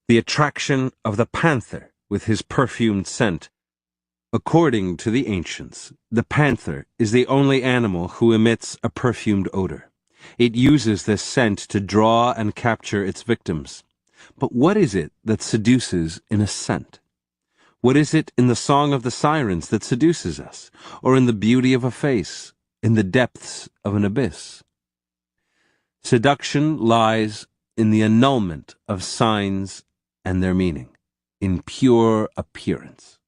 The attraction of the panther with his perfumed scent. According to the ancients, the panther is the only animal who emits a perfumed odor. It uses this scent to draw and capture its victims. But what is it that seduces in a scent? What is it in the song of the sirens that seduces us, or in the beauty of a face, in the depths of an abyss? Seduction lies in the annulment of signs and their meaning, in pure appearance.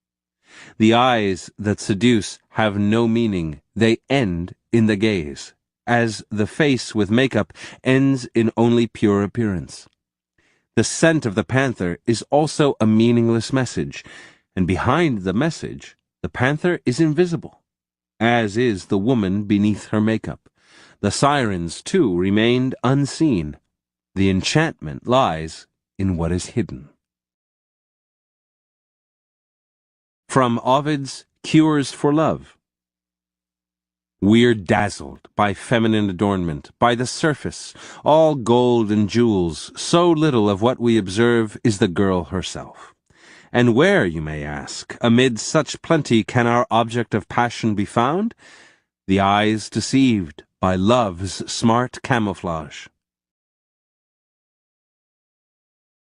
The eyes that seduce have no meaning, they end in the gaze, as the face with makeup ends in only pure appearance. The scent of the panther is also a meaningless message, and behind the message, the panther is invisible, as is the woman beneath her makeup. The sirens, too, remained unseen. The enchantment lies in what is hidden. From Ovid's Cures for Love. We're dazzled by feminine adornment, by the surface, all gold and jewels. So little of what we observe is the girl herself. And where, you may ask, amid such plenty can our object of passion be found? The eyes deceived by love's smart camouflage.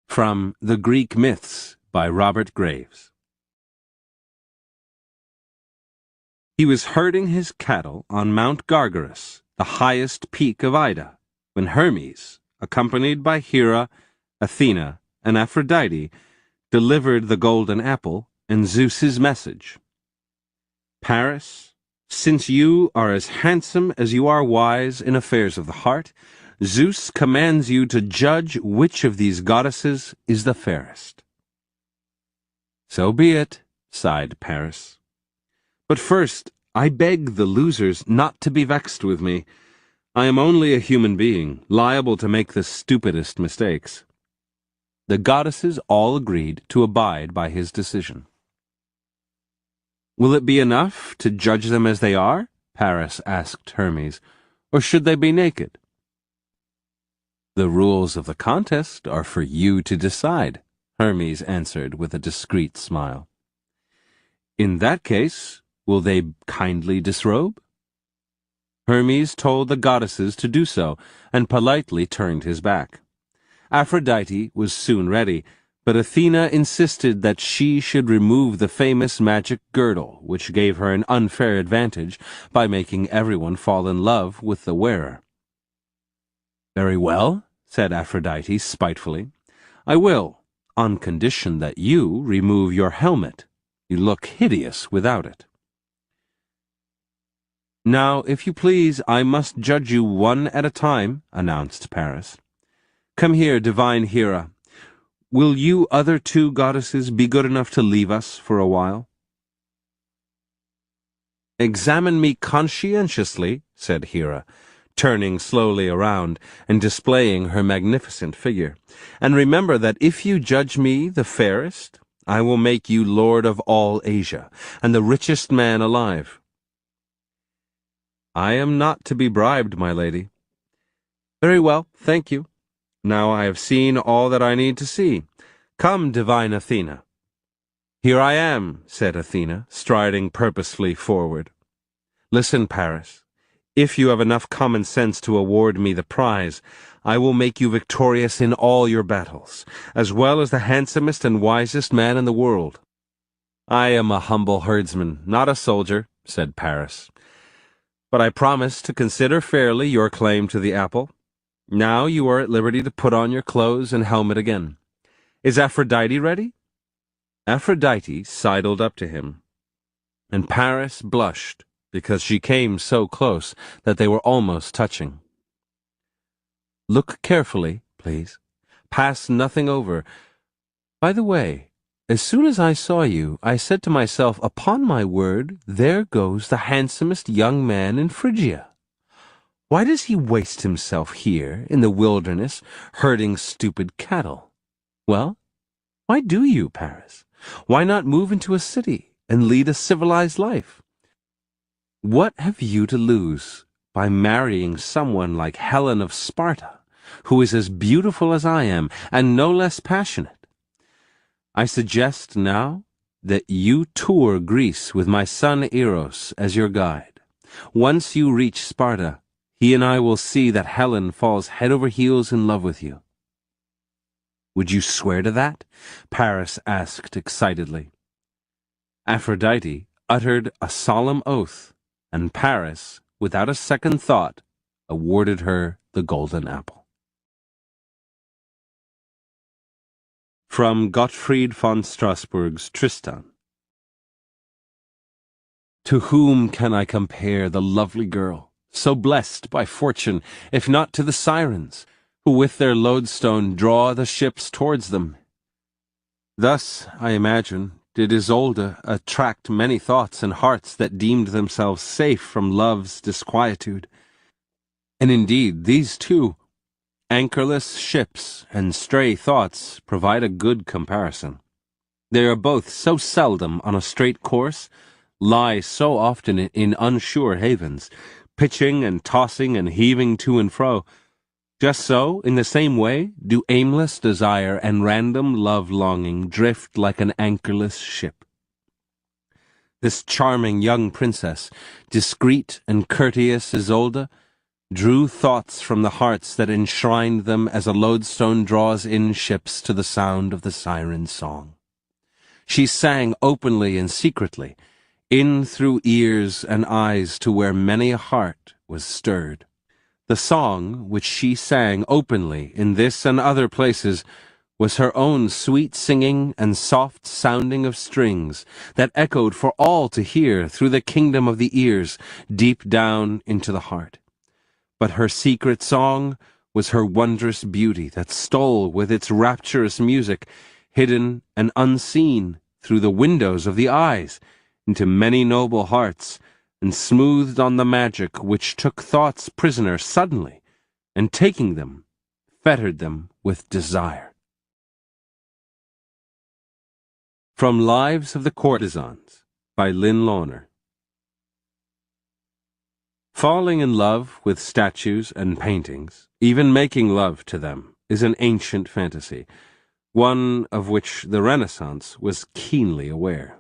From The Greek Myths by Robert Graves. He was herding his cattle on Mount Gargarus, the highest peak of Ida, when Hermes, accompanied by Hera, Athena, and Aphrodite, delivered the golden apple and Zeus's message. Paris, since you are as handsome as you are wise in affairs of the heart, Zeus commands you to judge which of these goddesses is the fairest. So be it, sighed Paris. But first, I beg the losers not to be vexed with me. I am only a human being, liable to make the stupidest mistakes. The goddesses all agreed to abide by his decision. Will it be enough to judge them as they are? Paris asked Hermes, or should they be naked? The rules of the contest are for you to decide, Hermes answered with a discreet smile. In that case, will they kindly disrobe? Hermes told the goddesses to do so, and politely turned his back. Aphrodite was soon ready, but Athena insisted that she should remove the famous magic girdle, which gave her an unfair advantage by making everyone fall in love with the wearer. Very well, said Aphrodite spitefully. I will, on condition that you remove your helmet. You look hideous without it. Now, if you please, I must judge you one at a time, announced Paris. Come here, divine Hera. Will you other two goddesses be good enough to leave us for a while? Examine me conscientiously, said Hera, turning slowly around and displaying her magnificent figure. And remember that if you judge me the fairest, I will make you lord of all Asia, and the richest man alive. I am not to be bribed, my lady. Very well, thank you. Now I have seen all that I need to see. Come, divine Athena. Here I am, said Athena, striding purposefully forward. Listen, Paris. If you have enough common sense to award me the prize, I will make you victorious in all your battles, as well as the handsomest and wisest man in the world. I am a humble herdsman, not a soldier, said Paris. But I promise to consider fairly your claim to the apple. Now you are at liberty to put on your clothes and helmet again. Is Aphrodite ready? Aphrodite sidled up to him, and Paris blushed because she came so close that they were almost touching. Look carefully, please. Pass nothing over. By the way, as soon as I saw you, I said to myself, upon my word, there goes the handsomest young man in Phrygia. Why does he waste himself here in the wilderness, herding stupid cattle? Well, why do you, Paris? Why not move into a city and lead a civilized life? What have you to lose by marrying someone like Helen of Sparta, who is as beautiful as I am and no less passionate? I suggest now that you tour Greece with my son Eros as your guide. Once you reach Sparta, he and I will see that Helen falls head over heels in love with you. Would you swear to that? Paris asked excitedly. Aphrodite uttered a solemn oath, and Paris, without a second thought, awarded her the golden apple. From Gottfried von Strasbourg's Tristan. To whom can I compare the lovely girl, so blessed by fortune, if not to the sirens, who with their lodestone draw the ships towards them? Thus, I imagine, did Isolde attract many thoughts and hearts that deemed themselves safe from love's disquietude. And indeed, these two, anchorless ships and stray thoughts, provide a good comparison. They are both so seldom on a straight course, lie so often in unsure havens, pitching and tossing and heaving to and fro. Just so, in the same way, do aimless desire and random love-longing drift like an anchorless ship. This charming young princess, discreet and courteous Isolde, drew thoughts from the hearts that enshrined them as a lodestone draws in ships to the sound of the siren's song. She sang openly and secretly, in through ears and eyes to where many a heart was stirred. The song which she sang openly in this and other places was her own sweet singing and soft sounding of strings that echoed for all to hear through the kingdom of the ears, deep down into the heart. But her secret song was her wondrous beauty that stole with its rapturous music, hidden and unseen through the windows of the eyes, into many noble hearts, and smoothed on the magic which took thoughts prisoner suddenly, and taking them, fettered them with desire. From Lives of the Courtesans, by Lynn Lohner. Falling in love with statues and paintings, even making love to them, is an ancient fantasy, one of which the Renaissance was keenly aware.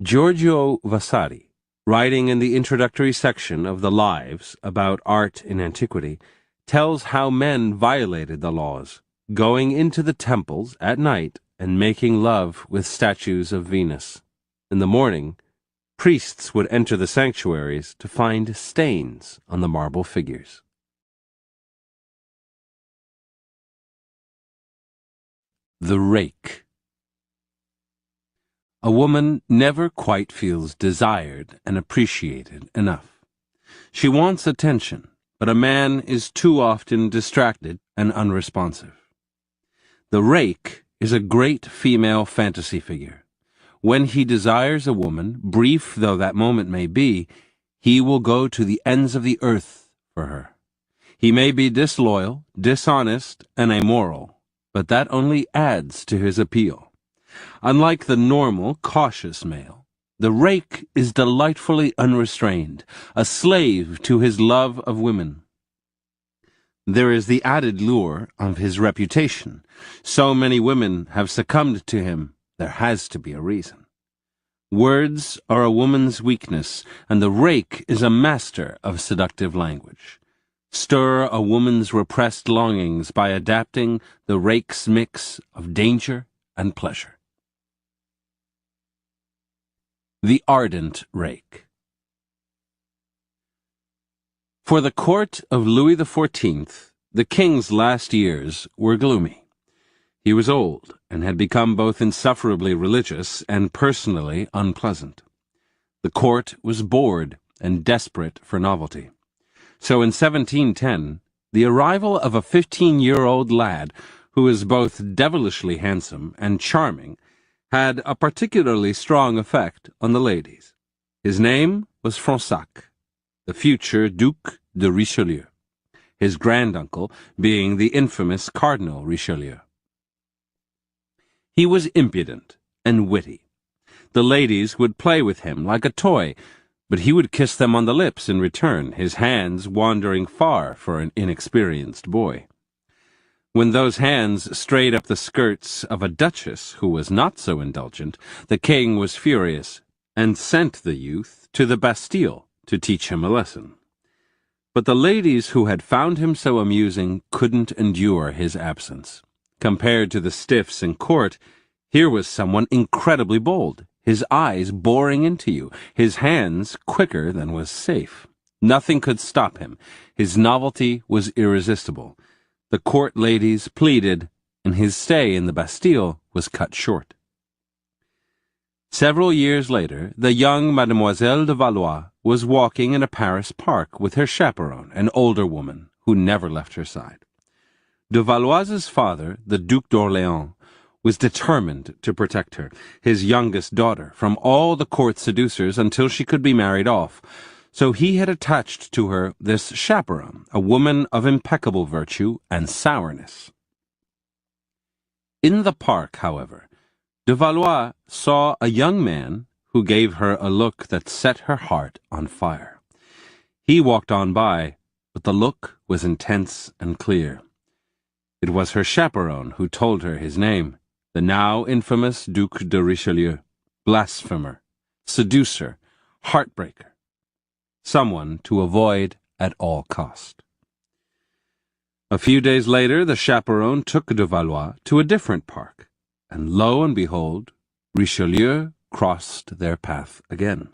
Giorgio Vasari, writing in the introductory section of the Lives about art in antiquity, tells how men violated the laws, going into the temples at night and making love with statues of Venus. In the morning, priests would enter the sanctuaries to find stains on the marble figures. The Rake. A woman never quite feels desired and appreciated enough. She wants attention, but a man is too often distracted and unresponsive. The Rake is a great female fantasy figure. When he desires a woman, brief though that moment may be, he will go to the ends of the earth for her. He may be disloyal, dishonest, and amoral, but that only adds to his appeal. Unlike the normal, cautious male, the Rake is delightfully unrestrained, a slave to his love of women. There is the added lure of his reputation. So many women have succumbed to him, there has to be a reason. Words are a woman's weakness, and the rake is a master of seductive language. Stir a woman's repressed longings by adapting the rake's mix of danger and pleasure. The ardent rake. For the court of Louis XIV, the king's last years were gloomy. He was old and had become both insufferably religious and personally unpleasant. The court was bored and desperate for novelty. So in 1710, the arrival of a 15-year-old lad who was both devilishly handsome and charming had a particularly strong effect on the ladies. His name was Fronsac, the future Duc de Richelieu, his granduncle being the infamous Cardinal Richelieu. He was impudent and witty. The ladies would play with him like a toy, but he would kiss them on the lips in return, his hands wandering far for an inexperienced boy. When those hands strayed up the skirts of a duchess who was not so indulgent, the king was furious and sent the youth to the Bastille to teach him a lesson. But the ladies who had found him so amusing couldn't endure his absence. Compared to the stiffs in court, here was someone incredibly bold, his eyes boring into you, his hands quicker than was safe. Nothing could stop him. His novelty was irresistible. The court ladies pleaded, and his stay in the Bastille was cut short. Several years later, the young Mademoiselle de Valois was walking in a Paris park with her chaperone, an older woman who never left her side. De Valois's father, the Duc d'Orléans, was determined to protect her, his youngest daughter, from all the court seducers until she could be married off. So he had attached to her this chaperone, a woman of impeccable virtue and sourness. In the park, however, de Valois saw a young man who gave her a look that set her heart on fire. He walked on by, but the look was intense and clear. It was her chaperone who told her his name, the now infamous Duc de Richelieu, blasphemer, seducer, heartbreaker, someone to avoid at all cost. A few days later, the chaperone took de Valois to a different park, and lo and behold, Richelieu crossed their path again.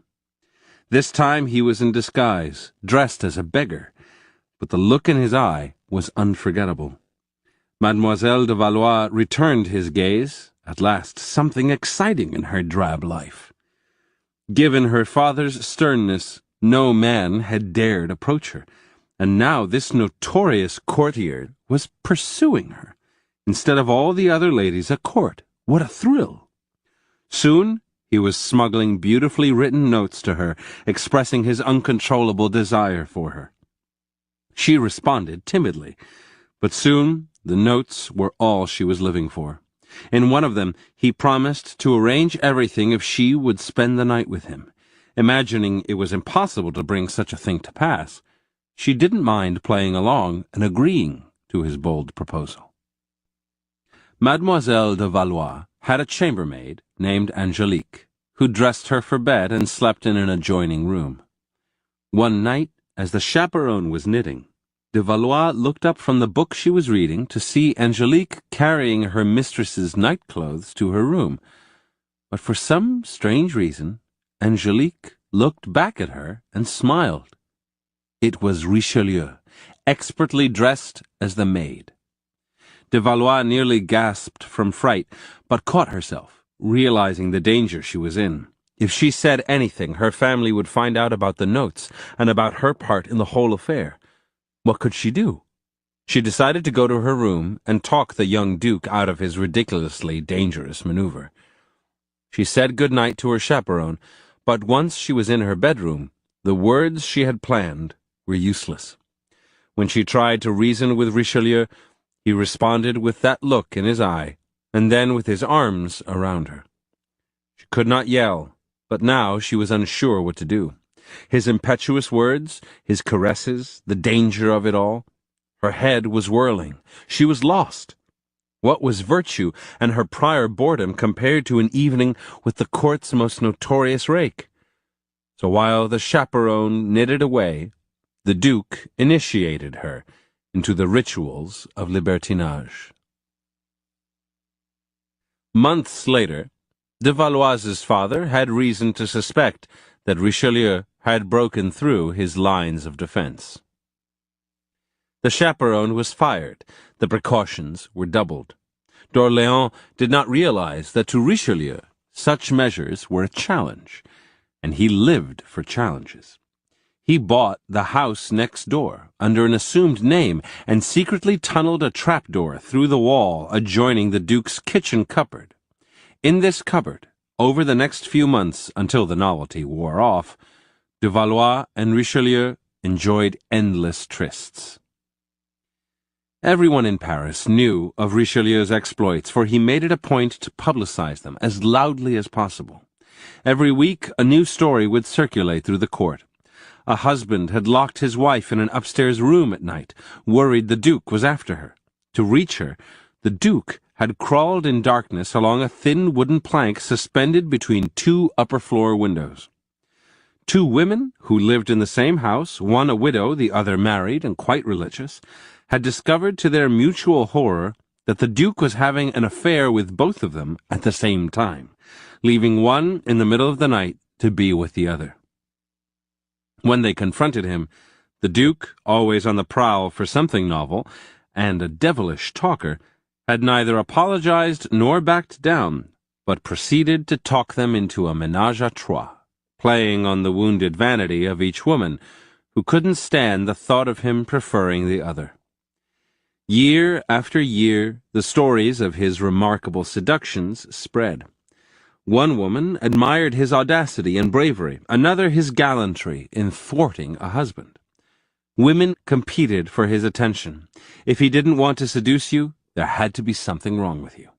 This time he was in disguise, dressed as a beggar, but the look in his eye was unforgettable. Mademoiselle de Valois returned his gaze, at last something exciting in her drab life. Given her father's sternness, no man had dared approach her, and now this notorious courtier was pursuing her, instead of all the other ladies at court. What a thrill! Soon he was smuggling beautifully written notes to her, expressing his uncontrollable desire for her. She responded timidly, but soon the notes were all she was living for. In one of them, he promised to arrange everything if she would spend the night with him. Imagining it was impossible to bring such a thing to pass, she didn't mind playing along and agreeing to his bold proposal. Mademoiselle de Valois had a chambermaid named Angelique, who dressed her for bed and slept in an adjoining room. One night, as the chaperone was knitting, de Valois looked up from the book she was reading to see Angelique carrying her mistress's nightclothes to her room. But for some strange reason, Angelique looked back at her and smiled. It was Richelieu, expertly dressed as the maid. De Valois nearly gasped from fright, but caught herself, realizing the danger she was in. If she said anything, her family would find out about the notes and about her part in the whole affair. What could she do? She decided to go to her room and talk the young Duke out of his ridiculously dangerous maneuver. She said good night to her chaperone, but once she was in her bedroom, the words she had planned were useless. When she tried to reason with Richelieu, he responded with that look in his eye, and then with his arms around her. She could not yell, but now she was unsure what to do. His impetuous words, his caresses, the danger of it all. Her head was whirling. She was lost. What was virtue and her prior boredom compared to an evening with the court's most notorious rake? So while the chaperone knitted away, the Duke initiated her into the rituals of libertinage. Months later, de Valois's father had reason to suspect that Richelieu had broken through his lines of defense. The chaperone was fired. The precautions were doubled. D'Orléans did not realize that to Richelieu such measures were a challenge, and he lived for challenges. He bought the house next door under an assumed name and secretly tunneled a trapdoor through the wall adjoining the Duke's kitchen cupboard. In this cupboard, over the next few months until the novelty wore off, de Valois and Richelieu enjoyed endless trysts. Everyone in Paris knew of Richelieu's exploits, for he made it a point to publicize them as loudly as possible. Every week a new story would circulate through the court. A husband had locked his wife in an upstairs room at night, worried the Duke was after her. To reach her, the Duke had crawled in darkness along a thin wooden plank suspended between two upper-floor windows. Two women who lived in the same house, one a widow, the other married and quite religious, had discovered to their mutual horror that the Duke was having an affair with both of them at the same time, leaving one in the middle of the night to be with the other. When they confronted him, the Duke, always on the prowl for something novel, and a devilish talker, had neither apologized nor backed down, but proceeded to talk them into a ménage à trois, playing on the wounded vanity of each woman, who couldn't stand the thought of him preferring the other. Year after year, the stories of his remarkable seductions spread. One woman admired his audacity and bravery, another his gallantry in thwarting a husband. Women competed for his attention. If he didn't want to seduce you, there had to be something wrong with you.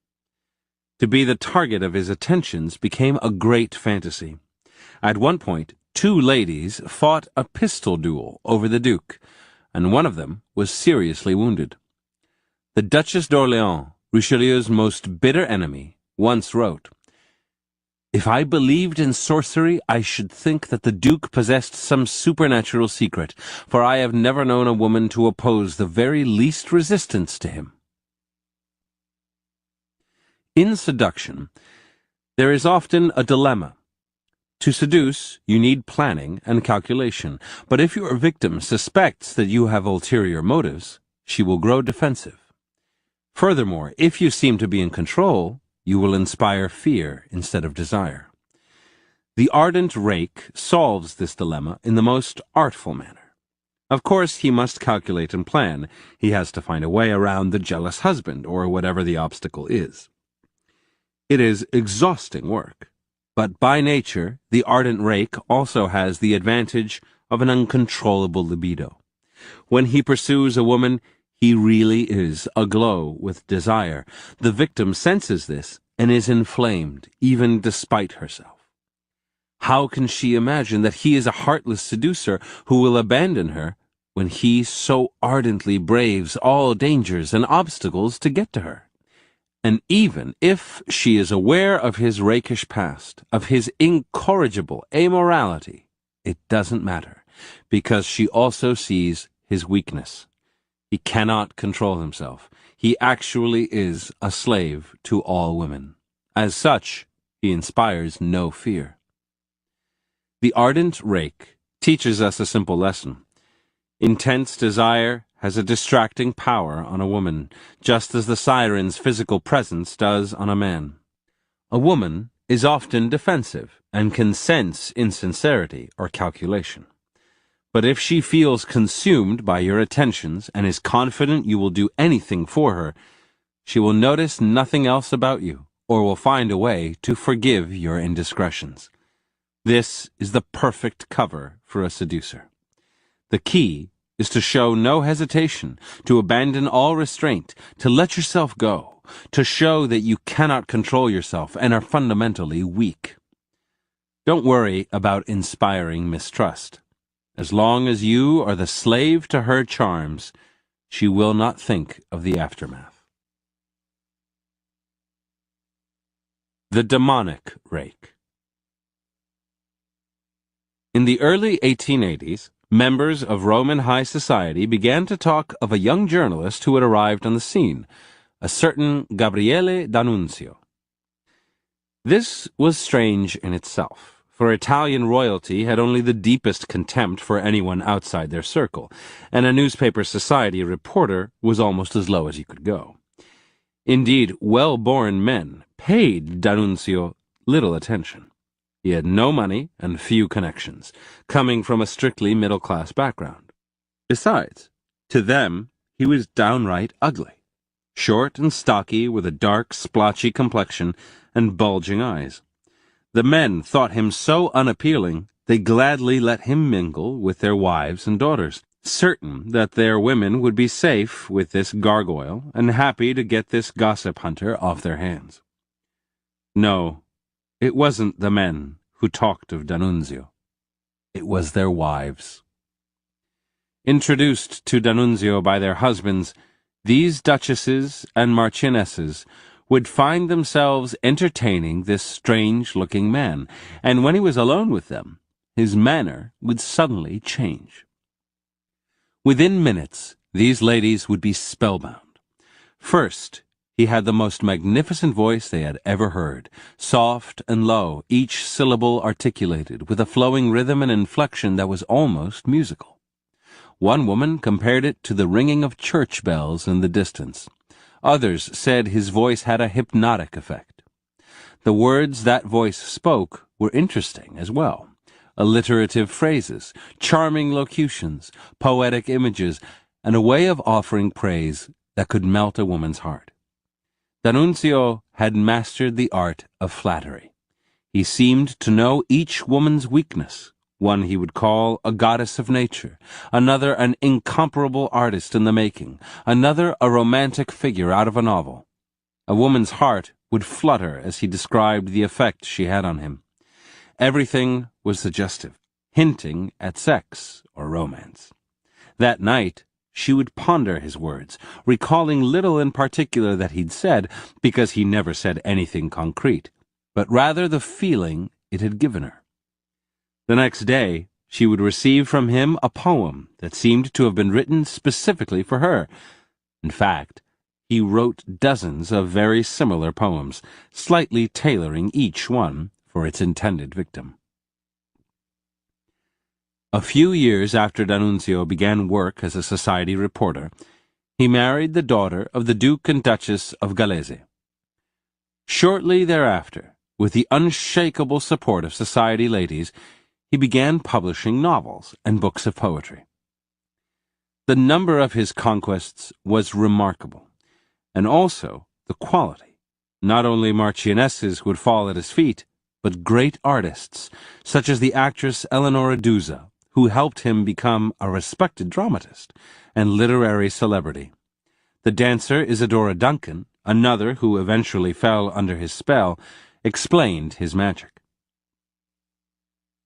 To be the target of his attentions became a great fantasy. At one point, two ladies fought a pistol duel over the Duke, and one of them was seriously wounded. The Duchess d'Orléans, Richelieu's most bitter enemy, once wrote, "If I believed in sorcery, I should think that the Duke possessed some supernatural secret, for I have never known a woman to oppose the very least resistance to him." In seduction, there is often a dilemma. To seduce, you need planning and calculation, but if your victim suspects that you have ulterior motives, she will grow defensive. Furthermore, if you seem to be in control, you will inspire fear instead of desire. The ardent rake solves this dilemma in the most artful manner. Of course, he must calculate and plan. He has to find a way around the jealous husband, or whatever the obstacle is. It is exhausting work, but by nature, the ardent rake also has the advantage of an uncontrollable libido. When he pursues a woman, he really is aglow with desire. The victim senses this and is inflamed, even despite herself. How can she imagine that he is a heartless seducer who will abandon her when he so ardently braves all dangers and obstacles to get to her? And even if she is aware of his rakish past, of his incorrigible amorality, it doesn't matter, because she also sees his weakness. He cannot control himself. He actually is a slave to all women. As such, he inspires no fear. The ardent rake teaches us a simple lesson. Intense desire has a distracting power on a woman, just as the siren's physical presence does on a man. A woman is often defensive and can sense insincerity or calculation. But if she feels consumed by your attentions and is confident you will do anything for her, she will notice nothing else about you, or will find a way to forgive your indiscretions. This is the perfect cover for a seducer. The key is to show no hesitation, to abandon all restraint, to let yourself go, to show that you cannot control yourself and are fundamentally weak. Don't worry about inspiring mistrust. As long as you are the slave to her charms, she will not think of the aftermath. The demonic rake. In the early 1880s, members of Roman high society began to talk of a young journalist who had arrived on the scene, a certain Gabriele D'Annunzio. This was strange in itself, for Italian royalty had only the deepest contempt for anyone outside their circle, and a newspaper society reporter was almost as low as you could go. Indeed, well-born men paid D'Annunzio little attention. He had no money and few connections, coming from a strictly middle-class background. Besides, to them, he was downright ugly. Short and stocky, with a dark, splotchy complexion and bulging eyes. The men thought him so unappealing, they gladly let him mingle with their wives and daughters, certain that their women would be safe with this gargoyle and happy to get this gossip hunter off their hands. No, it wasn't the men who talked of D'Annunzio. It was their wives. Introduced to D'Annunzio by their husbands, these duchesses and marchionesses would find themselves entertaining this strange-looking man, and when he was alone with them, his manner would suddenly change. Within minutes, these ladies would be spellbound. First, he had the most magnificent voice they had ever heard, soft and low, each syllable articulated, with a flowing rhythm and inflection that was almost musical. One woman compared it to the ringing of church bells in the distance. Others said his voice had a hypnotic effect. The words that voice spoke were interesting as well. Alliterative phrases, charming locutions, poetic images, and a way of offering praise that could melt a woman's heart. D'Annunzio had mastered the art of flattery. He seemed to know each woman's weakness. One he would call a goddess of nature, another an incomparable artist in the making, another a romantic figure out of a novel. A woman's heart would flutter as he described the effect she had on him. Everything was suggestive, hinting at sex or romance. That night, she would ponder his words, recalling little in particular that he'd said, because he never said anything concrete, but rather the feeling it had given her. The next day, she would receive from him a poem that seemed to have been written specifically for her. In fact, he wrote dozens of very similar poems, slightly tailoring each one for its intended victim. A few years after D'Annunzio began work as a society reporter, he married the daughter of the Duke and Duchess of Gallese. Shortly thereafter, with the unshakable support of society ladies, he began publishing novels and books of poetry. The number of his conquests was remarkable, and also the quality. Not only marchionesses would fall at his feet, but great artists, such as the actress Eleonora Duse, who helped him become a respected dramatist and literary celebrity. The dancer Isadora Duncan, another who eventually fell under his spell, explained his magic.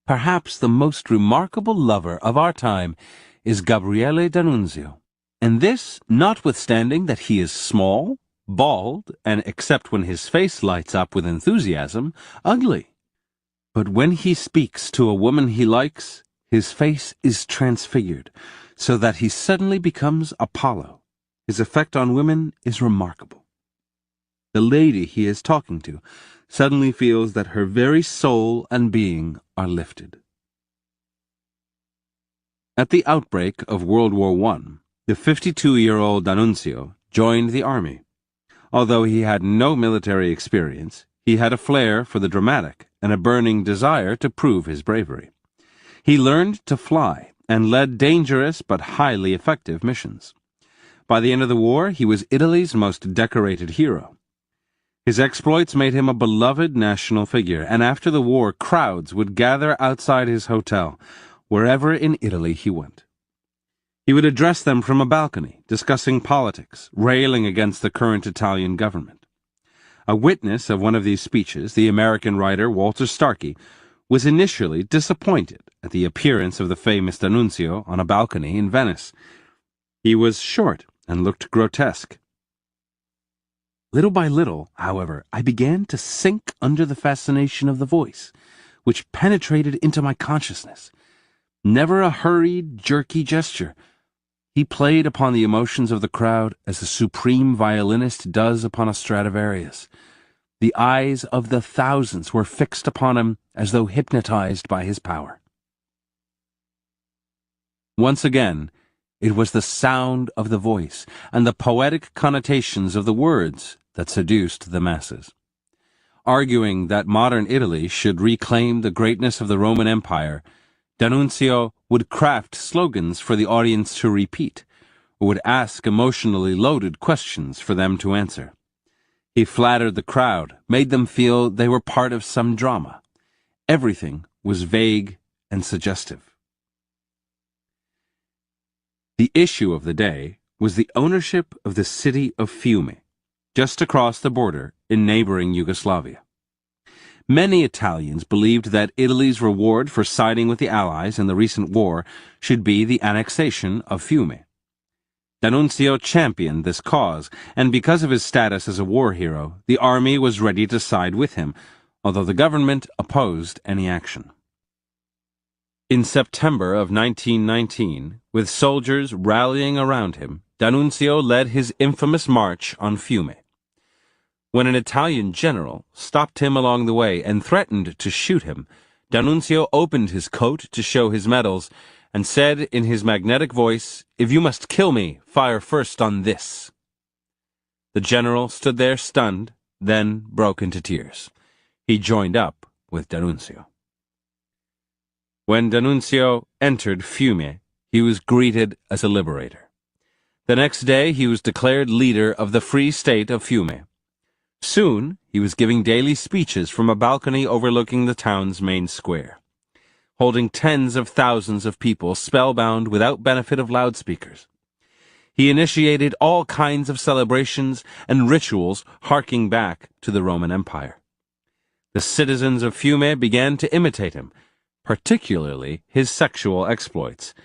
Perhaps the most remarkable lover of our time is Gabriele D'Annunzio, and this notwithstanding that he is small, bald, and, except when his face lights up with enthusiasm, ugly. But when he speaks to a woman he likes, his face is transfigured, so that he suddenly becomes Apollo. His effect on women is remarkable. The lady he is talking to suddenly feels that her very soul and being are lifted. At the outbreak of World War I, the 52-year-old D'Annunzio joined the army. Although he had no military experience, he had a flair for the dramatic and a burning desire to prove his bravery. He learned to fly and led dangerous but highly effective missions. By the end of the war, he was Italy's most decorated hero. His exploits made him a beloved national figure, and after the war, crowds would gather outside his hotel, wherever in Italy he went. He would address them from a balcony, discussing politics, railing against the current Italian government. A witness of one of these speeches, the American writer Walter Starkey, was initially disappointed at the appearance of the famous D'Annunzio on a balcony in Venice. He was short and looked grotesque. Little by little, however, I began to sink under the fascination of the voice, which penetrated into my consciousness. Never a hurried, jerky gesture. He played upon the emotions of the crowd as a supreme violinist does upon a Stradivarius. The eyes of the thousands were fixed upon him as though hypnotized by his power. Once again, it was the sound of the voice and the poetic connotations of the words that seduced the masses. Arguing that modern Italy should reclaim the greatness of the Roman Empire, D'Annunzio would craft slogans for the audience to repeat, or would ask emotionally loaded questions for them to answer. He flattered the crowd, made them feel they were part of some drama. Everything was vague and suggestive. The issue of the day was the ownership of the city of Fiume, just across the border in neighboring Yugoslavia. Many Italians believed that Italy's reward for siding with the Allies in the recent war should be the annexation of Fiume. D'Annunzio championed this cause, and because of his status as a war hero, the army was ready to side with him, although the government opposed any action. In September of 1919, with soldiers rallying around him, D'Annunzio led his infamous march on Fiume. When an Italian general stopped him along the way and threatened to shoot him, D'Annunzio opened his coat to show his medals and said in his magnetic voice, "If you must kill me, fire first on this." The general stood there stunned, then broke into tears. He joined up with D'Annunzio. When D'Annunzio entered Fiume, he was greeted as a liberator. The next day he was declared leader of the Free State of Fiume. Soon he was giving daily speeches from a balcony overlooking the town's main square, holding tens of thousands of people spellbound without benefit of loudspeakers. He initiated all kinds of celebrations and rituals harking back to the Roman Empire. The citizens of Fiume began to imitate him, particularly his sexual exploits.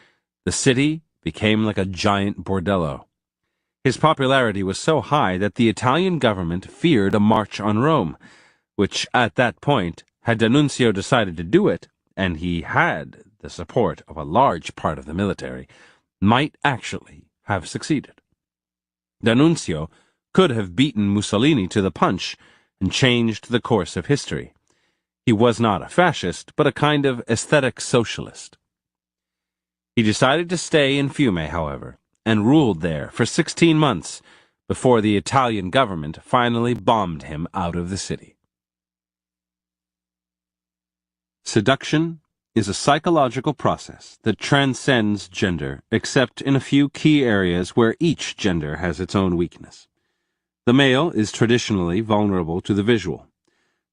The city became like a giant bordello. His popularity was so high that the Italian government feared a march on Rome, which at that point, had D'Annunzio decided to do it, and he had the support of a large part of the military, might actually have succeeded. D'Annunzio could have beaten Mussolini to the punch and changed the course of history. He was not a fascist, but a kind of aesthetic socialist. He decided to stay in Fiume, however, and ruled there for 16 months before the Italian government finally bombed him out of the city. Seduction is a psychological process that transcends gender, except in a few key areas where each gender has its own weakness. The male is traditionally vulnerable to the visual.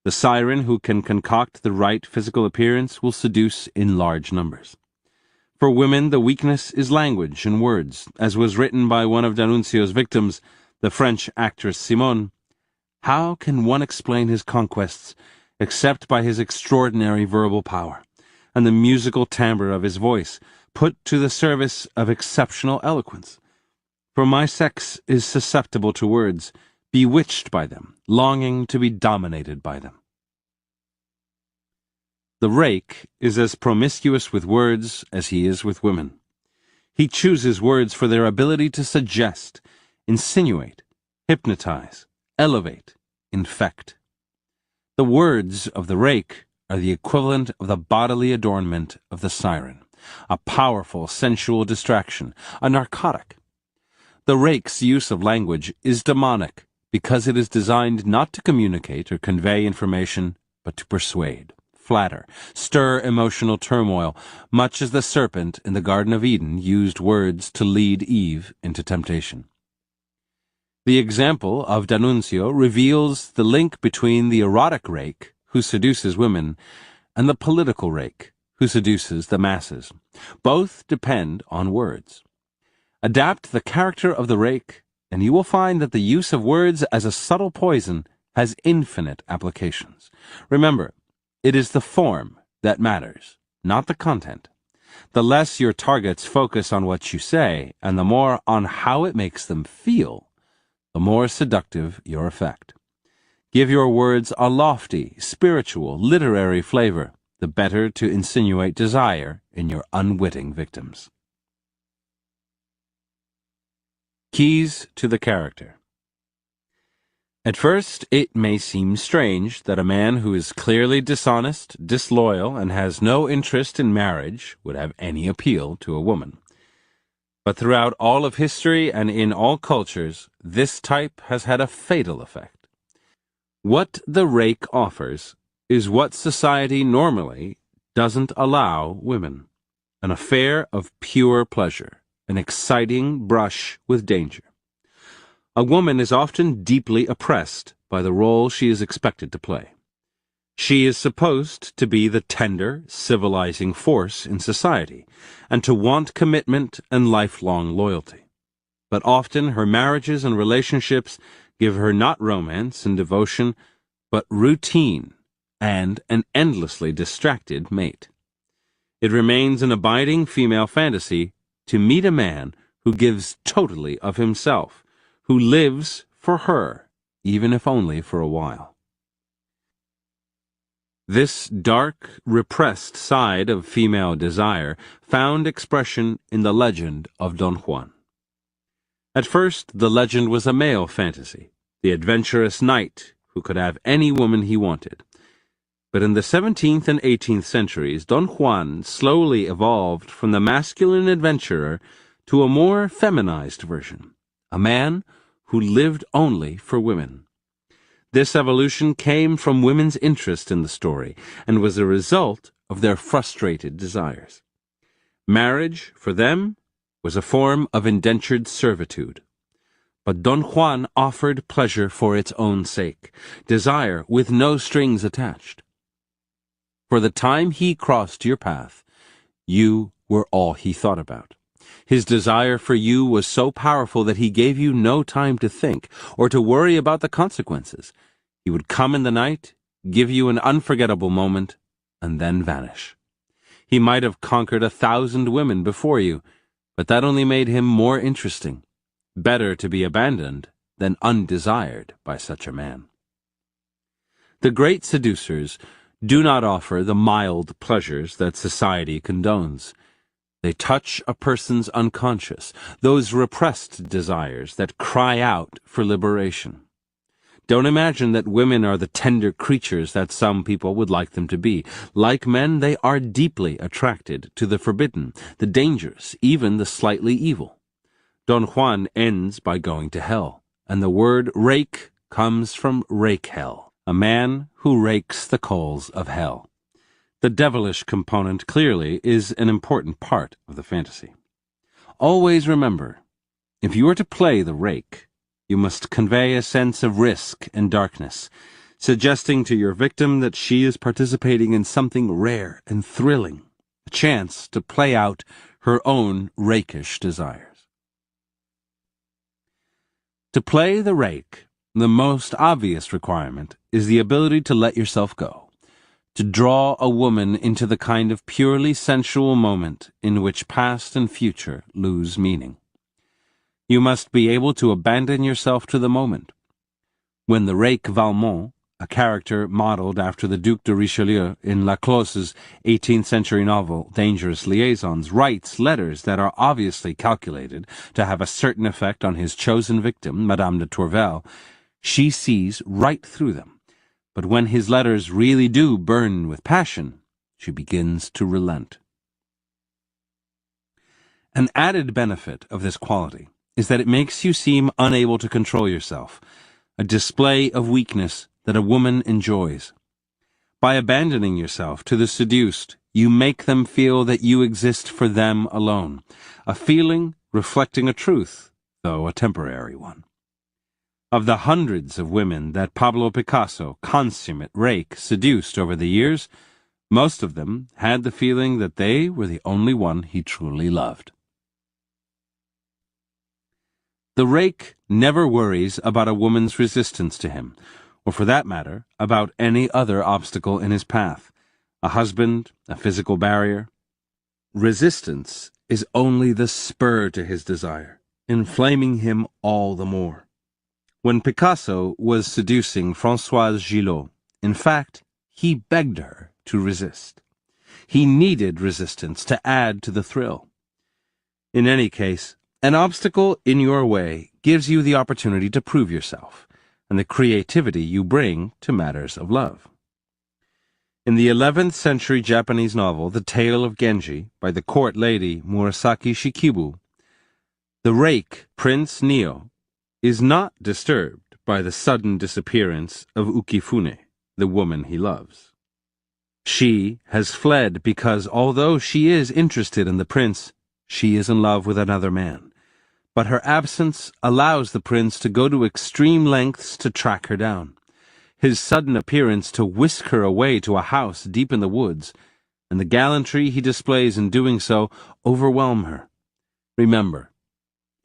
The siren who can concoct the right physical appearance will seduce in large numbers. For women, the weakness is language and words, as was written by one of D'Annunzio's victims, the French actress Simone. How can one explain his conquests except by his extraordinary verbal power and the musical timbre of his voice, put to the service of exceptional eloquence? For my sex is susceptible to words, bewitched by them, longing to be dominated by them. The rake is as promiscuous with words as he is with women. He chooses words for their ability to suggest, insinuate, hypnotize, elevate, infect. The words of the rake are the equivalent of the bodily adornment of the siren, a powerful sensual distraction, a narcotic. The rake's use of language is demonic because it is designed not to communicate or convey information, but to persuade, flatter, stir emotional turmoil, much as the serpent in the Garden of Eden used words to lead Eve into temptation. The example of D'Annunzio reveals the link between the erotic rake, who seduces women, and the political rake, who seduces the masses. Both depend on words. Adapt the character of the rake, and you will find that the use of words as a subtle poison has infinite applications. Remember, it is the form that matters, not the content. The less your targets focus on what you say, and the more on how it makes them feel, the more seductive your effect. Give your words a lofty, spiritual, literary flavor, the better to insinuate desire in your unwitting victims. Keys to the character. At first, it may seem strange that a man who is clearly dishonest, disloyal, and has no interest in marriage would have any appeal to a woman. But throughout all of history and in all cultures, this type has had a fatal effect. What the rake offers is what society normally doesn't allow women: an affair of pure pleasure, an exciting brush with danger. A woman is often deeply oppressed by the role she is expected to play. She is supposed to be the tender, civilizing force in society, and to want commitment and lifelong loyalty. But often her marriages and relationships give her not romance and devotion, but routine and an endlessly distracted mate. It remains an abiding female fantasy to meet a man who gives totally of himself, who lives for her, even if only for a while. This dark, repressed side of female desire found expression in the legend of Don Juan. At first, the legend was a male fantasy, the adventurous knight who could have any woman he wanted. But in the 17th and 18th centuries, Don Juan slowly evolved from the masculine adventurer to a more feminized version, a man who lived only for women. This evolution came from women's interest in the story and was a result of their frustrated desires. Marriage, for them, was a form of indentured servitude. But Don Juan offered pleasure for its own sake, desire with no strings attached. For the time he crossed your path, you were all he thought about. His desire for you was so powerful that he gave you no time to think or to worry about the consequences. He would come in the night, give you an unforgettable moment, and then vanish. He might have conquered 1,000 women before you, but that only made him more interesting. Better to be abandoned than undesired by such a man. The great seducers do not offer the mild pleasures that society condones. They touch a person's unconscious, those repressed desires that cry out for liberation. Don't imagine that women are the tender creatures that some people would like them to be. Like men, they are deeply attracted to the forbidden, the dangerous, even the slightly evil. Don Juan ends by going to hell, and the word rake comes from rake hell, a man who rakes the coals of hell. The devilish component clearly is an important part of the fantasy. Always remember, if you are to play the rake, you must convey a sense of risk and darkness, suggesting to your victim that she is participating in something rare and thrilling, a chance to play out her own rakish desires. To play the rake, the most obvious requirement is the ability to let yourself go, to draw a woman into the kind of purely sensual moment in which past and future lose meaning. You must be able to abandon yourself to the moment. When the rake Valmont, a character modeled after the Duc de Richelieu in Laclose's 18th century novel Dangerous Liaisons, writes letters that are obviously calculated to have a certain effect on his chosen victim, Madame de Tourvel, she sees right through them. But when his letters really do burn with passion, she begins to relent. An added benefit of this quality is that it makes you seem unable to control yourself, a display of weakness that a woman enjoys. By abandoning yourself to the seduced, you make them feel that you exist for them alone, a feeling reflecting a truth, though a temporary one. Of the hundreds of women that Pablo Picasso, consummate rake, seduced over the years, most of them had the feeling that they were the only one he truly loved. The rake never worries about a woman's resistance to him, or for that matter, about any other obstacle in his path, a husband, a physical barrier. Resistance is only the spur to his desire, inflaming him all the more. When Picasso was seducing Françoise Gillot, in fact, he begged her to resist. He needed resistance to add to the thrill. In any case, an obstacle in your way gives you the opportunity to prove yourself and the creativity you bring to matters of love. In the 11th century Japanese novel The Tale of Genji by the court lady Murasaki Shikibu, the rake, Prince Neo, is not disturbed by the sudden disappearance of Ukifune, the woman he loves. She has fled because, although she is interested in the prince, she is in love with another man. But her absence allows the prince to go to extreme lengths to track her down. His sudden appearance to whisk her away to a house deep in the woods, and the gallantry he displays in doing so overwhelm her. Remember,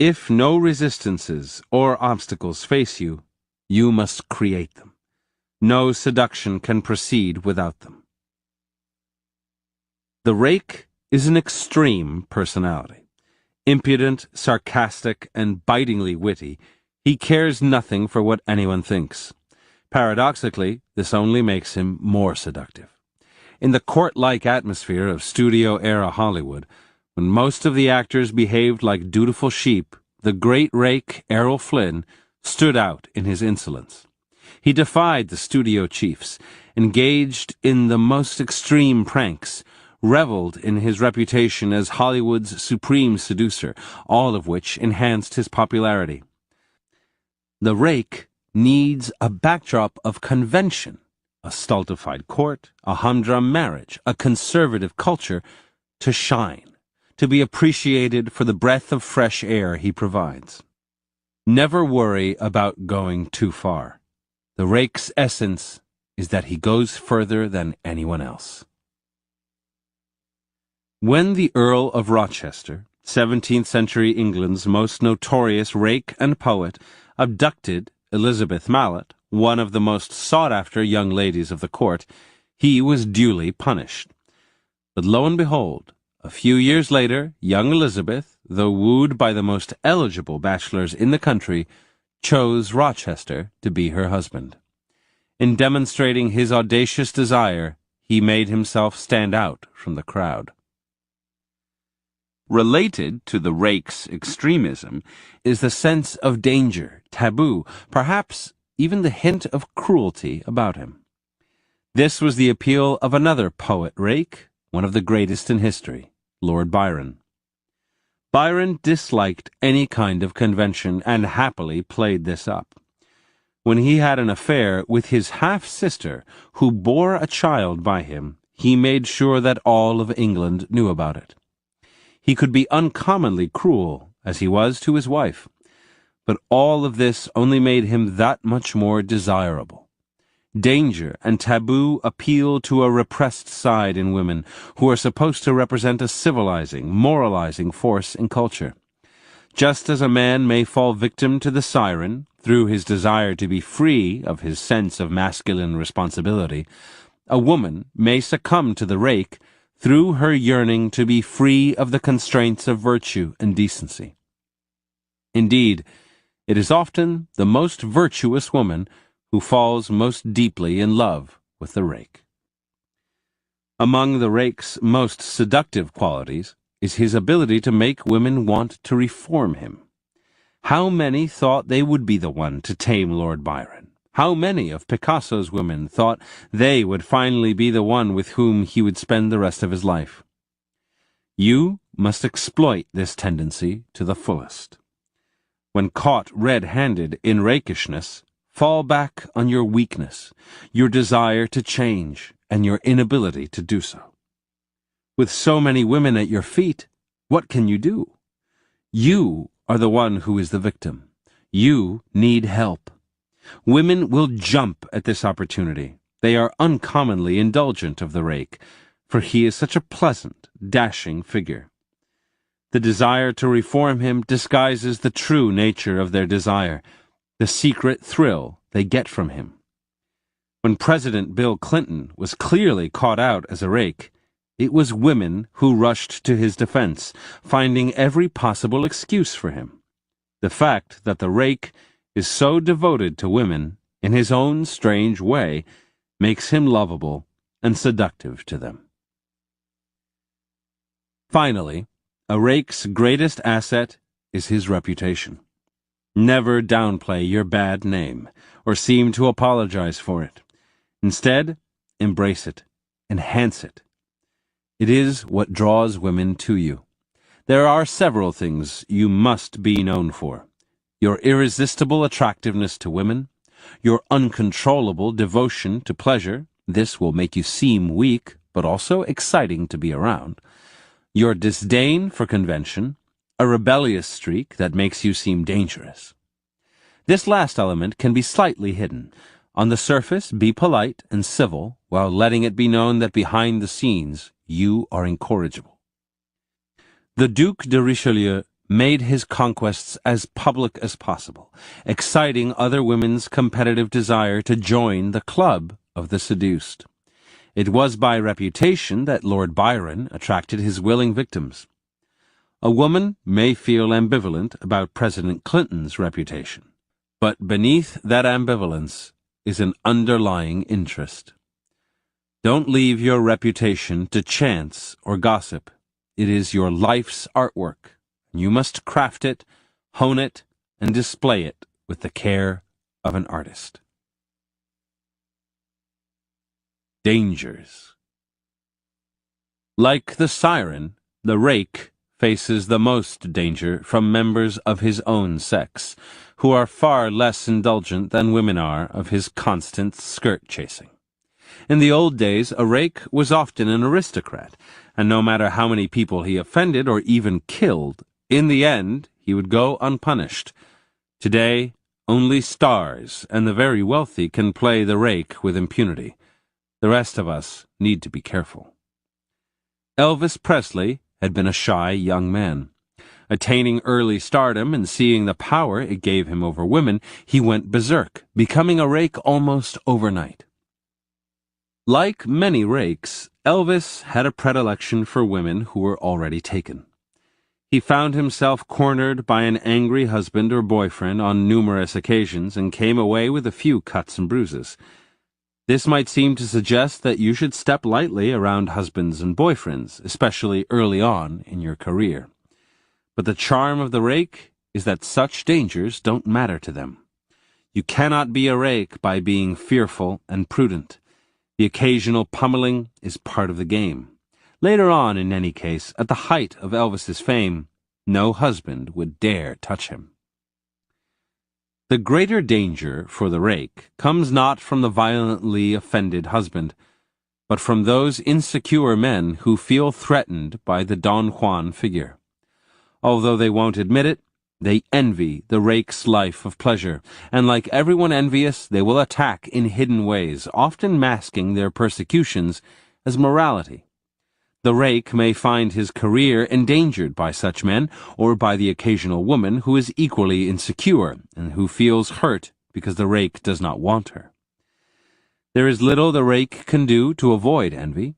if no resistances or obstacles face you, you must create them. No seduction can proceed without them. The rake is an extreme personality. Impudent, sarcastic, and bitingly witty, he cares nothing for what anyone thinks. Paradoxically, this only makes him more seductive. In the court-like atmosphere of studio-era Hollywood, when most of the actors behaved like dutiful sheep, the great rake, Errol Flynn, stood out in his insolence. He defied the studio chiefs, engaged in the most extreme pranks, reveled in his reputation as Hollywood's supreme seducer, all of which enhanced his popularity. The rake needs a backdrop of convention, a stultified court, a humdrum marriage, a conservative culture, to shine, to be appreciated for the breath of fresh air he provides. Never worry about going too far. The rake's essence is that he goes further than anyone else. When the Earl of Rochester, 17th century England's most notorious rake and poet, abducted Elizabeth Mallet, one of the most sought-after young ladies of the court, he was duly punished. But lo and behold, a few years later, young Elizabeth, though wooed by the most eligible bachelors in the country, chose Rochester to be her husband. In demonstrating his audacious desire, he made himself stand out from the crowd. Related to the rake's extremism is the sense of danger, taboo, perhaps even the hint of cruelty about him. This was the appeal of another poet-rake, one of the greatest in history, Lord Byron. Byron disliked any kind of convention and happily played this up. When he had an affair with his half-sister, who bore a child by him, he made sure that all of England knew about it. He could be uncommonly cruel, as he was to his wife, but all of this only made him that much more desirable. Danger and taboo appeal to a repressed side in women, who are supposed to represent a civilizing, moralizing force in culture. Just as a man may fall victim to the siren through his desire to be free of his sense of masculine responsibility, a woman may succumb to the rake through her yearning to be free of the constraints of virtue and decency. Indeed, it is often the most virtuous woman who falls most deeply in love with the rake. Among the rake's most seductive qualities is his ability to make women want to reform him. How many thought they would be the one to tame Lord Byron? How many of Picasso's women thought they would finally be the one with whom he would spend the rest of his life? You must exploit this tendency to the fullest. When caught red-handed in rakishness, fall back on your weakness, your desire to change, and your inability to do so. With so many women at your feet, what can you do? You are the one who is the victim. You need help. Women will jump at this opportunity. They are uncommonly indulgent of the rake, for he is such a pleasant, dashing figure. The desire to reform him disguises the true nature of their desire, the secret thrill they get from him. When President Bill Clinton was clearly caught out as a rake, it was women who rushed to his defense, finding every possible excuse for him. The fact that the rake is so devoted to women in his own strange way makes him lovable and seductive to them. Finally, a rake's greatest asset is his reputation. Never downplay your bad name or seem to apologize for it. Instead, embrace it, enhance it. It is what draws women to you. There are several things you must be known for: your irresistible attractiveness to women, your uncontrollable devotion to pleasure. This will make you seem weak, but also exciting to be around. Your disdain for convention, a rebellious streak that makes you seem dangerous. This last element can be slightly hidden. On the surface, be polite and civil, while letting it be known that behind the scenes, you are incorrigible. The Duc de Richelieu made his conquests as public as possible, exciting other women's competitive desire to join the club of the seduced. It was by reputation that Lord Byron attracted his willing victims. A woman may feel ambivalent about President Clinton's reputation, but beneath that ambivalence is an underlying interest. Don't leave your reputation to chance or gossip. It is your life's artwork. You must craft it, hone it, and display it with the care of an artist. Dangers. Like the siren, the rake faces the most danger from members of his own sex, who are far less indulgent than women are of his constant skirt-chasing. In the old days, a rake was often an aristocrat, and no matter how many people he offended or even killed, in the end he would go unpunished. Today, only stars and the very wealthy can play the rake with impunity. The rest of us need to be careful. Elvis Presley had been a shy young man. Attaining early stardom and seeing the power it gave him over women, he went berserk, becoming a rake almost overnight. Like many rakes, Elvis had a predilection for women who were already taken. He found himself cornered by an angry husband or boyfriend on numerous occasions and came away with a few cuts and bruises. This might seem to suggest that you should step lightly around husbands and boyfriends, especially early on in your career. But the charm of the rake is that such dangers don't matter to them. You cannot be a rake by being fearful and prudent. The occasional pummeling is part of the game. Later on, in any case, at the height of Elvis's fame, no husband would dare touch him. The greater danger for the rake comes not from the violently offended husband, but from those insecure men who feel threatened by the Don Juan figure. Although they won't admit it, they envy the rake's life of pleasure, and like everyone envious, they will attack in hidden ways, often masking their persecutions as morality. The rake may find his career endangered by such men, or by the occasional woman who is equally insecure and who feels hurt because the rake does not want her. There is little the rake can do to avoid envy.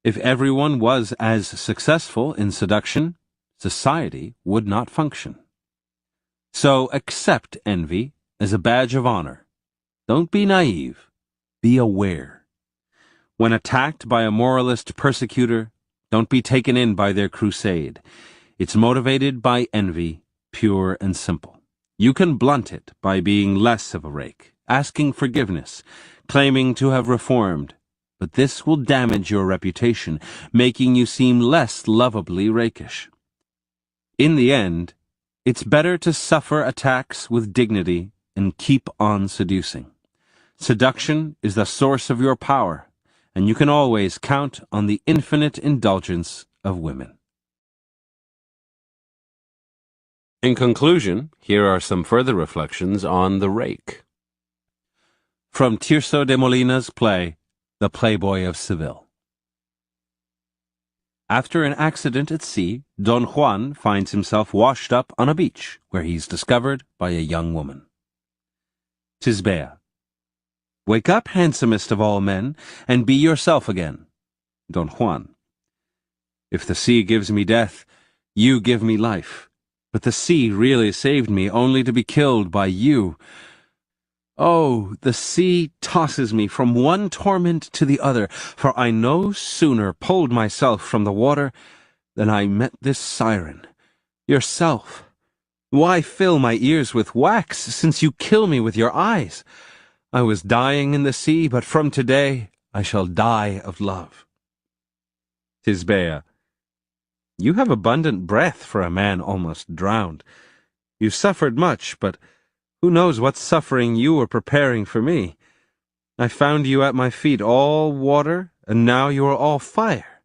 If everyone was as successful in seduction, society would not function. So accept envy as a badge of honor. Don't be naive. Be aware. When attacked by a moralist persecutor, don't be taken in by their crusade. It's motivated by envy, pure and simple. You can blunt it by being less of a rake, asking forgiveness, claiming to have reformed, but this will damage your reputation, making you seem less lovably rakish. In the end, it's better to suffer attacks with dignity and keep on seducing. Seduction is the source of your power, and you can always count on the infinite indulgence of women. In conclusion, here are some further reflections on the rake. From Tirso de Molina's play, The Playboy of Seville. After an accident at sea, Don Juan finds himself washed up on a beach, where he's discovered by a young woman. Tisbea. Wake up, handsomest of all men, and be yourself again. Don Juan. If the sea gives me death, you give me life. But the sea really saved me, only to be killed by you. Oh, the sea tosses me from one torment to the other, for I no sooner pulled myself from the water than I met this siren, yourself. Why fill my ears with wax, since you kill me with your eyes? I was dying in the sea, but from today I shall die of love. Tisbea, you have abundant breath for a man almost drowned. You suffered much, but who knows what suffering you were preparing for me? I found you at my feet all water, and now you are all fire.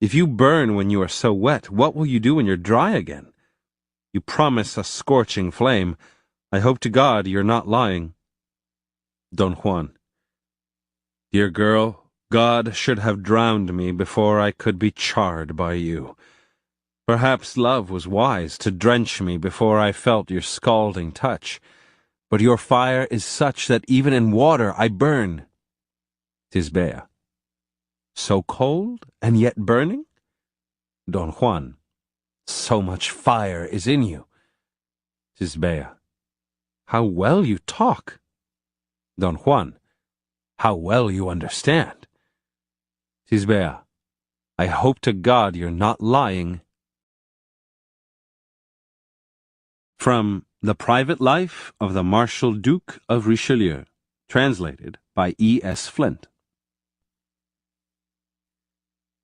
If you burn when you are so wet, what will you do when you're dry again? You promise a scorching flame. I hope to God you're not lying. Don Juan. Dear girl, God should have drowned me before I could be charred by you. Perhaps love was wise to drench me before I felt your scalding touch. But your fire is such that even in water I burn. Tisbea. So cold and yet burning? Don Juan. So much fire is in you. Tisbea. How well you talk. Don Juan. How well you understand. Tisbea. I hope to God you're not lying. From The Private Life of the Marshal Duke of Richelieu, translated by E.S. Flint.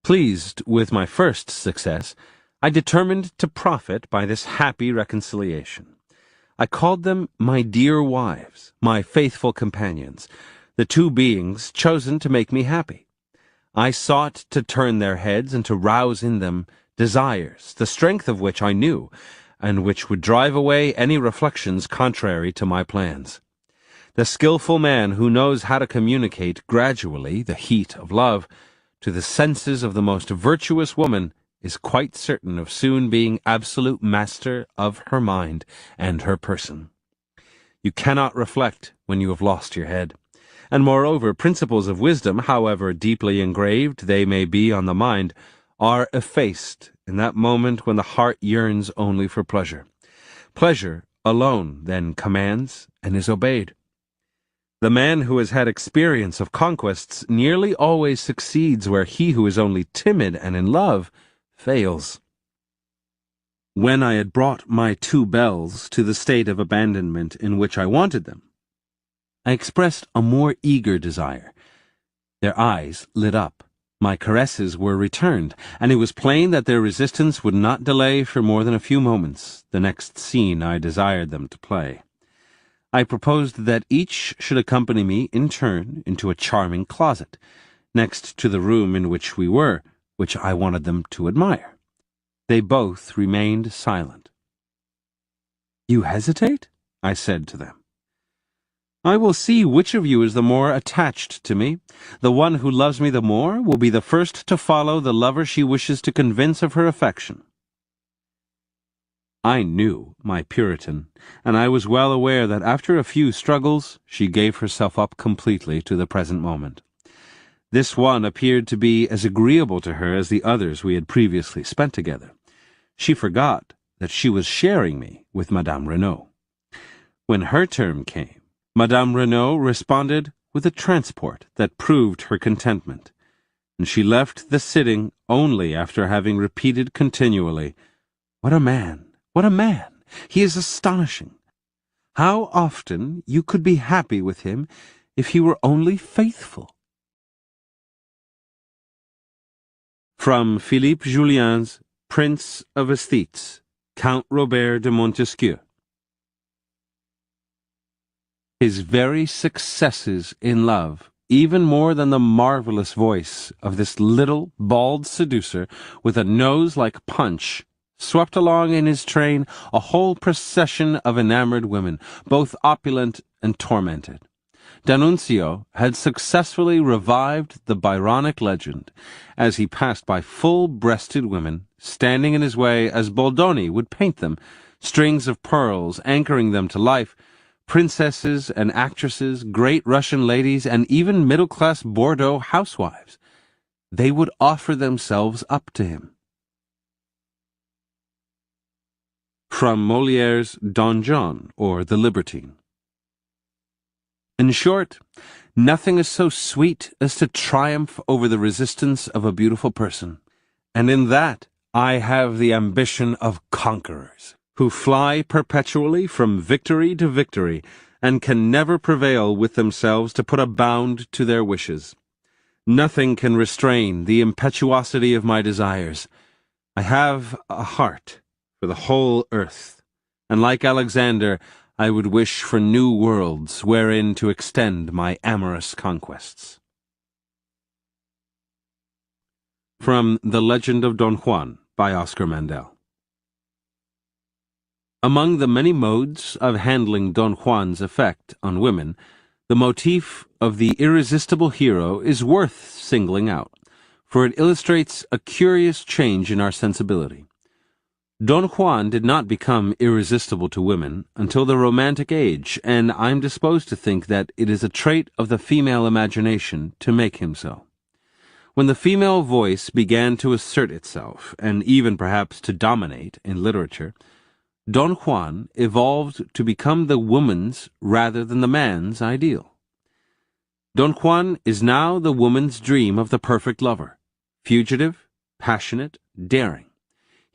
Pleased with my first success, I determined to profit by this happy reconciliation. I called them my dear wives, my faithful companions, the two beings chosen to make me happy. I sought to turn their heads and to rouse in them desires, the strength of which I knew, and which would drive away any reflections contrary to my plans. The skillful man who knows how to communicate gradually the heat of love to the senses of the most virtuous woman is quite certain of soon being absolute master of her mind and her person. You cannot reflect when you have lost your head, and moreover principles of wisdom, however deeply engraved they may be on the mind, are effaced in that moment when the heart yearns only for pleasure. Pleasure alone then commands and is obeyed. The man who has had experience of conquests nearly always succeeds where he who is only timid and in love fails. When I had brought my two belles to the state of abandonment in which I wanted them, I expressed a more eager desire. Their eyes lit up. My caresses were returned, and it was plain that their resistance would not delay for more than a few moments the next scene I desired them to play. I proposed that each should accompany me in turn into a charming closet, next to the room in which we were, which I wanted them to admire. They both remained silent. "You hesitate?" I said to them. "I will see which of you is the more attached to me. The one who loves me the more will be the first to follow the lover she wishes to convince of her affection." I knew my Puritan, and I was well aware that after a few struggles she gave herself up completely to the present moment. This one appeared to be as agreeable to her as the others we had previously spent together. She forgot that she was sharing me with Madame Renaud. When her term came, Madame Renaud responded with a transport that proved her contentment, and she left the sitting only after having repeated continually, "What a man! What a man! He is astonishing! How often you could be happy with him if he were only faithful." From Philippe Julien's Prince of Esthétes, Count Robert de Montesquieu. His very successes in love, even more than the marvelous voice of this little, bald seducer with a nose like Punch, swept along in his train a whole procession of enamored women, both opulent and tormented. D'Annunzio had successfully revived the Byronic legend, as he passed by full-breasted women, standing in his way as Boldoni would paint them, strings of pearls anchoring them to life, princesses and actresses, great Russian ladies, and even middle-class Bordeaux housewives. They would offer themselves up to him. from Moliere's Don John or The Libertine. In short, nothing is so sweet as to triumph over the resistance of a beautiful person, and in that I have the ambition of conquerors, who fly perpetually from victory to victory, and can never prevail with themselves to put a bound to their wishes. Nothing can restrain the impetuosity of my desires. I have a heart for the whole earth, and like Alexander, I would wish for new worlds wherein to extend my amorous conquests. From The Legend of Don Juan by Oscar Mandel. Among the many modes of handling Don Juan's effect on women, the motif of the irresistible hero is worth singling out, for it illustrates a curious change in our sensibility. Don Juan did not become irresistible to women until the Romantic Age, and I am disposed to think that it is a trait of the female imagination to make him so. When the female voice began to assert itself, and even perhaps to dominate in literature, Don Juan evolved to become the woman's rather than the man's ideal. Don Juan is now the woman's dream of the perfect lover, fugitive, passionate, daring.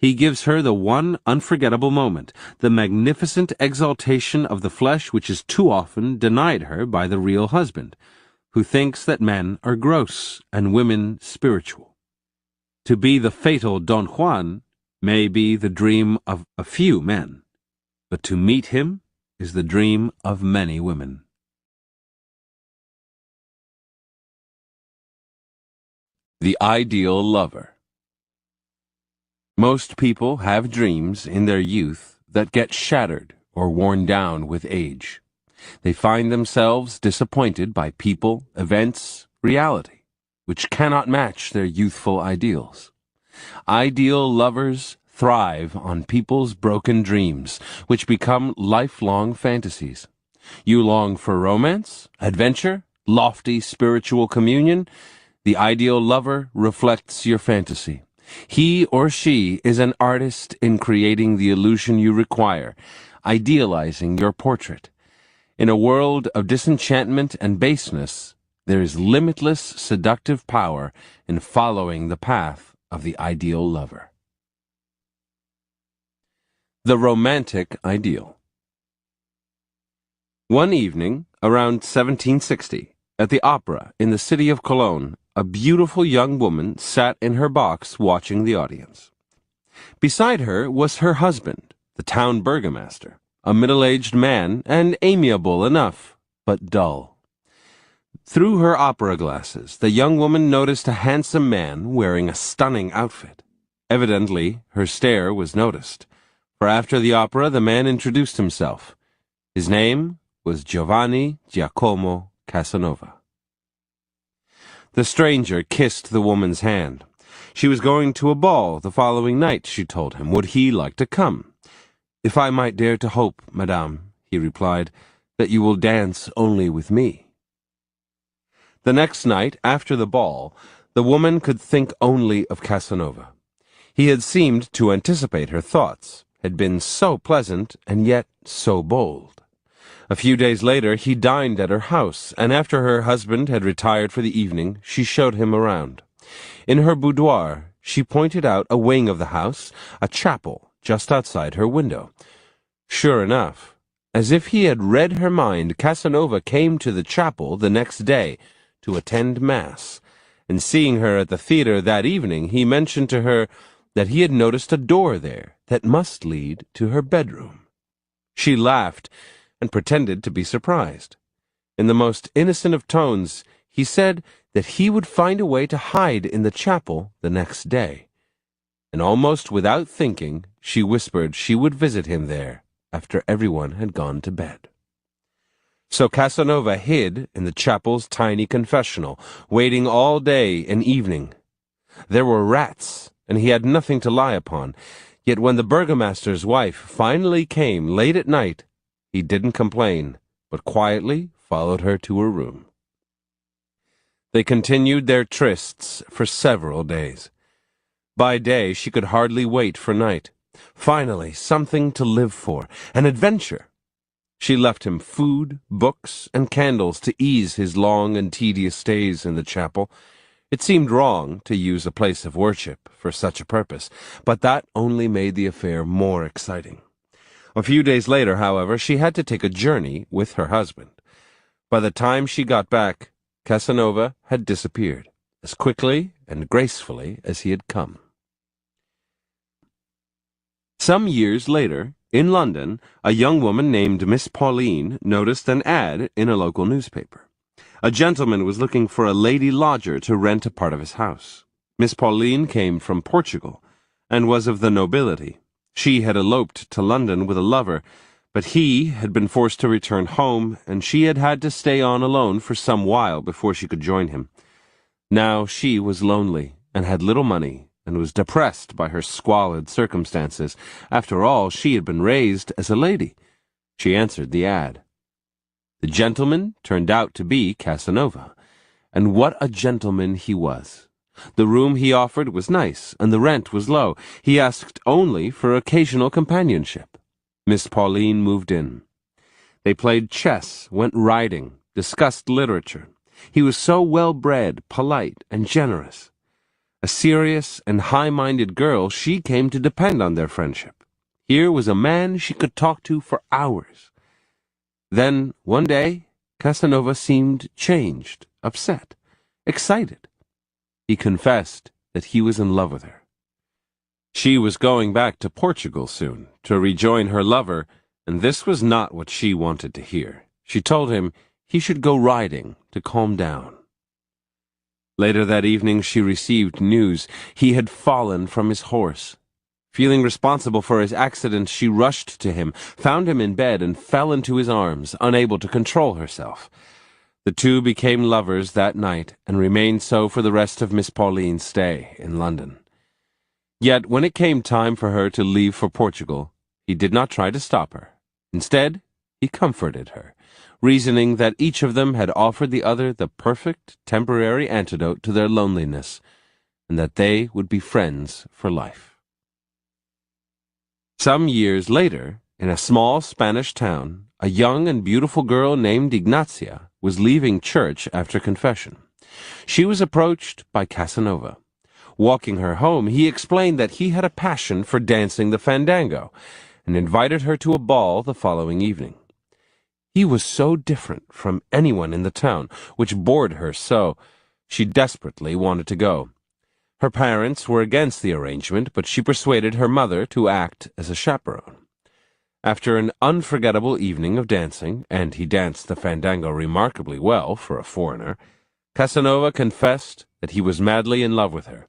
He gives her the one unforgettable moment, the magnificent exaltation of the flesh which is too often denied her by the real husband, who thinks that men are gross and women spiritual. To be the fatal Don Juan may be the dream of a few men, but to meet him is the dream of many women. The Ideal Lover. Most people have dreams in their youth that get shattered or worn down with age. They find themselves disappointed by people, events, reality, which cannot match their youthful ideals. Ideal lovers thrive on people's broken dreams, which become lifelong fantasies. You long for romance, adventure, lofty spiritual communion. The ideal lover reflects your fantasy. He or she is an artist in creating the illusion you require, idealizing your portrait. In a world of disenchantment and baseness, there is limitless seductive power in following the path of the ideal lover. The Romantic Ideal. One evening, around 1760, at the opera in the city of Cologne, a beautiful young woman sat in her box watching the audience. Beside her was her husband, the town burgomaster, a middle-aged man and amiable enough, but dull. Through her opera glasses, the young woman noticed a handsome man wearing a stunning outfit. Evidently, her stare was noticed, for after the opera the man introduced himself. His name was Giovanni Giacomo Casanova. The stranger kissed the woman's hand. She was going to a ball the following night, she told him. Would he like to come? If I might dare to hope, madame, he replied, that you will dance only with me. The next night, after the ball, the woman could think only of Casanova. He had seemed to anticipate her thoughts, had been so pleasant and yet so bold. A few days later he dined at her house, and after her husband had retired for the evening, she showed him around. In her boudoir, she pointed out a wing of the house, a chapel, just outside her window. Sure enough, as if he had read her mind, Casanova came to the chapel the next day to attend Mass, and seeing her at the theater that evening, he mentioned to her that he had noticed a door there that must lead to her bedroom. She laughed and pretended to be surprised. In the most innocent of tones, he said that he would find a way to hide in the chapel the next day. And almost without thinking, she whispered she would visit him there after everyone had gone to bed. So Casanova hid in the chapel's tiny confessional, waiting all day and evening. There were rats, and he had nothing to lie upon, yet when the burgomaster's wife finally came late at night, he didn't complain, but quietly followed her to her room. They continued their trysts for several days. By day she could hardly wait for night. Finally, something to live for, an adventure. She left him food, books, and candles to ease his long and tedious stays in the chapel. It seemed wrong to use a place of worship for such a purpose, but that only made the affair more exciting. A few days later, however, she had to take a journey with her husband. By the time she got back, Casanova had disappeared, as quickly and gracefully as he had come. Some years later, in London, a young woman named Miss Pauline noticed an ad in a local newspaper. A gentleman was looking for a lady lodger to rent a part of his house. Miss Pauline came from Portugal, and was of the nobility. She had eloped to London with a lover, but he had been forced to return home, and she had had to stay on alone for some while before she could join him. Now she was lonely, and had little money, and was depressed by her squalid circumstances. After all, she had been raised as a lady. She answered the ad. The gentleman turned out to be Casanova, and what a gentleman he was. The room he offered was nice, and the rent was low. He asked only for occasional companionship. Miss Pauline moved in. They played chess, went riding, discussed literature. He was so well-bred, polite, and generous. A serious and high-minded girl, she came to depend on their friendship. Here was a man she could talk to for hours. Then, one day, Casanova seemed changed, upset, excited. He confessed that he was in love with her. She was going back to Portugal soon, to rejoin her lover, and this was not what she wanted to hear. She told him he should go riding to calm down. Later that evening she received news. He had fallen from his horse. Feeling responsible for his accident, she rushed to him, found him in bed, and fell into his arms, unable to control herself. The two became lovers that night, and remained so for the rest of Miss Pauline's stay in London. Yet when it came time for her to leave for Portugal, he did not try to stop her. Instead, he comforted her, reasoning that each of them had offered the other the perfect temporary antidote to their loneliness, and that they would be friends for life. Some years later, in a small Spanish town, a young and beautiful girl named Ignacia was leaving church after confession. She was approached by Casanova. Walking her home, he explained that he had a passion for dancing the fandango, and invited her to a ball the following evening. He was so different from anyone in the town, which bored her so. She desperately wanted to go. Her parents were against the arrangement, but she persuaded her mother to act as a chaperone. After an unforgettable evening of dancing, and he danced the fandango remarkably well for a foreigner, Casanova confessed that he was madly in love with her.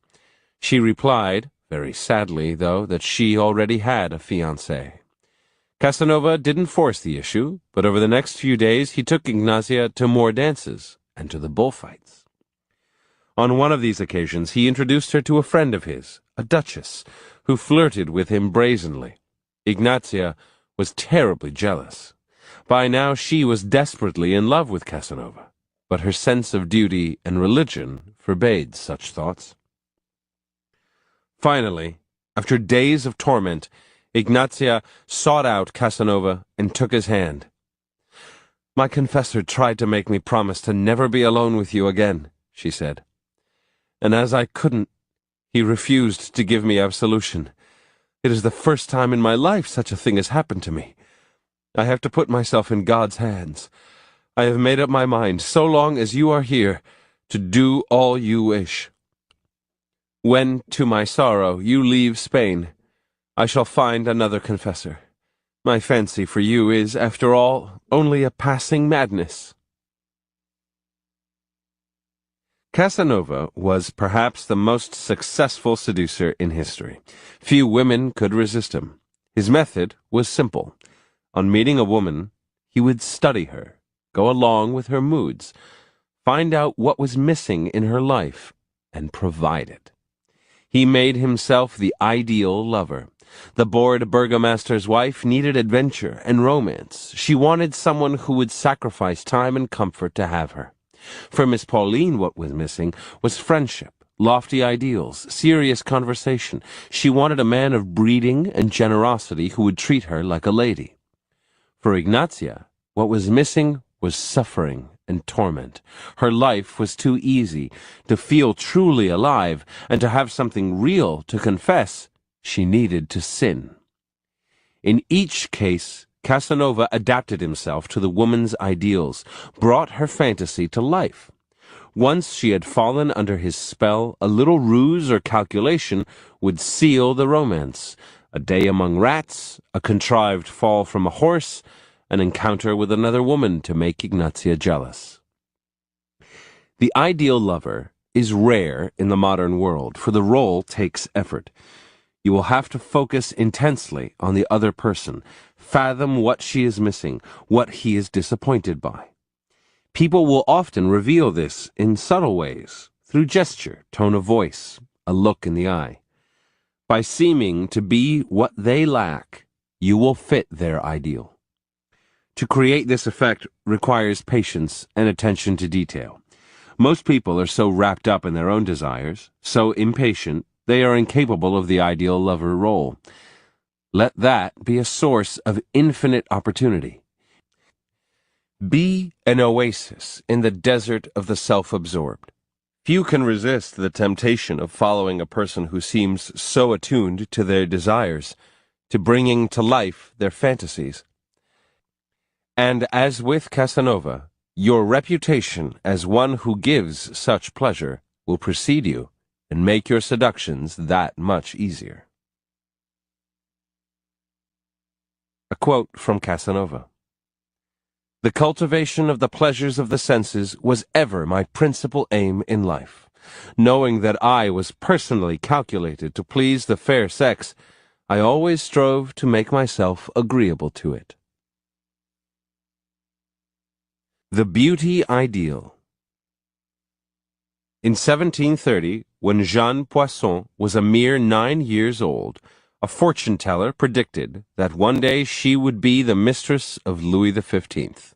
She replied, very sadly, though, that she already had a fiancé. Casanova didn't force the issue, but over the next few days he took Ignacia to more dances and to the bullfights. On one of these occasions he introduced her to a friend of his, a duchess, who flirted with him brazenly. Ignacia was terribly jealous. By now she was desperately in love with Casanova, but her sense of duty and religion forbade such thoughts. Finally, after days of torment, Ignacia sought out Casanova and took his hand. "My confessor tried to make me promise to never be alone with you again," she said. "And as I couldn't, he refused to give me absolution. It is the first time in my life such a thing has happened to me. I have to put myself in God's hands. I have made up my mind, so long as you are here, to do all you wish. When, to my sorrow, you leave Spain, I shall find another confessor. My fancy for you is, after all, only a passing madness." Casanova was perhaps the most successful seducer in history. Few women could resist him. His method was simple. On meeting a woman, he would study her, go along with her moods, find out what was missing in her life, and provide it. He made himself the ideal lover. The bored burgomaster's wife needed adventure and romance. She wanted someone who would sacrifice time and comfort to have her. For Miss Pauline, what was missing was friendship, lofty ideals, serious conversation. She wanted a man of breeding and generosity who would treat her like a lady. For Ignatia, what was missing was suffering and torment. Her life was too easy. To feel truly alive and to have something real to confess, she needed to sin. In each case, Casanova adapted himself to the woman's ideals, brought her fantasy to life. Once she had fallen under his spell, a little ruse or calculation would seal the romance. A day among rats, a contrived fall from a horse, an encounter with another woman to make Ignatia jealous. The ideal lover is rare in the modern world, for the role takes effort. You will have to focus intensely on the other person, fathom what she is missing, what he is disappointed by. People will often reveal this in subtle ways, through gesture, tone of voice, a look in the eye. By seeming to be what they lack, you will fit their ideal. To create this effect requires patience and attention to detail. Most people are so wrapped up in their own desires, so impatient, they are incapable of the ideal lover role. Let that be a source of infinite opportunity. Be an oasis in the desert of the self-absorbed. Few can resist the temptation of following a person who seems so attuned to their desires, to bringing to life their fantasies. And as with Casanova, your reputation as one who gives such pleasure will precede you and make your seductions that much easier. A quote from Casanova. The cultivation of the pleasures of the senses was ever my principal aim in life. Knowing that I was personally calculated to please the fair sex, I always strove to make myself agreeable to it. The Beauty Ideal. In 1730, when Jeanne Poisson was a mere 9 years old, a fortune-teller predicted that one day she would be the mistress of Louis XV.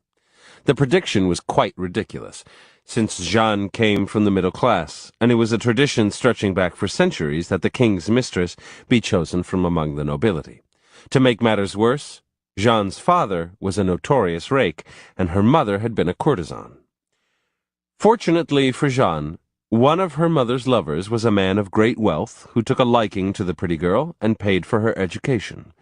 The prediction was quite ridiculous, since Jeanne came from the middle class, and it was a tradition stretching back for centuries that the king's mistress be chosen from among the nobility. To make matters worse, Jeanne's father was a notorious rake, and her mother had been a courtesan. Fortunately for Jeanne, one of her mother's lovers was a man of great wealth who took a liking to the pretty girl and paid for her education.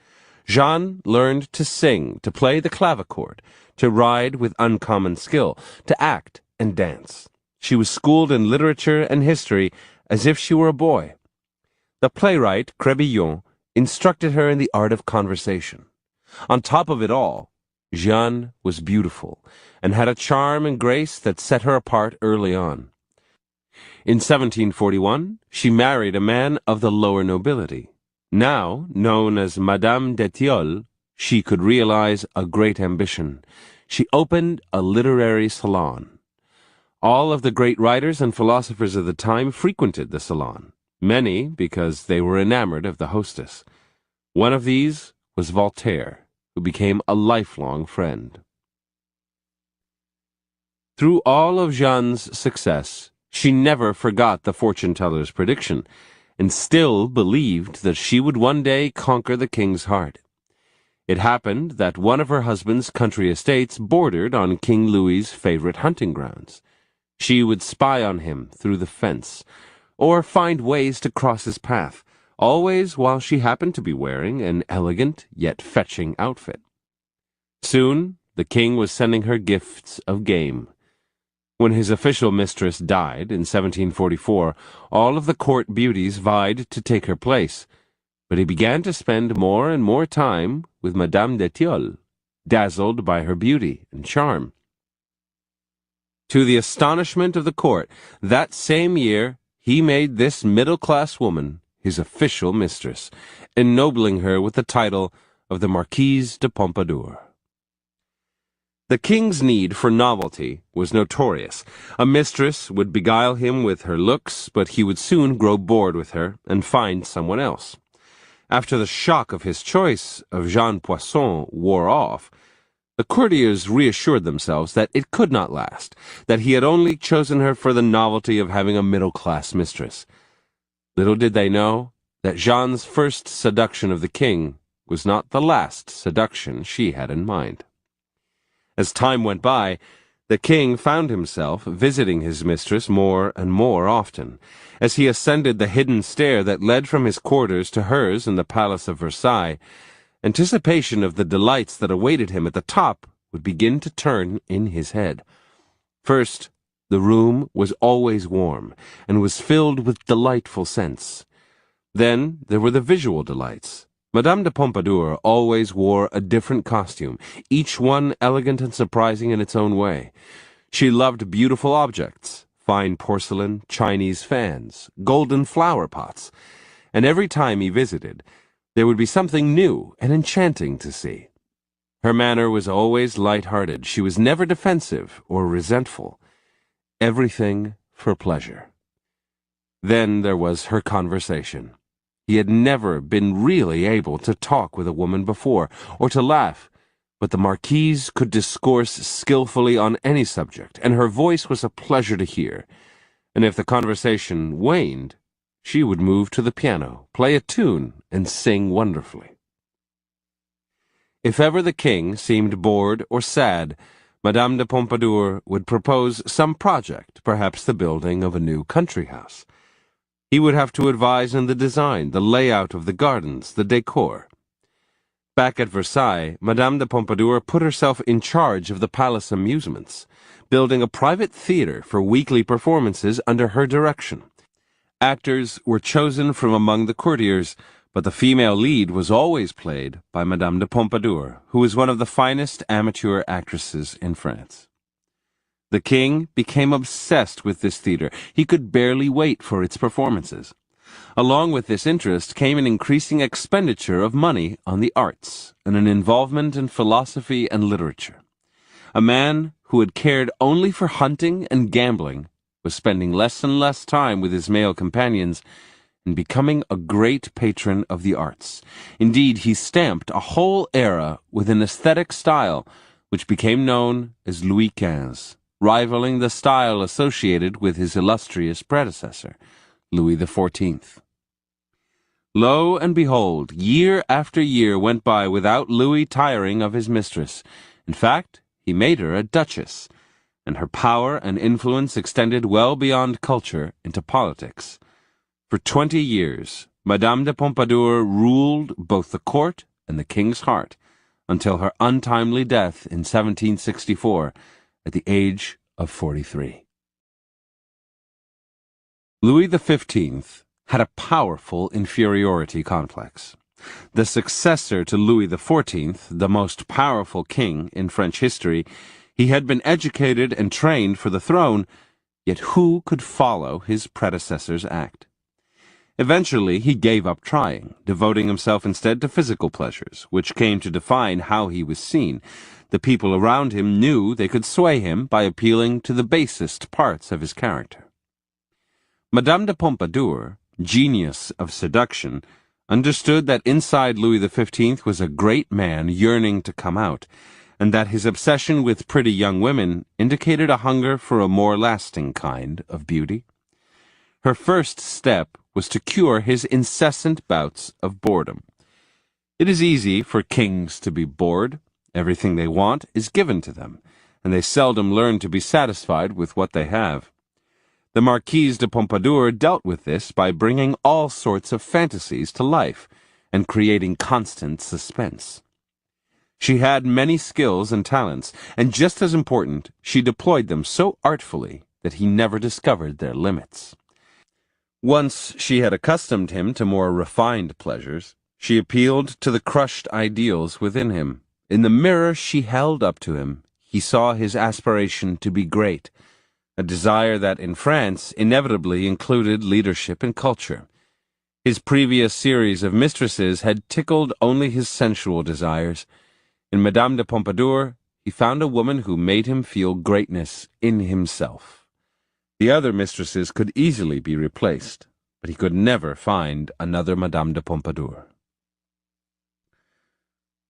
Jeanne learned to sing, to play the clavichord, to ride with uncommon skill, to act and dance. She was schooled in literature and history as if she were a boy. The playwright, Crébillon, instructed her in the art of conversation. On top of it all, Jeanne was beautiful, and had a charm and grace that set her apart early on. In 1741, she married a man of the lower nobility. Now, known as Madame d'Étiole, she could realize a great ambition. She opened a literary salon. All of the great writers and philosophers of the time frequented the salon, many because they were enamored of the hostess. One of these was Voltaire, who became a lifelong friend. Through all of Jeanne's success, she never forgot the fortune-teller's prediction, and still believed that she would one day conquer the king's heart. It happened that one of her husband's country estates bordered on King Louis's favorite hunting grounds. She would spy on him through the fence, or find ways to cross his path, always while she happened to be wearing an elegant yet fetching outfit. Soon, the king was sending her gifts of game. When his official mistress died in 1744, all of the court beauties vied to take her place, but he began to spend more and more time with Madame d'Étiole, dazzled by her beauty and charm. To the astonishment of the court, that same year he made this middle-class woman his official mistress, ennobling her with the title of the Marquise de Pompadour. The king's need for novelty was notorious. A mistress would beguile him with her looks, but he would soon grow bored with her and find someone else. After the shock of his choice of Jeanne Poisson wore off, The courtiers reassured themselves that it could not last, that he had only chosen her for the novelty of having a middle-class mistress. Little did they know that Jeanne's first seduction of the king was not the last seduction she had in mind. As time went by, the king found himself visiting his mistress more and more often. As he ascended the hidden stair that led from his quarters to hers in the Palace of Versailles, anticipation of the delights that awaited him at the top would begin to turn in his head. First, the room was always warm and was filled with delightful scents. Then there were the visual delights. Madame de Pompadour always wore a different costume, each one elegant and surprising in its own way. She loved beautiful objects, fine porcelain, Chinese fans, golden flower pots, and every time he visited, there would be something new and enchanting to see. Her manner was always light-hearted. She was never defensive or resentful. Everything for pleasure. Then there was her conversation. He had never been really able to talk with a woman before, or to laugh, but the Marquise could discourse skillfully on any subject, and her voice was a pleasure to hear. And if the conversation waned, she would move to the piano, play a tune, and sing wonderfully. If ever the king seemed bored or sad, Madame de Pompadour would propose some project, perhaps the building of a new country house. He would have to advise in the design, the layout of the gardens, the decor. Back at Versailles, Madame de Pompadour put herself in charge of the palace amusements, building a private theater for weekly performances under her direction. Actors were chosen from among the courtiers, but the female lead was always played by Madame de Pompadour, who was one of the finest amateur actresses in France. The king became obsessed with this theater. He could barely wait for its performances. Along with this interest came an increasing expenditure of money on the arts and an involvement in philosophy and literature. A man who had cared only for hunting and gambling was spending less and less time with his male companions and becoming a great patron of the arts. Indeed, he stamped a whole era with an aesthetic style which became known as Louis XV, rivaling the style associated with his illustrious predecessor, Louis XIV. Lo and behold, year after year went by without Louis tiring of his mistress. In fact, he made her a duchess, and her power and influence extended well beyond culture into politics. For 20 years, Madame de Pompadour ruled both the court and the king's heart, until her untimely death in 1764, at the age of 43. Louis XV had a powerful inferiority complex. The successor to Louis XIV, the most powerful king in French history, he had been educated and trained for the throne, yet who could follow his predecessor's act? Eventually, he gave up trying, devoting himself instead to physical pleasures, which came to define how he was seen. The people around him knew they could sway him by appealing to the basest parts of his character. Madame de Pompadour, genius of seduction, understood that inside Louis XV was a great man yearning to come out, and that his obsession with pretty young women indicated a hunger for a more lasting kind of beauty. Her first step was to cure his incessant bouts of boredom. It is easy for kings to be bored. Everything they want is given to them, and they seldom learn to be satisfied with what they have. The Marquise de Pompadour dealt with this by bringing all sorts of fantasies to life and creating constant suspense. She had many skills and talents, and just as important, she deployed them so artfully that he never discovered their limits. Once she had accustomed him to more refined pleasures, she appealed to the crushed ideals within him. In the mirror she held up to him, he saw his aspiration to be great, a desire that in France inevitably included leadership and culture. His previous series of mistresses had tickled only his sensual desires. In Madame de Pompadour, he found a woman who made him feel greatness in himself. The other mistresses could easily be replaced, but he could never find another Madame de Pompadour.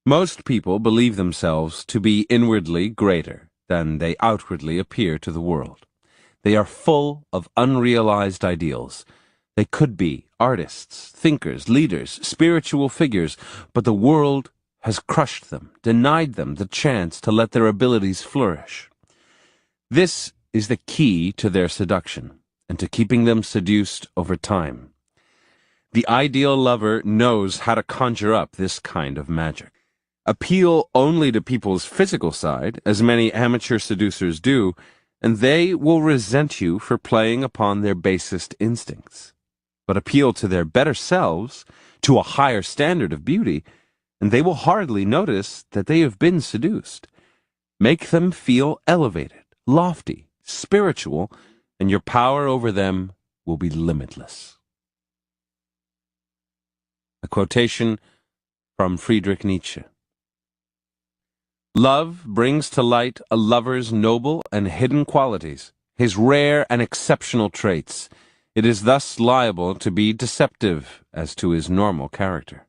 Most people believe themselves to be inwardly greater than they outwardly appear to the world. They are full of unrealized ideals. They could be artists, thinkers, leaders, spiritual figures, but the world has crushed them, denied them the chance to let their abilities flourish. This is the key to their seduction and to keeping them seduced over time. The ideal lover knows how to conjure up this kind of magic. Appeal only to people's physical side, as many amateur seducers do, and they will resent you for playing upon their basest instincts. But appeal to their better selves, to a higher standard of beauty, and they will hardly notice that they have been seduced. Make them feel elevated, lofty, spiritual, and your power over them will be limitless. A quotation from Friedrich Nietzsche. Love brings to light a lover's noble and hidden qualities, his rare and exceptional traits. It is thus liable to be deceptive as to his normal character.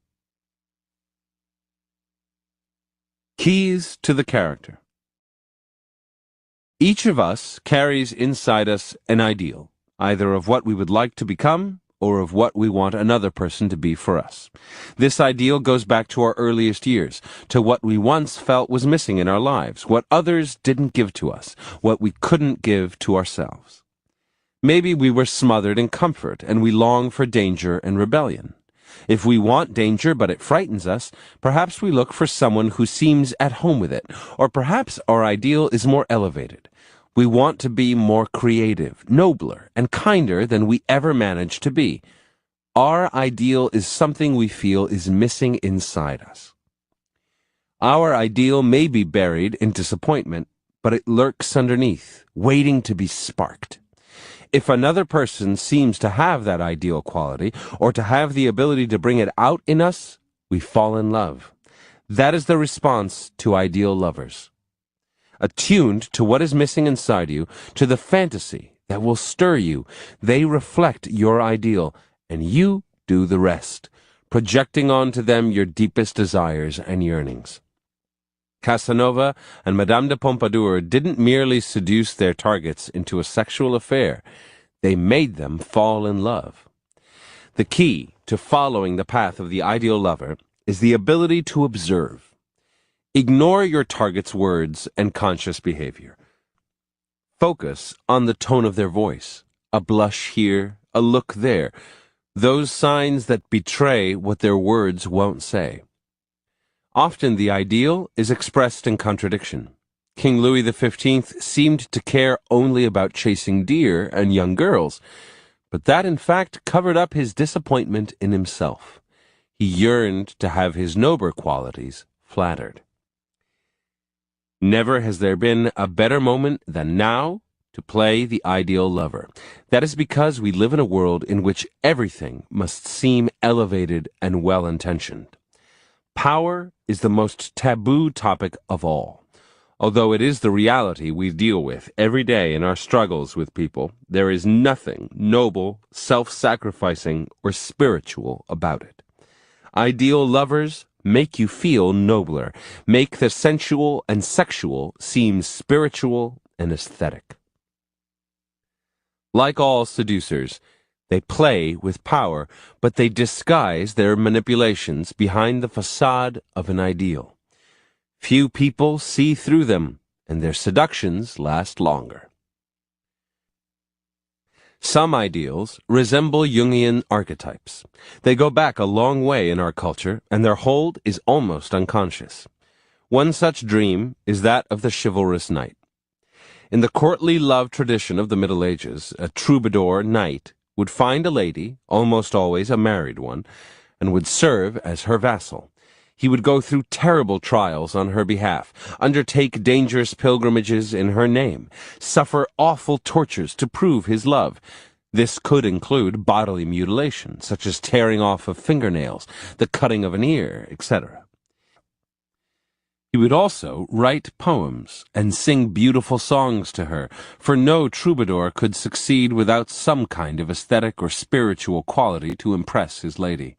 Keys to the character. Each of us carries inside us an ideal, either of what we would like to become or of what we want another person to be for us. This ideal goes back to our earliest years, to what we once felt was missing in our lives, what others didn't give to us, what we couldn't give to ourselves. Maybe we were smothered in comfort and we long for danger and rebellion. If we want danger but it frightens us, perhaps we look for someone who seems at home with it, or perhaps our ideal is more elevated. We want to be more creative, nobler, and kinder than we ever managed to be. Our ideal is something we feel is missing inside us. Our ideal may be buried in disappointment, but it lurks underneath, waiting to be sparked. If another person seems to have that ideal quality, or to have the ability to bring it out in us, we fall in love. That is the response to ideal lovers. Attuned to what is missing inside you, to the fantasy that will stir you, they reflect your ideal, and you do the rest, projecting onto them your deepest desires and yearnings. Casanova and Madame de Pompadour didn't merely seduce their targets into a sexual affair, they made them fall in love. The key to following the path of the ideal lover is the ability to observe. Ignore your target's words and conscious behavior. Focus on the tone of their voice, a blush here, a look there, those signs that betray what their words won't say. Often the ideal is expressed in contradiction. King Louis XV seemed to care only about chasing deer and young girls, but that in fact covered up his disappointment in himself. He yearned to have his nobler qualities flattered. Never has there been a better moment than now to play the ideal lover. That is because we live in a world in which everything must seem elevated and well-intentioned. Power is the most taboo topic of all. Although it is the reality we deal with every day in our struggles with people, there is nothing noble, self-sacrificing, or spiritual about it. Ideal lovers make you feel nobler, make the sensual and sexual seem spiritual and aesthetic. Like all seducers, they play with power, but they disguise their manipulations behind the facade of an ideal. Few people see through them, and their seductions last longer. Some ideals resemble Jungian archetypes. They go back a long way in our culture, and their hold is almost unconscious. One such dream is that of the chivalrous knight. In the courtly love tradition of the Middle Ages, a troubadour knight would find a lady, almost always a married one, and would serve as her vassal. He would go through terrible trials on her behalf, undertake dangerous pilgrimages in her name, suffer awful tortures to prove his love. This could include bodily mutilation, such as tearing off of fingernails, the cutting of an ear, etc. He would also write poems and sing beautiful songs to her, for no troubadour could succeed without some kind of aesthetic or spiritual quality to impress his lady.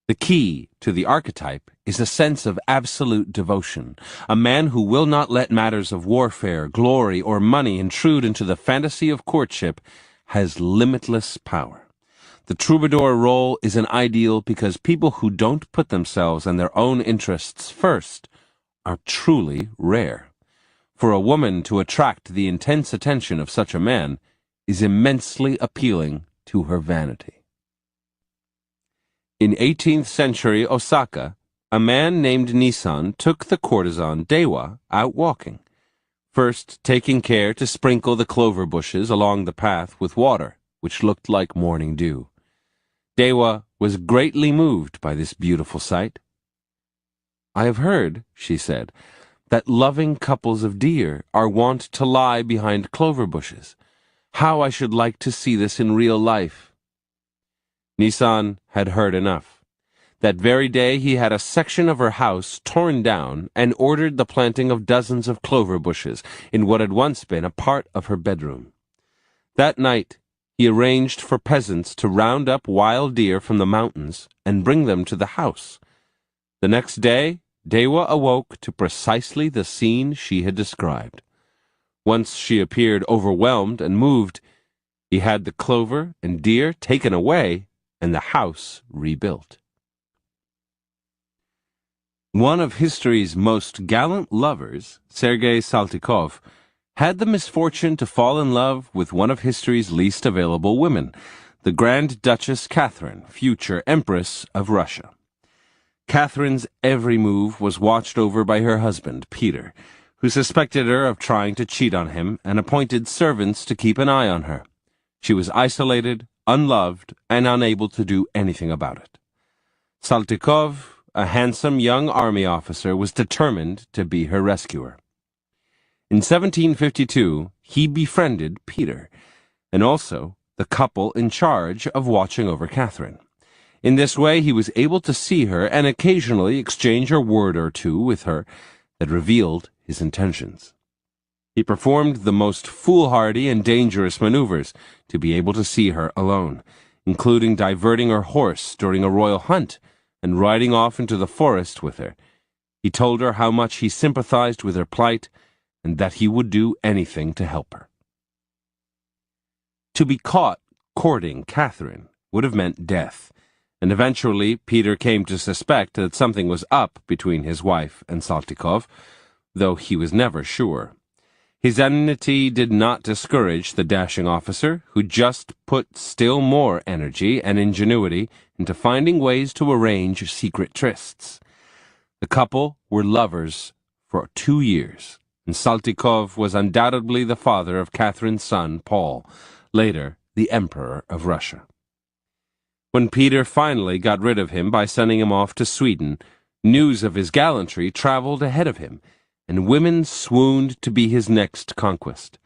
The key to the archetype is a sense of absolute devotion. A man who will not let matters of warfare, glory, or money intrude into the fantasy of courtship has limitless power. The troubadour role is an ideal because people who don't put themselves and their own interests first are truly rare. For a woman to attract the intense attention of such a man is immensely appealing to her vanity. In 18th century Osaka, a man named Nisan took the courtesan Dewa out walking, first taking care to sprinkle the clover bushes along the path with water, which looked like morning dew. Dewa was greatly moved by this beautiful sight. "I have heard," she said, "that loving couples of deer are wont to lie behind clover bushes. How I should like to see this in real life." Nisan had heard enough. That very day he had a section of her house torn down and ordered the planting of dozens of clover bushes in what had once been a part of her bedroom. That night he arranged for peasants to round up wild deer from the mountains and bring them to the house. The next day Dewa awoke to precisely the scene she had described. Once she appeared overwhelmed and moved, he had the clover and deer taken away and the house rebuilt. One of history's most gallant lovers, Sergei Saltykov, had the misfortune to fall in love with one of history's least available women, the Grand Duchess Catherine, future Empress of Russia. Catherine's every move was watched over by her husband, Peter, who suspected her of trying to cheat on him and appointed servants to keep an eye on her. She was isolated, unloved, and unable to do anything about it. Saltykov, a handsome young army officer, was determined to be her rescuer. In 1752, he befriended Peter, and also the couple in charge of watching over Catherine. In this way, he was able to see her and occasionally exchange a word or two with her that revealed his intentions. He performed the most foolhardy and dangerous maneuvers to be able to see her alone, including diverting her horse during a royal hunt and riding off into the forest with her. He told her how much he sympathized with her plight and that he would do anything to help her. To be caught courting Catherine would have meant death, and eventually Peter came to suspect that something was up between his wife and Saltykov, though he was never sure. His enmity did not discourage the dashing officer, who just put still more energy and ingenuity into finding ways to arrange secret trysts. The couple were lovers for 2 years, and Saltykov was undoubtedly the father of Catherine's son, Paul, later the Emperor of Russia. When Peter finally got rid of him by sending him off to Sweden, news of his gallantry traveled ahead of him, and women swooned to be his next conquest.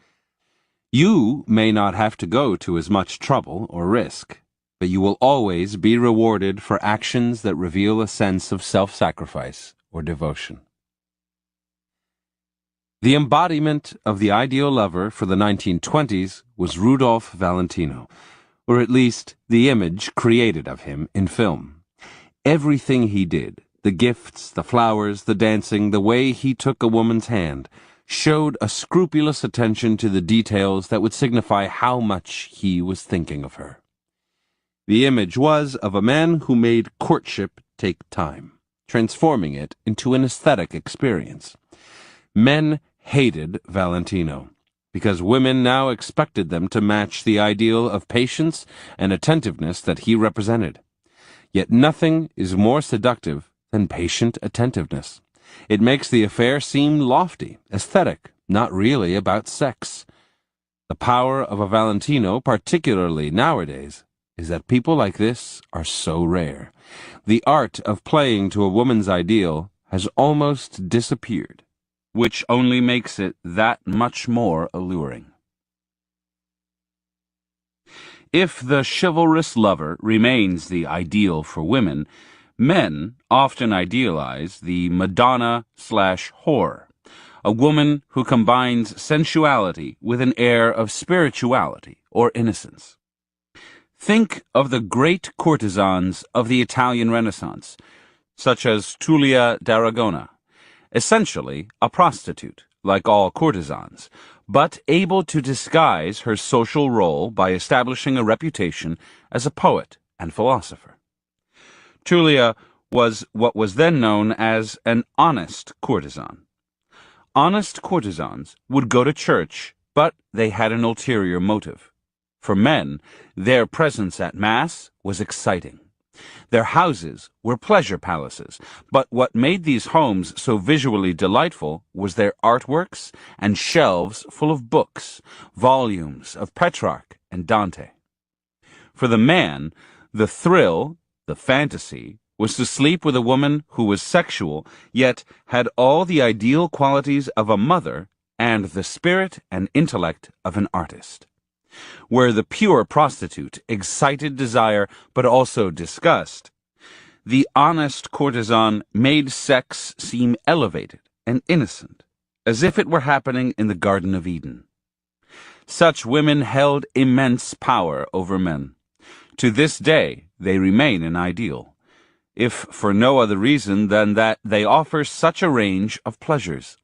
You may not have to go to as much trouble or risk, but you will always be rewarded for actions that reveal a sense of self-sacrifice or devotion. The embodiment of the ideal lover for the 1920s was Rudolph Valentino, or at least the image created of him in film. Everything he did, the gifts, the flowers, the dancing, the way he took a woman's hand, showed a scrupulous attention to the details that would signify how much he was thinking of her. The image was of a man who made courtship take time, transforming it into an aesthetic experience. Men hated Valentino, because women now expected them to match the ideal of patience and attentiveness that he represented. Yet nothing is more seductive than patient attentiveness. It makes the affair seem lofty, aesthetic, not really about sex. The power of a Valentino, particularly nowadays, is that people like this are so rare. The art of playing to a woman's ideal has almost disappeared, which only makes it that much more alluring. If the chivalrous lover remains the ideal for women, men often idealize the Madonna/whore, a woman who combines sensuality with an air of spirituality or innocence. Think of the great courtesans of the Italian Renaissance. such as Tulia d'Aragona, essentially a prostitute, like all courtesans, but able to disguise her social role by establishing a reputation as a poet and philosopher. Tulia was what was then known as an honest courtesan. Honest courtesans would go to church, but they had an ulterior motive. For men, their presence at Mass was exciting. Their houses were pleasure palaces, but what made these homes so visually delightful was their artworks and shelves full of books, volumes of Petrarch and Dante. For the man, the thrill, the fantasy, was to sleep with a woman who was sexual, yet had all the ideal qualities of a mother and the spirit and intellect of an artist. Where the pure prostitute excited desire but also disgust, the honest courtesan made sex seem elevated and innocent, as if it were happening in the Garden of Eden. Such women held immense power over men. To this day, they remain an ideal, if for no other reason than that they offer such a range of pleasures.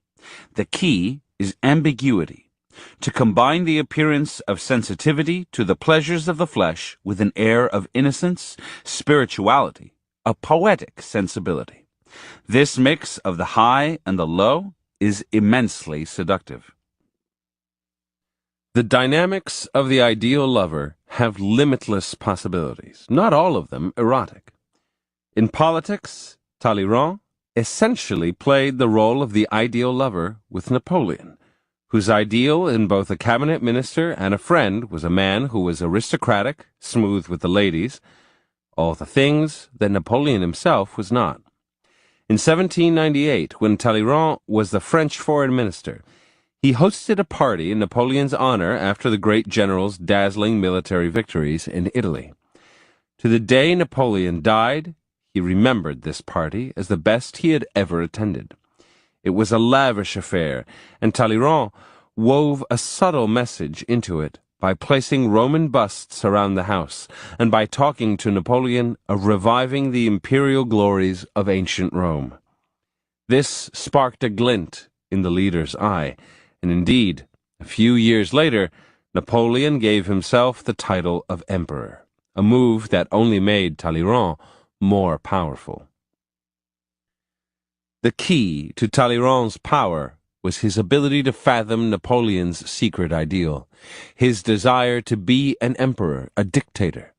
The key is ambiguity, to combine the appearance of sensitivity to the pleasures of the flesh with an air of innocence, spirituality, a poetic sensibility. This mix of the high and the low is immensely seductive. The dynamics of the ideal lover have limitless possibilities, not all of them erotic. In politics, Talleyrand essentially played the role of the ideal lover with Napoleon, whose ideal in both a cabinet minister and a friend was a man who was aristocratic, smooth with the ladies, all the things that Napoleon himself was not. In 1798, when Talleyrand was the French foreign minister, he hosted a party in Napoleon's honor after the great general's dazzling military victories in Italy. To the day Napoleon died, he remembered this party as the best he had ever attended. It was a lavish affair, and Talleyrand wove a subtle message into it by placing Roman busts around the house, and by talking to Napoleon of reviving the imperial glories of ancient Rome. This sparked a glint in the leader's eye, and indeed, a few years later, Napoleon gave himself the title of emperor, a move that only made Talleyrand more powerful. The key to Talleyrand's power was his ability to fathom Napoleon's secret ideal, his desire to be an emperor, a dictator.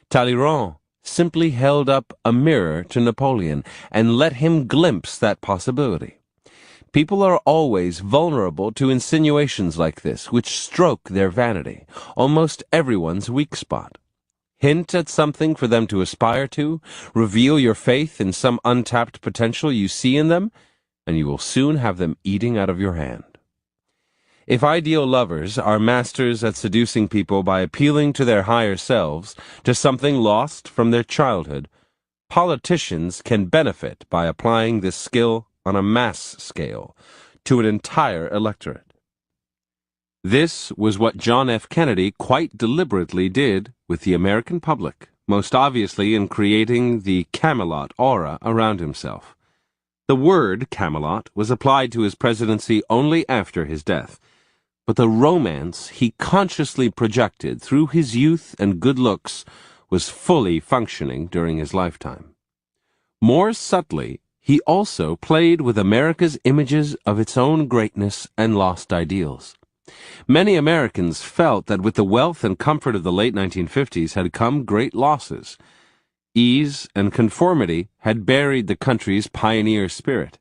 Talleyrand simply held up a mirror to Napoleon and let him glimpse that possibility. People are always vulnerable to insinuations like this, which stroke their vanity, almost everyone's weak spot. Hint at something for them to aspire to, reveal your faith in some untapped potential you see in them, and you will soon have them eating out of your hand. If ideal lovers are masters at seducing people by appealing to their higher selves, to something lost from their childhood, politicians can benefit by applying this skill on a mass scale to an entire electorate. This was what John F. Kennedy quite deliberately did with the American public, most obviously in creating the Camelot aura around himself. The word Camelot was applied to his presidency only after his death, but the romance he consciously projected through his youth and good looks was fully functioning during his lifetime. More subtly, he also played with America's images of its own greatness and lost ideals. Many Americans felt that with the wealth and comfort of the late 1950s had come great losses. Ease and conformity had buried the country's pioneer spirit.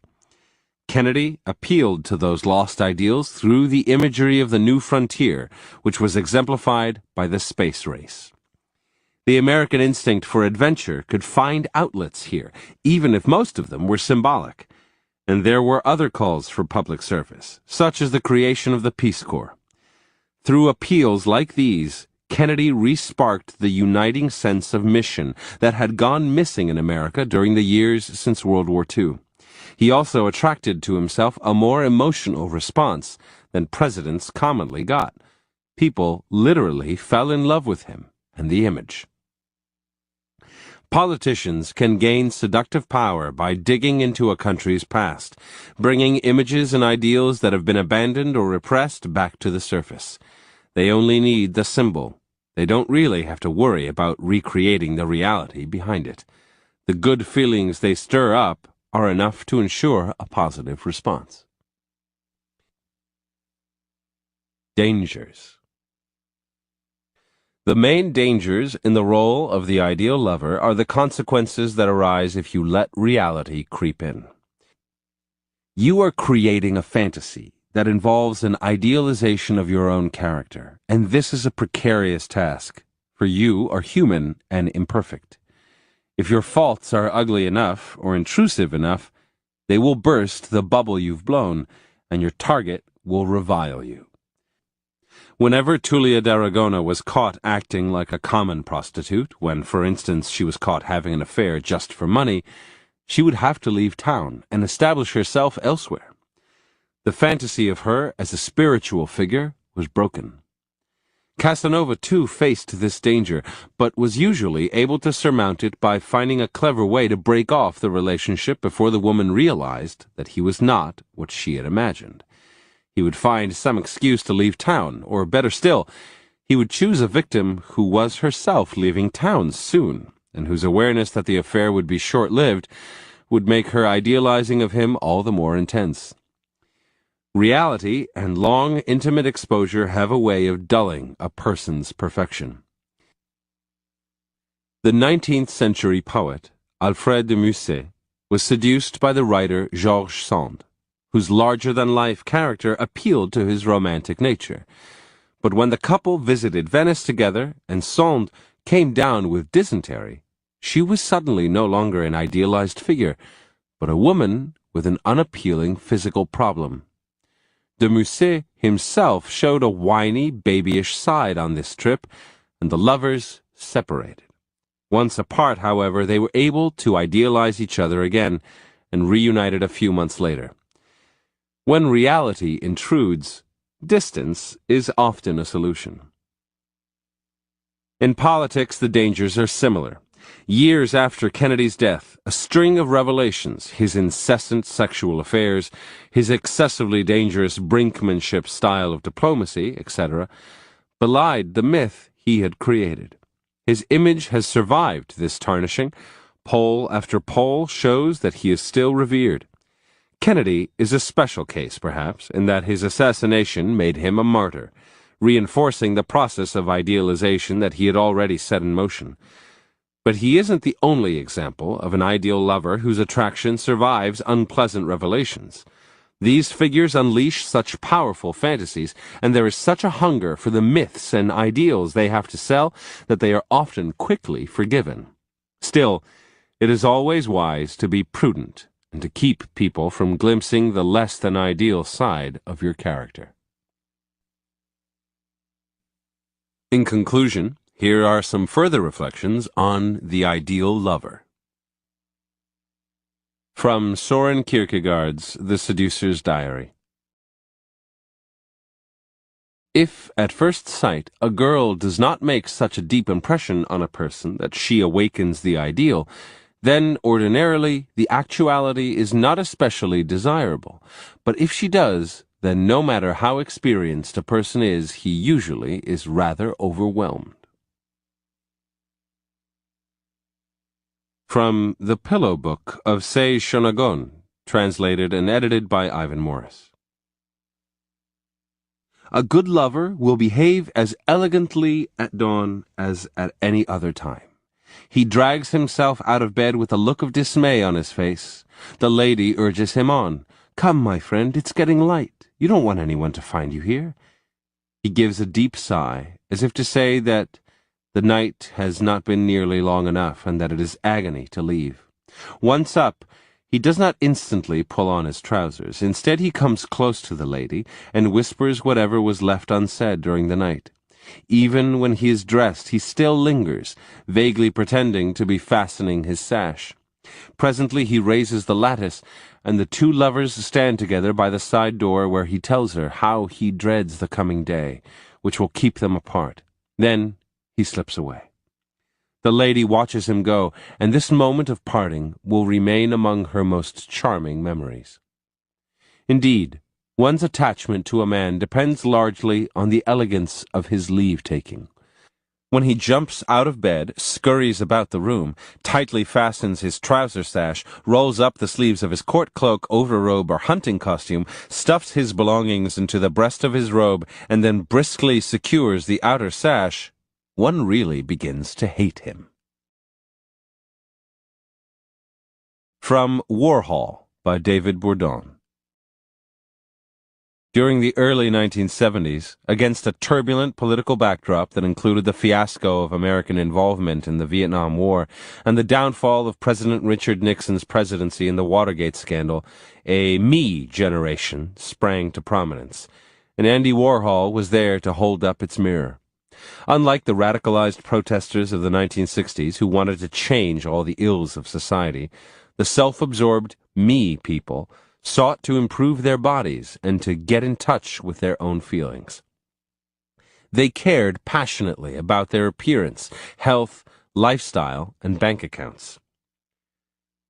Kennedy appealed to those lost ideals through the imagery of the new frontier, which was exemplified by the space race. The American instinct for adventure could find outlets here, even if most of them were symbolic. And there were other calls for public service, such as the creation of the Peace Corps. Through appeals like these, Kennedy re-sparked the uniting sense of mission that had gone missing in America during the years since World War II. He also attracted to himself a more emotional response than presidents commonly got. People literally fell in love with him and the image. Politicians can gain seductive power by digging into a country's past, bringing images and ideals that have been abandoned or repressed back to the surface. They only need the symbol. They don't really have to worry about recreating the reality behind it. The good feelings they stir up are enough to ensure a positive response. Dangers. The main dangers in the role of the ideal lover are the consequences that arise if you let reality creep in. You are creating a fantasy that involves an idealization of your own character, and this is a precarious task, for you are human and imperfect. If your faults are ugly enough or intrusive enough, they will burst the bubble you've blown, and your target will revile you. Whenever Tulia d'Aragona was caught acting like a common prostitute, when, for instance, she was caught having an affair just for money, she would have to leave town and establish herself elsewhere. The fantasy of her as a spiritual figure was broken. Casanova, too, faced this danger, but was usually able to surmount it by finding a clever way to break off the relationship before the woman realized that he was not what she had imagined. He would find some excuse to leave town, or better still, he would choose a victim who was herself leaving town soon, and whose awareness that the affair would be short-lived would make her idealizing of him all the more intense. Reality and long, intimate exposure have a way of dulling a person's perfection. The 19th century poet, Alfred de Musset, was seduced by the writer Georges Sand, whose larger-than-life character appealed to his romantic nature. But when the couple visited Venice together and Sand came down with dysentery, she was suddenly no longer an idealized figure, but a woman with an unappealing physical problem. De Musset himself showed a whiny, babyish side on this trip, and the lovers separated. Once apart, however, they were able to idealize each other again and reunited a few months later. When reality intrudes, distance is often a solution. In politics, the dangers are similar. Years after Kennedy's death, a string of revelations, his incessant sexual affairs, his excessively dangerous brinkmanship style of diplomacy, etc., belied the myth he had created. His image has survived this tarnishing. Poll after poll shows that he is still revered. Kennedy is a special case, perhaps, in that his assassination made him a martyr, reinforcing the process of idealization that he had already set in motion. But he isn't the only example of an ideal lover whose attraction survives unpleasant revelations. These figures unleash such powerful fantasies, and there is such a hunger for the myths and ideals they have to sell that they are often quickly forgiven. Still, it is always wise to be prudent and to keep people from glimpsing the less-than-ideal side of your character. In conclusion, here are some further reflections on the ideal lover. From Soren Kierkegaard's The Seducer's Diary. If, at first sight, a girl does not make such a deep impression on a person that she awakens the ideal, then ordinarily the actuality is not especially desirable. But if she does, then no matter how experienced a person is, he usually is rather overwhelmed. From The Pillow Book of Sei Shonagon, translated and edited by Ivan Morris. A good lover will behave as elegantly at dawn as at any other time. He drags himself out of bed with a look of dismay on his face. The lady urges him on. "Come, my friend, it's getting light. You don't want anyone to find you here." He gives a deep sigh, as if to say that the night has not been nearly long enough, and that it is agony to leave. Once up, he does not instantly pull on his trousers. Instead, he comes close to the lady, and whispers whatever was left unsaid during the night. Even when he is dressed, he still lingers, vaguely pretending to be fastening his sash. Presently he raises the lattice, and the two lovers stand together by the side door, where he tells her how he dreads the coming day, which will keep them apart. Then he slips away. The lady watches him go, and this moment of parting will remain among her most charming memories. Indeed, one's attachment to a man depends largely on the elegance of his leave-taking. When he jumps out of bed, scurries about the room, tightly fastens his trouser sash, rolls up the sleeves of his court cloak, overrobe, or hunting costume, stuffs his belongings into the breast of his robe, and then briskly secures the outer sash, one really begins to hate him. From Warhol by David Bourdon. During the early 1970s, against a turbulent political backdrop that included the fiasco of American involvement in the Vietnam War and the downfall of President Richard Nixon's presidency in the Watergate scandal, a me generation sprang to prominence, and Andy Warhol was there to hold up its mirror. Unlike the radicalized protesters of the 1960s who wanted to change all the ills of society, the self-absorbed me people sought to improve their bodies and to get in touch with their own feelings. They cared passionately about their appearance, health, lifestyle, and bank accounts.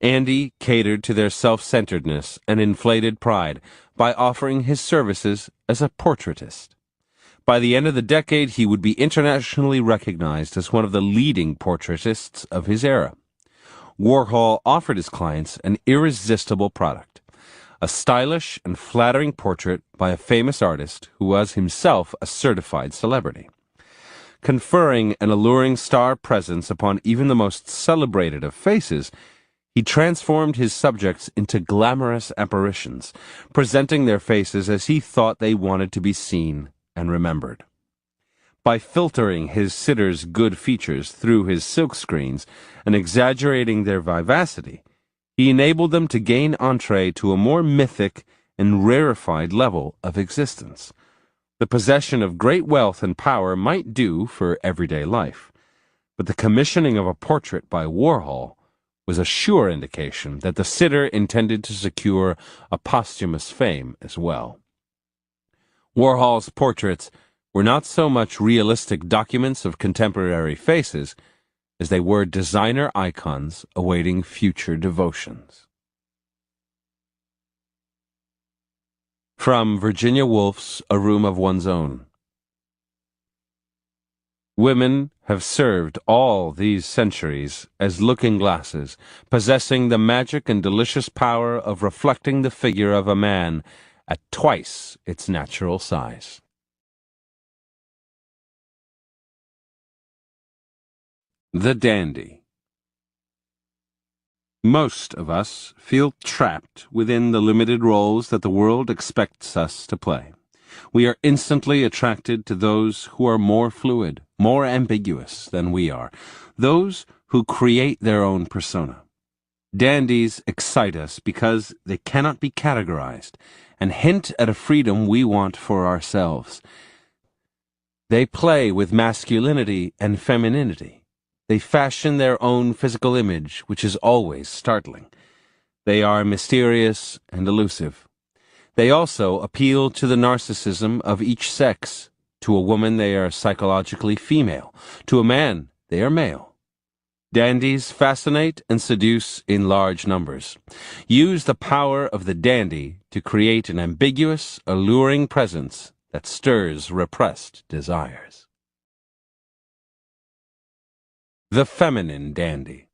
Andy catered to their self-centeredness and inflated pride by offering his services as a portraitist. By the end of the decade, he would be internationally recognized as one of the leading portraitists of his era. Warhol offered his clients an irresistible product, a stylish and flattering portrait by a famous artist who was himself a certified celebrity. Conferring an alluring star presence upon even the most celebrated of faces, he transformed his subjects into glamorous apparitions, presenting their faces as he thought they wanted to be seen and remembered. By filtering his sitters' good features through his silkscreens and exaggerating their vivacity, he enabled them to gain entree to a more mythic and rarefied level of existence. The possession of great wealth and power might do for everyday life, but the commissioning of a portrait by Warhol was a sure indication that the sitter intended to secure a posthumous fame as well. Warhol's portraits were not so much realistic documents of contemporary faces as they were designer icons awaiting future devotions. From Virginia Woolf's A Room of One's Own. Women have served all these centuries as looking-glasses, possessing the magic and delicious power of reflecting the figure of a man at twice its natural size. The Dandy. Most of us feel trapped within the limited roles that the world expects us to play. We are instantly attracted to those who are more fluid, more ambiguous than we are, those who create their own persona. Dandies excite us because they cannot be categorized and hint at a freedom we want for ourselves. They play with masculinity and femininity. They fashion their own physical image, which is always startling. They are mysterious and elusive. They also appeal to the narcissism of each sex. To a woman, they are psychologically female. To a man, they are male. Dandies fascinate and seduce in large numbers. Use the power of the dandy to create an ambiguous, alluring presence that stirs repressed desires. The feminine dandy.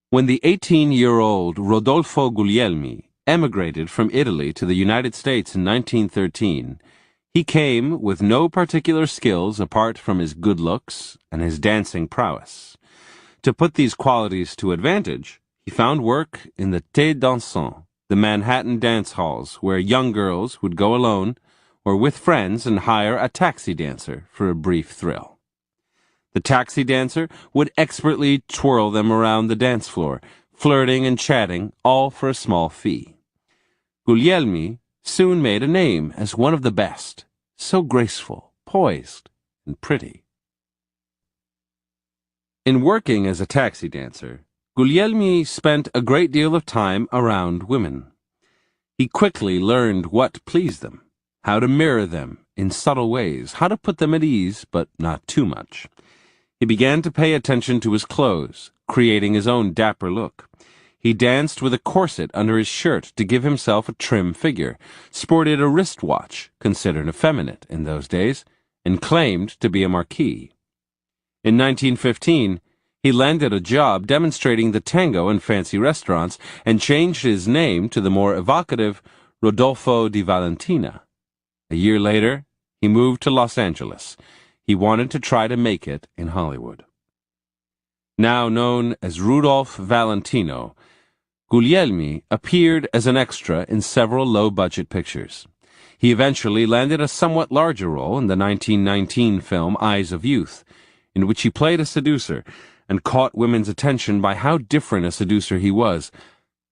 When the 18-year-old Rodolfo Guglielmi emigrated from Italy to the United States in 1913, he came with no particular skills apart from his good looks and his dancing prowess. To put these qualities to advantage, he found work in the thé dansant, the Manhattan dance halls where young girls would go alone or with friends and hire a taxi dancer for a brief thrill. The taxi dancer would expertly twirl them around the dance floor, flirting and chatting, all for a small fee. Guglielmi soon made a name as one of the best, so graceful, poised, and pretty. In working as a taxi dancer, Guglielmi spent a great deal of time around women. He quickly learned what pleased them, how to mirror them in subtle ways, how to put them at ease, but not too much. He began to pay attention to his clothes, creating his own dapper look. He danced with a corset under his shirt to give himself a trim figure, sported a wristwatch, considered effeminate in those days, and claimed to be a marquis. In 1915, he landed a job demonstrating the tango in fancy restaurants and changed his name to the more evocative Rodolfo di Valentina. A year later, he moved to Los Angeles. He wanted to try to make it in Hollywood. Now known as Rudolph Valentino, Guglielmi appeared as an extra in several low-budget pictures. He eventually landed a somewhat larger role in the 1919 film Eyes of Youth, in which he played a seducer and caught women's attention by how different a seducer he was.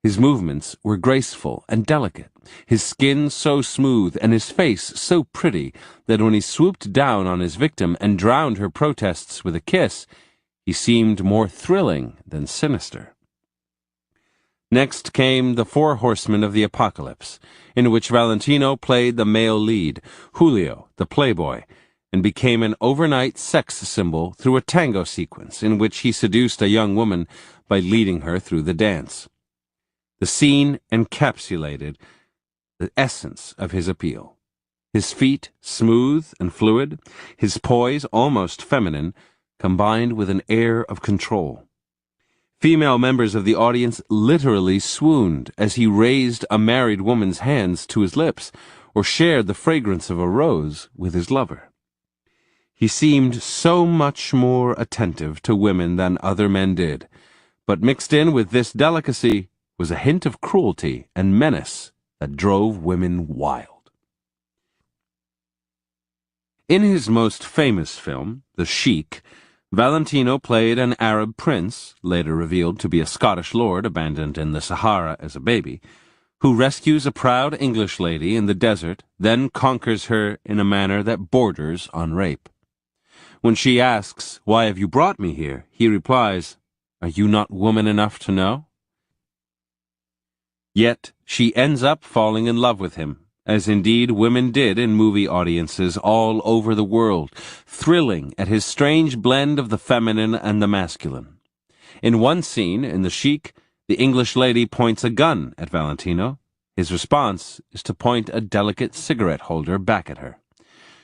His movements were graceful and delicate, his skin so smooth and his face so pretty that when he swooped down on his victim and drowned her protests with a kiss, he seemed more thrilling than sinister. Next came The Four Horsemen of the Apocalypse, in which Valentino played the male lead, Julio, the playboy, and became an overnight sex symbol through a tango sequence in which he seduced a young woman by leading her through the dance. The scene encapsulated the essence of his appeal. His feet, smooth and fluid, his poise almost feminine, combined with an air of control. Female members of the audience literally swooned as he raised a married woman's hands to his lips or shared the fragrance of a rose with his lover. He seemed so much more attentive to women than other men did, but mixed in with this delicacy was a hint of cruelty and menace that drove women wild. In his most famous film, The Sheik, Valentino played an Arab prince, later revealed to be a Scottish lord abandoned in the Sahara as a baby, who rescues a proud English lady in the desert, then conquers her in a manner that borders on rape. When she asks, "Why have you brought me here?" he replies, "Are you not woman enough to know?" Yet she ends up falling in love with him, as indeed women did in movie audiences all over the world, thrilling at his strange blend of the feminine and the masculine. In one scene in The Sheik, the English lady points a gun at Valentino. His response is to point a delicate cigarette holder back at her.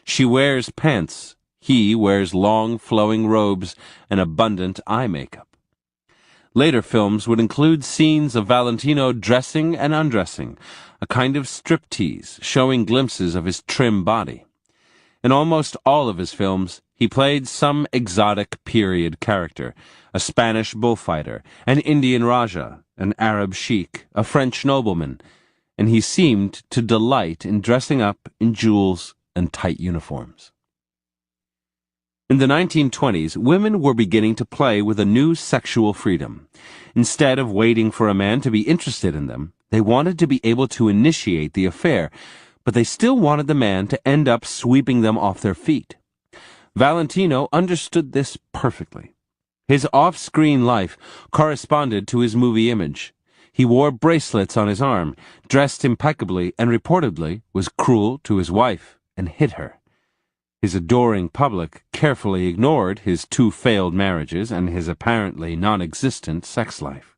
She wears pants. He wears long, flowing robes and abundant eye makeup. Later films would include scenes of Valentino dressing and undressing, a kind of striptease showing glimpses of his trim body. In almost all of his films, he played some exotic period character, a Spanish bullfighter, an Indian Raja, an Arab sheik, a French nobleman, and he seemed to delight in dressing up in jewels and tight uniforms. In the 1920s, women were beginning to play with a new sexual freedom. Instead of waiting for a man to be interested in them, they wanted to be able to initiate the affair, but they still wanted the man to end up sweeping them off their feet. Valentino understood this perfectly. His off-screen life corresponded to his movie image. He wore bracelets on his arm, dressed impeccably, and reportedly was cruel to his wife and hit her. His adoring public carefully ignored his 2 failed marriages and his apparently non-existent sex life.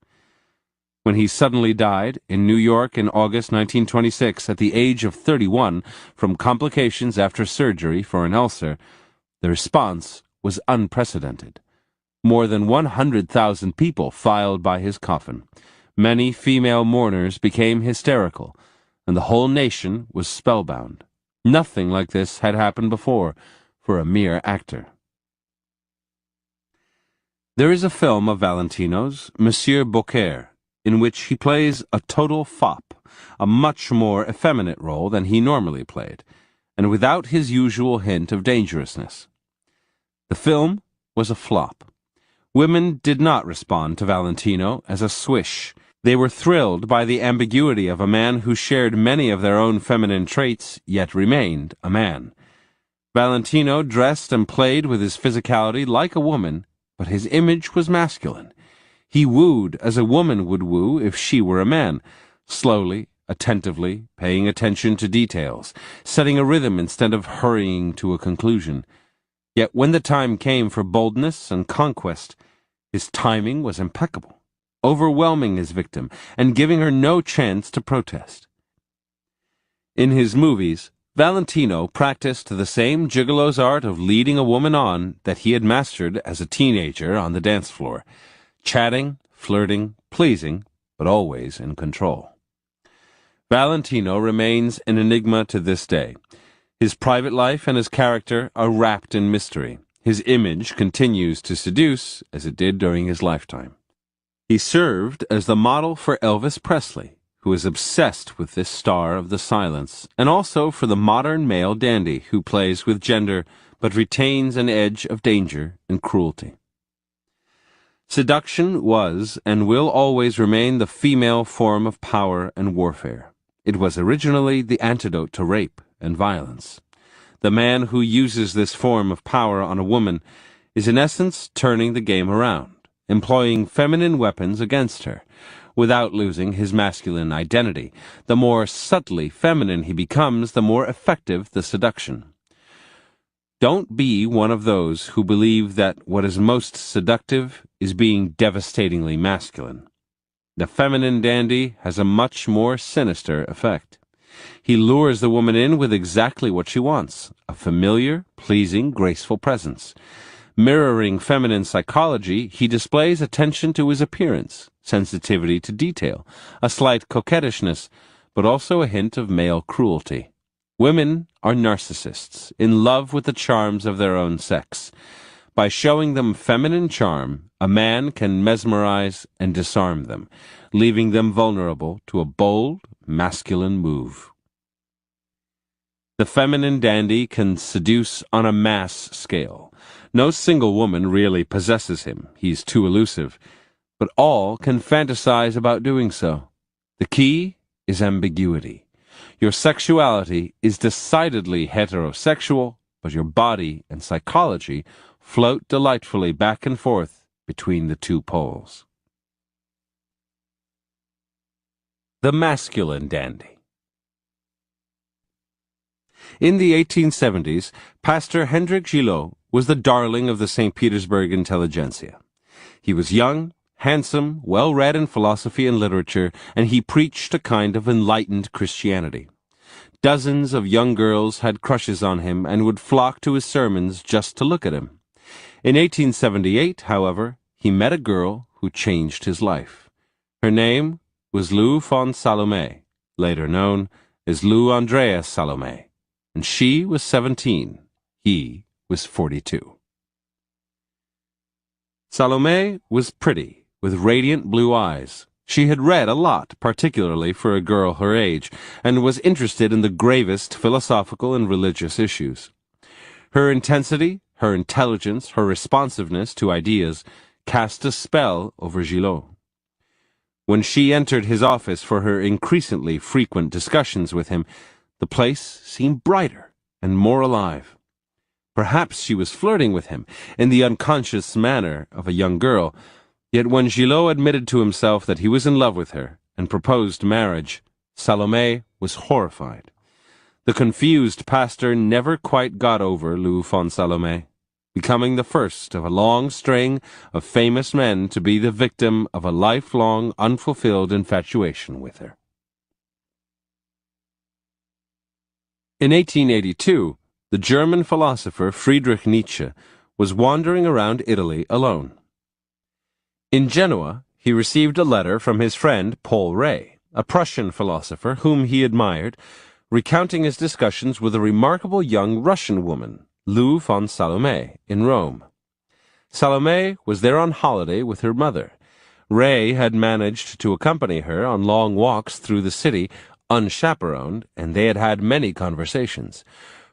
When he suddenly died in New York in August 1926 at the age of 31 from complications after surgery for an ulcer, the response was unprecedented. More than 100,000 people filed by his coffin. Many female mourners became hysterical, and the whole nation was spellbound. Nothing like this had happened before for a mere actor. There is a film of Valentino's, Monsieur Beaucaire, in which he plays a total fop, a much more effeminate role than he normally played, and without his usual hint of dangerousness. The film was a flop. Women did not respond to Valentino as a swish. They were thrilled by the ambiguity of a man who shared many of their own feminine traits, yet remained a man. Valentino dressed and played with his physicality like a woman, but his image was masculine. He wooed as a woman would woo if she were a man, slowly, attentively, paying attention to details, setting a rhythm instead of hurrying to a conclusion. Yet when the time came for boldness and conquest, his timing was impeccable, overwhelming his victim and giving her no chance to protest. In his movies, Valentino practiced the same gigolo's art of leading a woman on that he had mastered as a teenager on the dance floor, chatting, flirting, pleasing, but always in control. Valentino remains an enigma to this day. His private life and his character are wrapped in mystery. His image continues to seduce, as it did during his lifetime. He served as the model for Elvis Presley, who is obsessed with this star of the silence, and also for the modern male dandy who plays with gender but retains an edge of danger and cruelty. Seduction was and will always remain the female form of power and warfare. It was originally the antidote to rape and violence. The man who uses this form of power on a woman is in essence turning the game around, employing feminine weapons against her, without losing his masculine identity. The more subtly feminine he becomes, the more effective the seduction. Don't be one of those who believe that what is most seductive is being devastatingly masculine. The feminine dandy has a much more sinister effect. He lures the woman in with exactly what she wants, a familiar, pleasing, graceful presence. Mirroring feminine psychology, he displays attention to his appearance, sensitivity to detail, a slight coquettishness, but also a hint of male cruelty. Women are narcissists, in love with the charms of their own sex. By showing them feminine charm, a man can mesmerize and disarm them, leaving them vulnerable to a bold, masculine move. The feminine dandy can seduce on a mass scale. No single woman really possesses him. He's too elusive. But all can fantasize about doing so. The key is ambiguity. Your sexuality is decidedly heterosexual, but your body and psychology float delightfully back and forth between the two poles. The masculine dandy. In the 1870s, Pastor Hendrik Gillot was the darling of the St. Petersburg intelligentsia. He was young, handsome, well-read in philosophy and literature, and he preached a kind of enlightened Christianity. Dozens of young girls had crushes on him and would flock to his sermons just to look at him. In 1878, however, he met a girl who changed his life. Her name was Lou von Salome, later known as Lou Andreas Salome, and she was 17. He was 42. Salome was pretty, with radiant blue eyes. She had read a lot, particularly for a girl her age, and was interested in the gravest philosophical and religious issues. Her intensity, her intelligence, her responsiveness to ideas cast a spell over Gillot. When she entered his office for her increasingly frequent discussions with him, the place seemed brighter and more alive. Perhaps she was flirting with him in the unconscious manner of a young girl, yet when Gillot admitted to himself that he was in love with her and proposed marriage, Salome was horrified. The confused pastor never quite got over Lou von Salome, becoming the first of a long string of famous men to be the victim of a lifelong, unfulfilled infatuation with her. In 1882, the German philosopher Friedrich Nietzsche was wandering around Italy alone. In Genoa, he received a letter from his friend Paul Rée, a Prussian philosopher whom he admired, recounting his discussions with a remarkable young Russian woman, Lou von Salome, in Rome. Salome was there on holiday with her mother. Rée had managed to accompany her on long walks through the city, unchaperoned, and they had had many conversations.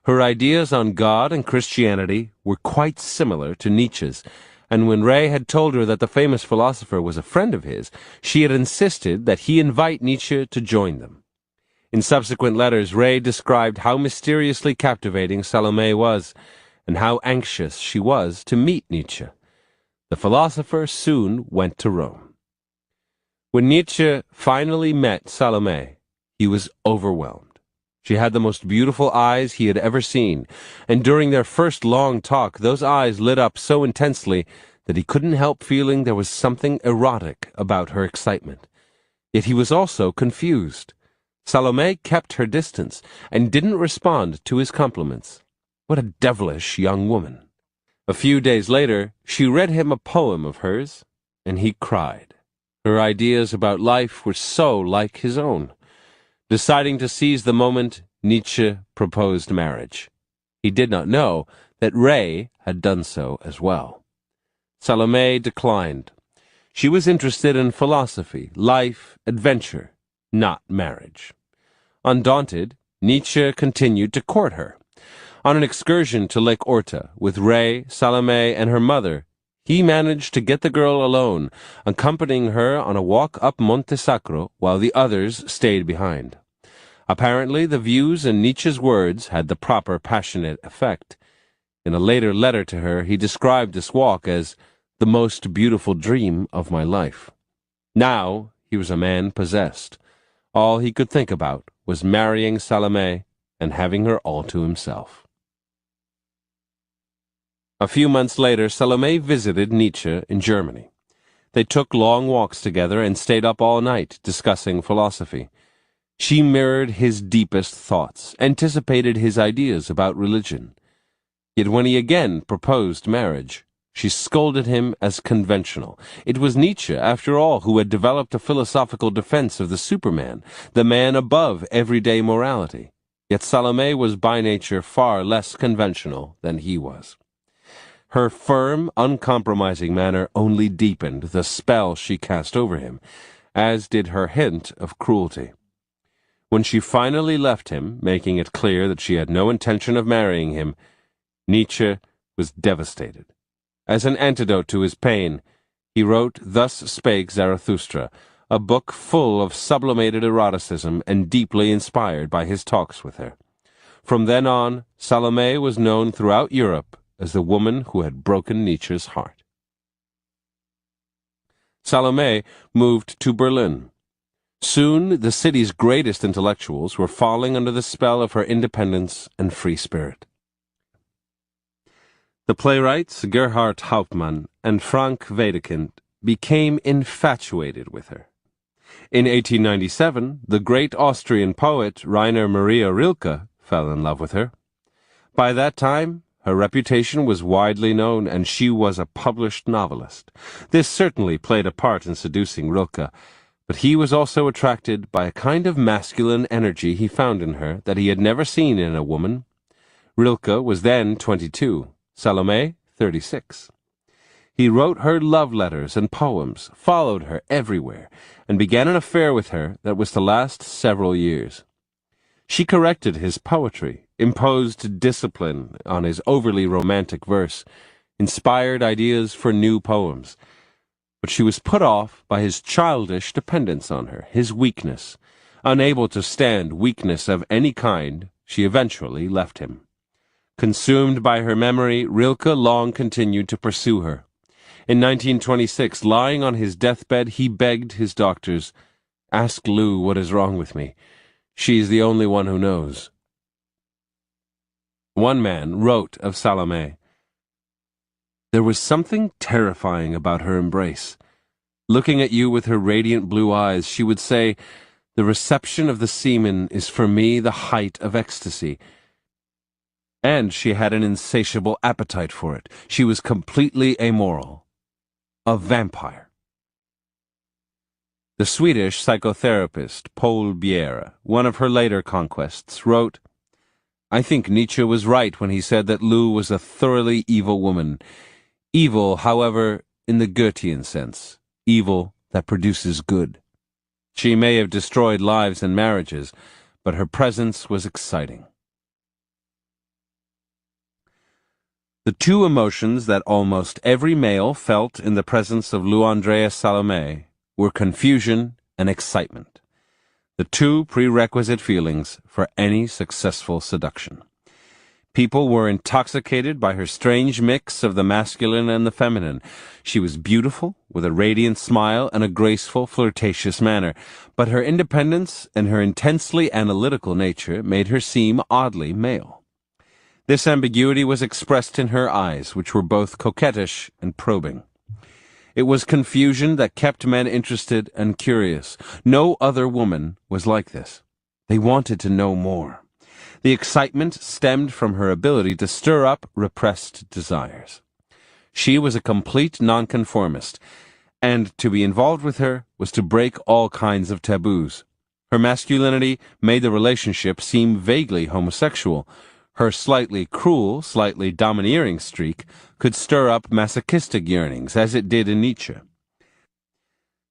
Her ideas on God and Christianity were quite similar to Nietzsche's, and when Rée had told her that the famous philosopher was a friend of his, she had insisted that he invite Nietzsche to join them. In subsequent letters, Rée described how mysteriously captivating Salome was, and how anxious she was to meet Nietzsche. The philosopher soon went to Rome. When Nietzsche finally met Salome, he was overwhelmed. She had the most beautiful eyes he had ever seen, and during their first long talk, those eyes lit up so intensely that he couldn't help feeling there was something erotic about her excitement. Yet he was also confused. Salome kept her distance and didn't respond to his compliments. What a devilish young woman. A few days later, she read him a poem of hers, and he cried. Her ideas about life were so like his own. Deciding to seize the moment, Nietzsche proposed marriage. He did not know that Ray had done so as well. Salome declined. She was interested in philosophy, life, adventure, not marriage. Undaunted, Nietzsche continued to court her. On an excursion to Lake Orta with Ray, Salome, and her mother, he managed to get the girl alone, accompanying her on a walk up Monte Sacro while the others stayed behind. Apparently, the views in Nietzsche's words had the proper passionate effect. In a later letter to her, he described this walk as the most beautiful dream of my life. Now he was a man possessed. All he could think about was marrying Salome and having her all to himself. A few months later, Salome visited Nietzsche in Germany. They took long walks together and stayed up all night discussing philosophy. She mirrored his deepest thoughts, anticipated his ideas about religion. Yet when he again proposed marriage, she scolded him as conventional. It was Nietzsche, after all, who had developed a philosophical defense of the Superman, the man above everyday morality. Yet Salome was by nature far less conventional than he was. Her firm, uncompromising manner only deepened the spell she cast over him, as did her hint of cruelty. When she finally left him, making it clear that she had no intention of marrying him, Nietzsche was devastated. As an antidote to his pain, he wrote Thus Spake Zarathustra, a book full of sublimated eroticism and deeply inspired by his talks with her. From then on, Salome was known throughout Europe as the woman who had broken Nietzsche's heart. Salome moved to Berlin. Soon the city's greatest intellectuals were falling under the spell of her independence and free spirit. The playwrights Gerhard Hauptmann and Frank Wedekind became infatuated with her. In 1897, the great Austrian poet Rainer Maria Rilke fell in love with her. By that time, her reputation was widely known, and she was a published novelist. This certainly played a part in seducing Rilke, but he was also attracted by a kind of masculine energy he found in her that he had never seen in a woman. Rilke was then 22, Salome 36. He wrote her love letters and poems, followed her everywhere, and began an affair with her that was to last several years. She corrected his poetry, imposed discipline on his overly romantic verse, inspired ideas for new poems. But she was put off by his childish dependence on her, his weakness. Unable to stand weakness of any kind, she eventually left him. Consumed by her memory, Rilke long continued to pursue her. In 1926, lying on his deathbed, he begged his doctors, "Ask Lou what is wrong with me. She's the only one who knows." One man wrote of Salome, "There was something terrifying about her embrace. Looking at you with her radiant blue eyes, she would say, 'The reception of the semen is for me the height of ecstasy.' And she had an insatiable appetite for it. She was completely amoral. A vampire." The Swedish psychotherapist Paul Bjerre, one of her later conquests, wrote, "I think Nietzsche was right when he said that Lou was a thoroughly evil woman. Evil, however, in the Goethean sense. Evil that produces good. She may have destroyed lives and marriages, but her presence was exciting." The two emotions that almost every male felt in the presence of Lou Andrea Salome were confusion and excitement, the two prerequisite feelings for any successful seduction. People were intoxicated by her strange mix of the masculine and the feminine. She was beautiful, with a radiant smile and a graceful, flirtatious manner, but her independence and her intensely analytical nature made her seem oddly male. This ambiguity was expressed in her eyes, which were both coquettish and probing. It was confusion that kept men interested and curious. No other woman was like this. They wanted to know more. The excitement stemmed from her ability to stir up repressed desires. She was a complete nonconformist, and to be involved with her was to break all kinds of taboos. Her masculinity made the relationship seem vaguely homosexual. Her slightly cruel, slightly domineering streak could stir up masochistic yearnings, as it did in Nietzsche.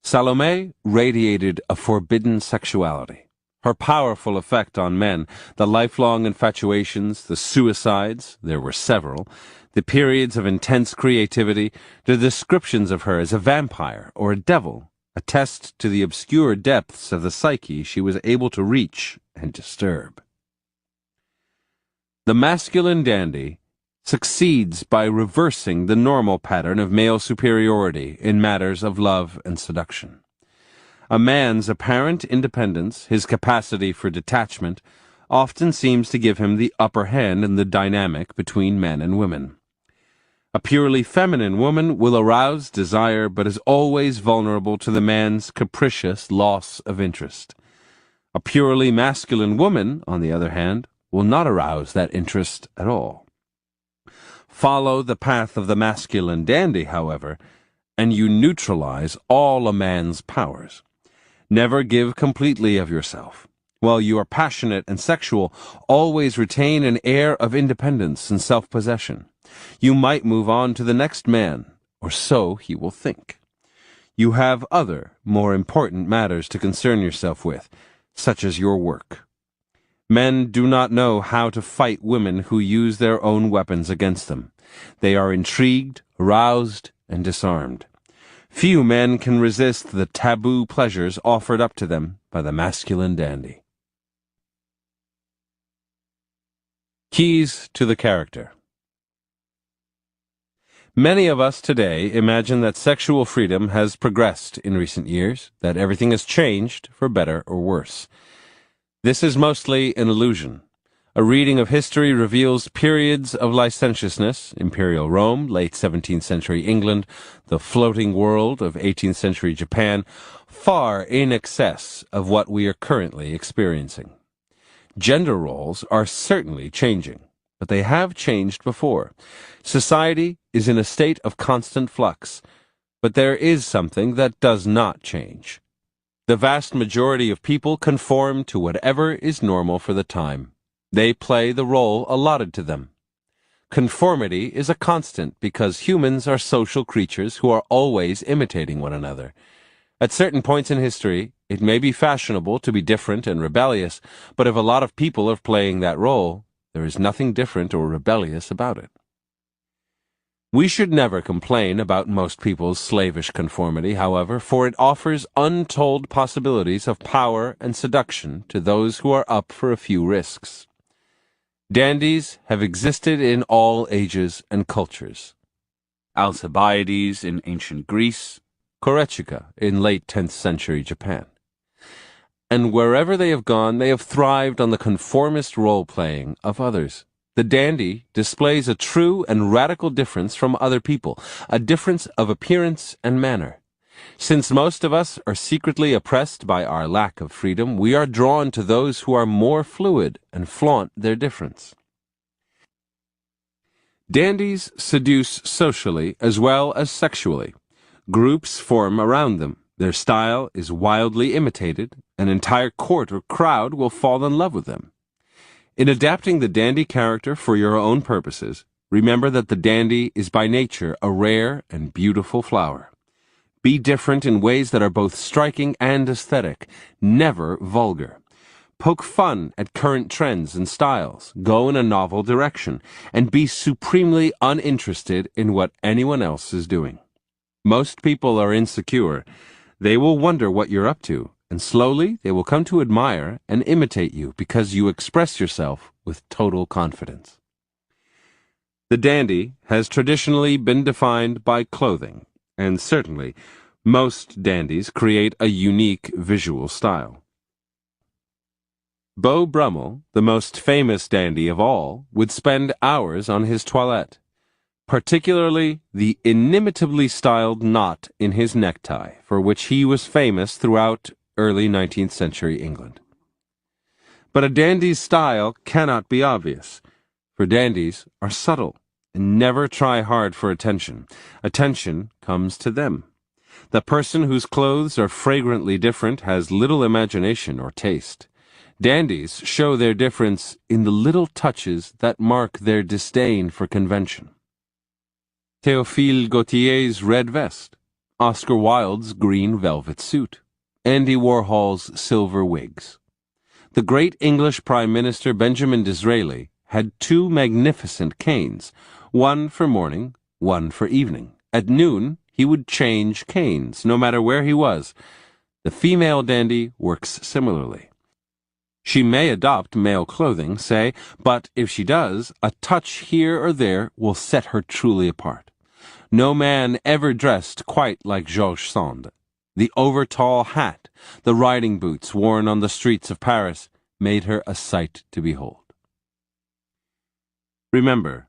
Salome radiated a forbidden sexuality. Her powerful effect on men, the lifelong infatuations, the suicides, there were several, the periods of intense creativity, the descriptions of her as a vampire or a devil, attest to the obscure depths of the psyche she was able to reach and disturb. The masculine dandy succeeds by reversing the normal pattern of male superiority in matters of love and seduction. A man's apparent independence, his capacity for detachment, often seems to give him the upper hand in the dynamic between men and women. A purely feminine woman will arouse desire but is always vulnerable to the man's capricious loss of interest. A purely masculine woman, on the other hand, will not arouse that interest at all. Follow the path of the masculine dandy, however, and you neutralize all a man's powers. Never give completely of yourself. While you are passionate and sexual, always retain an air of independence and self-possession. You might move on to the next man, or so he will think. You have other, more important matters to concern yourself with, such as your work. Men do not know how to fight women who use their own weapons against them. They are intrigued, aroused, and disarmed. Few men can resist the taboo pleasures offered up to them by the masculine dandy. Keys to the character. Many of us today imagine that sexual freedom has progressed in recent years, that everything has changed for better or worse. This is mostly an illusion. A reading of history reveals periods of licentiousness, Imperial Rome, late 17th century England, the floating world of 18th century Japan, far in excess of what we are currently experiencing. Gender roles are certainly changing, but they have changed before. Society is in a state of constant flux, but there is something that does not change. The vast majority of people conform to whatever is normal for the time. They play the role allotted to them. Conformity is a constant because humans are social creatures who are always imitating one another. At certain points in history, it may be fashionable to be different and rebellious, but if a lot of people are playing that role, there is nothing different or rebellious about it. We should never complain about most people's slavish conformity, however, for it offers untold possibilities of power and seduction to those who are up for a few risks. Dandies have existed in all ages and cultures. Alcibiades in ancient Greece, Korechika in late 10th century Japan. And wherever they have gone, they have thrived on the conformist role-playing of others. The dandy displays a true and radical difference from other people, a difference of appearance and manner. Since most of us are secretly oppressed by our lack of freedom, we are drawn to those who are more fluid and flaunt their difference. Dandies seduce socially as well as sexually. Groups form around them. Their style is wildly imitated. An entire court or crowd will fall in love with them. In adapting the dandy character for your own purposes, remember that the dandy is by nature a rare and beautiful flower. Be different in ways that are both striking and aesthetic, never vulgar. Poke fun at current trends and styles, go in a novel direction, and be supremely uninterested in what anyone else is doing. Most people are insecure. They will wonder what you're up to, and slowly they will come to admire and imitate you because you express yourself with total confidence. The dandy has traditionally been defined by clothing, and certainly most dandies create a unique visual style. Beau Brummel, the most famous dandy of all, would spend hours on his toilette, particularly the inimitably styled knot in his necktie, for which he was famous throughout early 19th century England. But a dandy's style cannot be obvious, for dandies are subtle and never try hard for attention. Attention comes to them. The person whose clothes are fragrantly different has little imagination or taste. Dandies show their difference in the little touches that mark their disdain for convention. Théophile Gautier's red vest, Oscar Wilde's green velvet suit, Andy Warhol's silver wigs. The great English Prime Minister Benjamin Disraeli had two magnificent canes, one for morning, one for evening. At noon, he would change canes, no matter where he was. The female dandy works similarly. She may adopt male clothing, say, but if she does, a touch here or there will set her truly apart. No man ever dressed quite like George Sand. The over-tall hat, the riding boots worn on the streets of Paris, made her a sight to behold. Remember,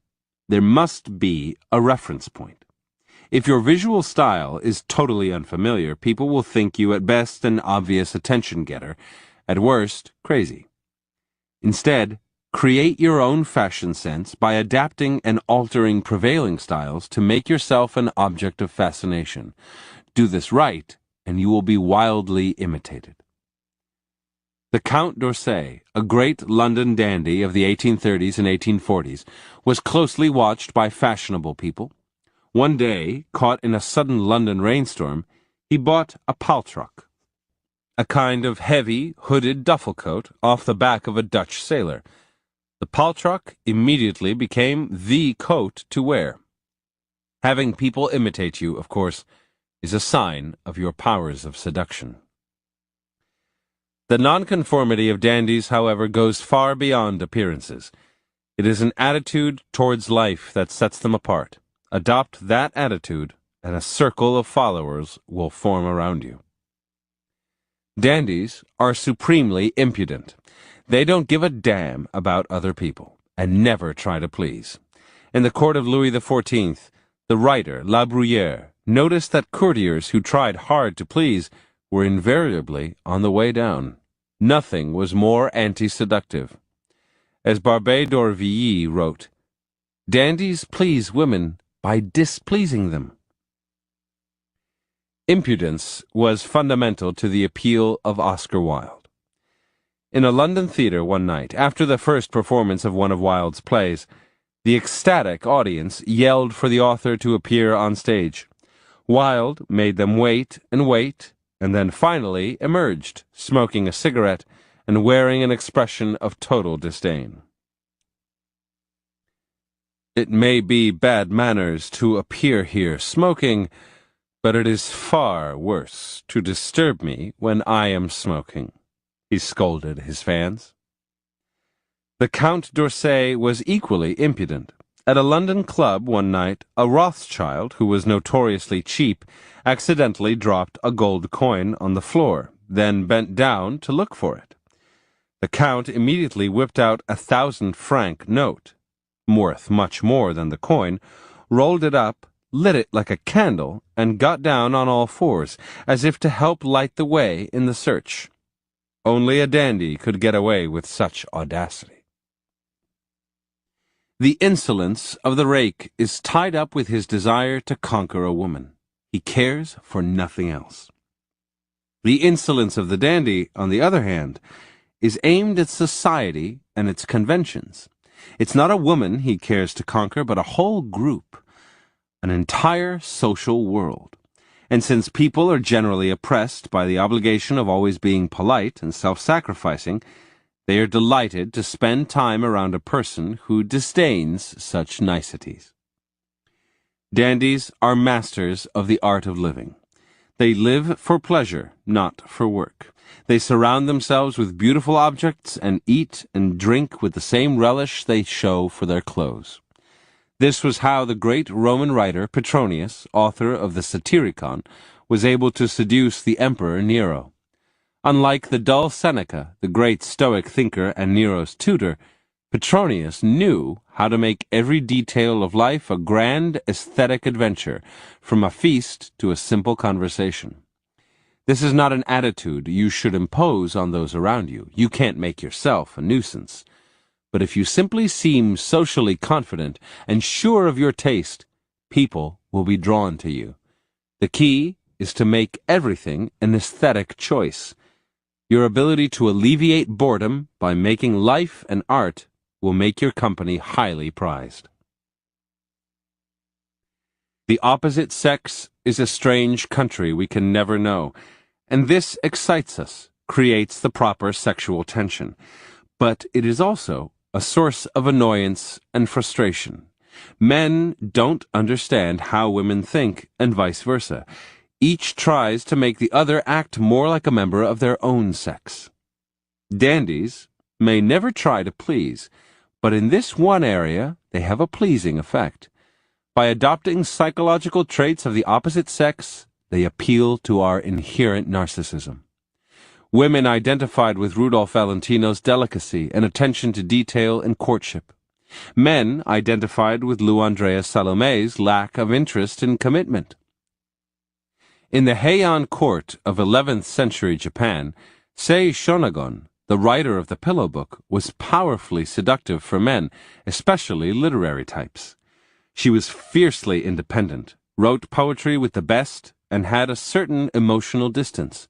there must be a reference point. If your visual style is totally unfamiliar, people will think you at best an obvious attention-getter, at worst, crazy. Instead, create your own fashion sense by adapting and altering prevailing styles to make yourself an object of fascination. Do this right, and you will be wildly imitated. The Count d'Orsay, a great London dandy of the 1830s and 1840s, was closely watched by fashionable people. One day, caught in a sudden London rainstorm, he bought a paltrock, a kind of heavy, hooded duffel coat off the back of a Dutch sailor. The paltrock immediately became the coat to wear. Having people imitate you, of course, is a sign of your powers of seduction. The nonconformity of dandies, however, goes far beyond appearances. It is an attitude towards life that sets them apart. Adopt that attitude, and a circle of followers will form around you. Dandies are supremely impudent. They don't give a damn about other people, and never try to please. In the court of Louis XIV, the writer, La Bruyere, noticed that courtiers who tried hard to please were invariably on the way down. Nothing was more anti-seductive. As Barbé d'Aurevilly wrote, dandies please women by displeasing them. Impudence was fundamental to the appeal of Oscar Wilde. In a London theatre one night, after the first performance of one of Wilde's plays, the ecstatic audience yelled for the author to appear on stage. Wilde made them wait, and then finally emerged, smoking a cigarette and wearing an expression of total disdain. It may be bad manners to appear here smoking, but it is far worse to disturb me when I am smoking, he scolded his fans. The Count d'Orsay was equally impudent. At a London club one night, a Rothschild, who was notoriously cheap, accidentally dropped a gold coin on the floor, then bent down to look for it. The Count immediately whipped out a 1,000-franc note, worth much more than the coin, rolled it up, lit it like a candle, and got down on all fours, as if to help light the way in the search. Only a dandy could get away with such audacity. The insolence of the rake is tied up with his desire to conquer a woman. He cares for nothing else. The insolence of the dandy, on the other hand, is aimed at society and its conventions. It's not a woman he cares to conquer, but a whole group, an entire social world. And since people are generally oppressed by the obligation of always being polite and self-sacrificing, they are delighted to spend time around a person who disdains such niceties. Dandies are masters of the art of living. They live for pleasure, not for work. They surround themselves with beautiful objects and eat and drink with the same relish they show for their clothes. This was how the great Roman writer Petronius, author of the Satyricon, was able to seduce the Emperor Nero. Unlike the dull Seneca, the great Stoic thinker and Nero's tutor, Petronius knew how to make every detail of life a grand aesthetic adventure, from a feast to a simple conversation. This is not an attitude you should impose on those around you. You can't make yourself a nuisance. But if you simply seem socially confident and sure of your taste, people will be drawn to you. The key is to make everything an aesthetic choice. Your ability to alleviate boredom by making life an art will make your company highly prized. The opposite sex is a strange country we can never know, and this excites us, creates the proper sexual tension. But it is also a source of annoyance and frustration. Men don't understand how women think, and vice versa. Each tries to make the other act more like a member of their own sex. Dandies may never try to please, but in this one area they have a pleasing effect. By adopting psychological traits of the opposite sex, they appeal to our inherent narcissism. Women identified with Rudolph Valentino's delicacy and attention to detail in courtship. Men identified with Lou Andrea Salome's lack of interest in commitment. In the Heian court of 11th century Japan, Sei Shonagon, the writer of the Pillow Book, was powerfully seductive for men, especially literary types. She was fiercely independent, wrote poetry with the best, and had a certain emotional distance.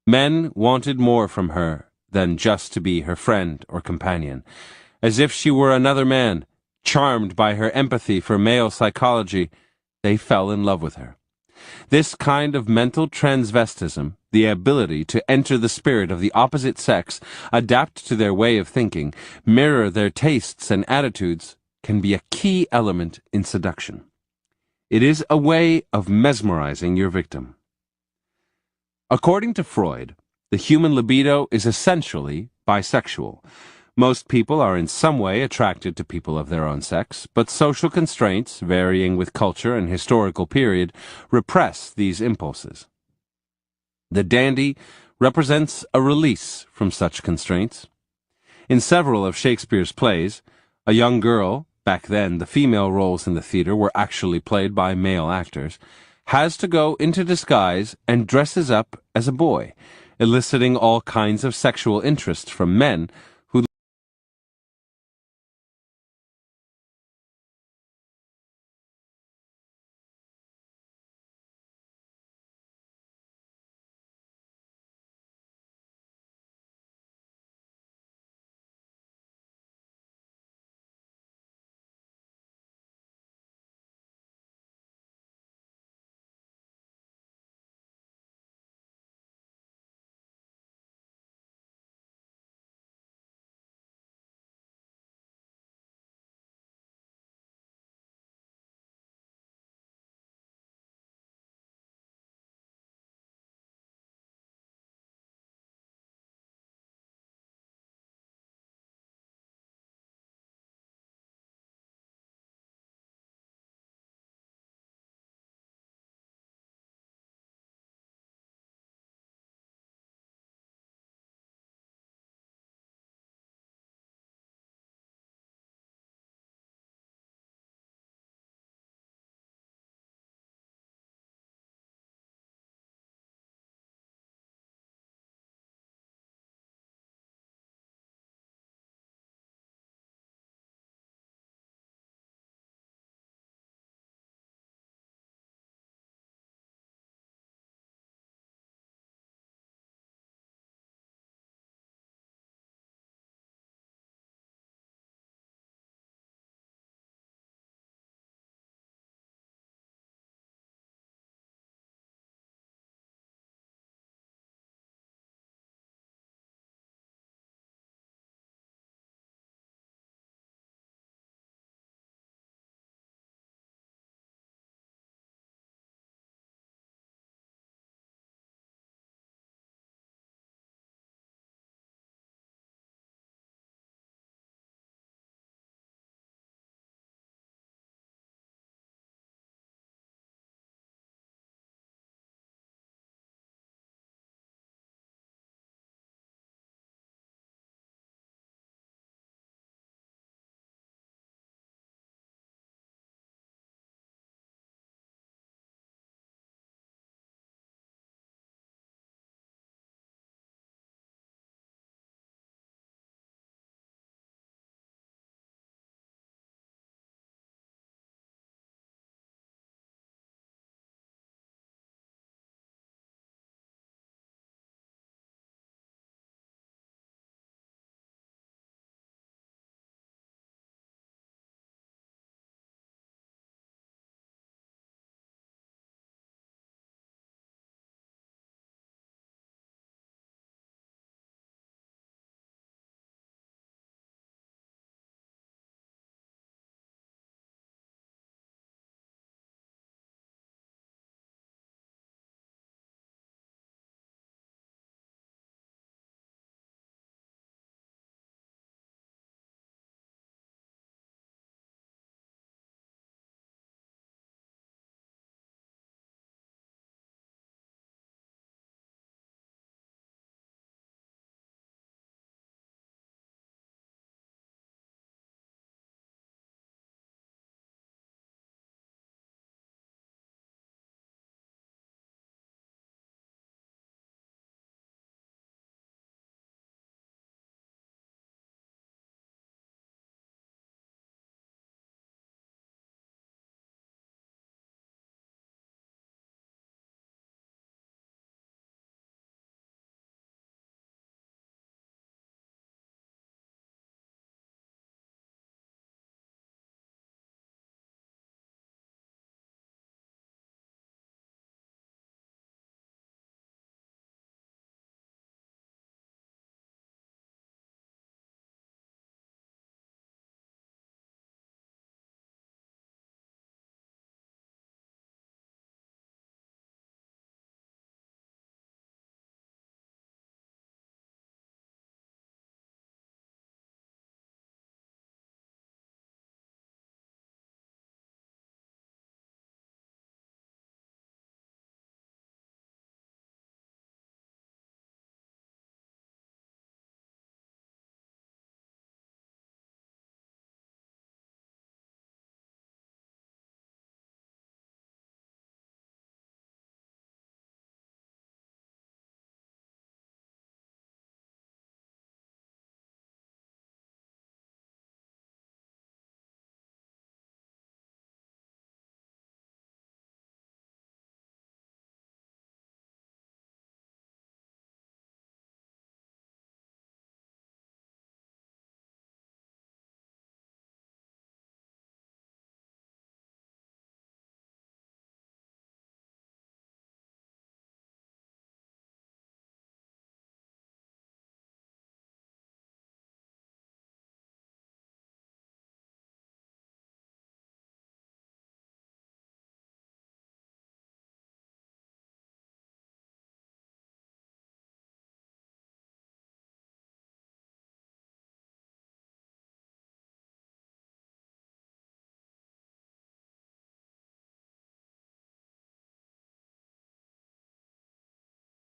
Men wanted more from her than just to be her friend or companion. As if she were another man, charmed by her empathy for male psychology, they fell in love with her. This kind of mental transvestism, the ability to enter the spirit of the opposite sex, adapt to their way of thinking, mirror their tastes and attitudes, can be a key element in seduction. It is a way of mesmerizing your victim. According to Freud, the human libido is essentially bisexual. Most people are in some way attracted to people of their own sex, but social constraints, varying with culture and historical period, repress these impulses. The dandy represents a release from such constraints. In several of Shakespeare's plays, a young girl, back then the female roles in the theater were actually played by male actors, has to go into disguise and dresses up as a boy, eliciting all kinds of sexual interest from men,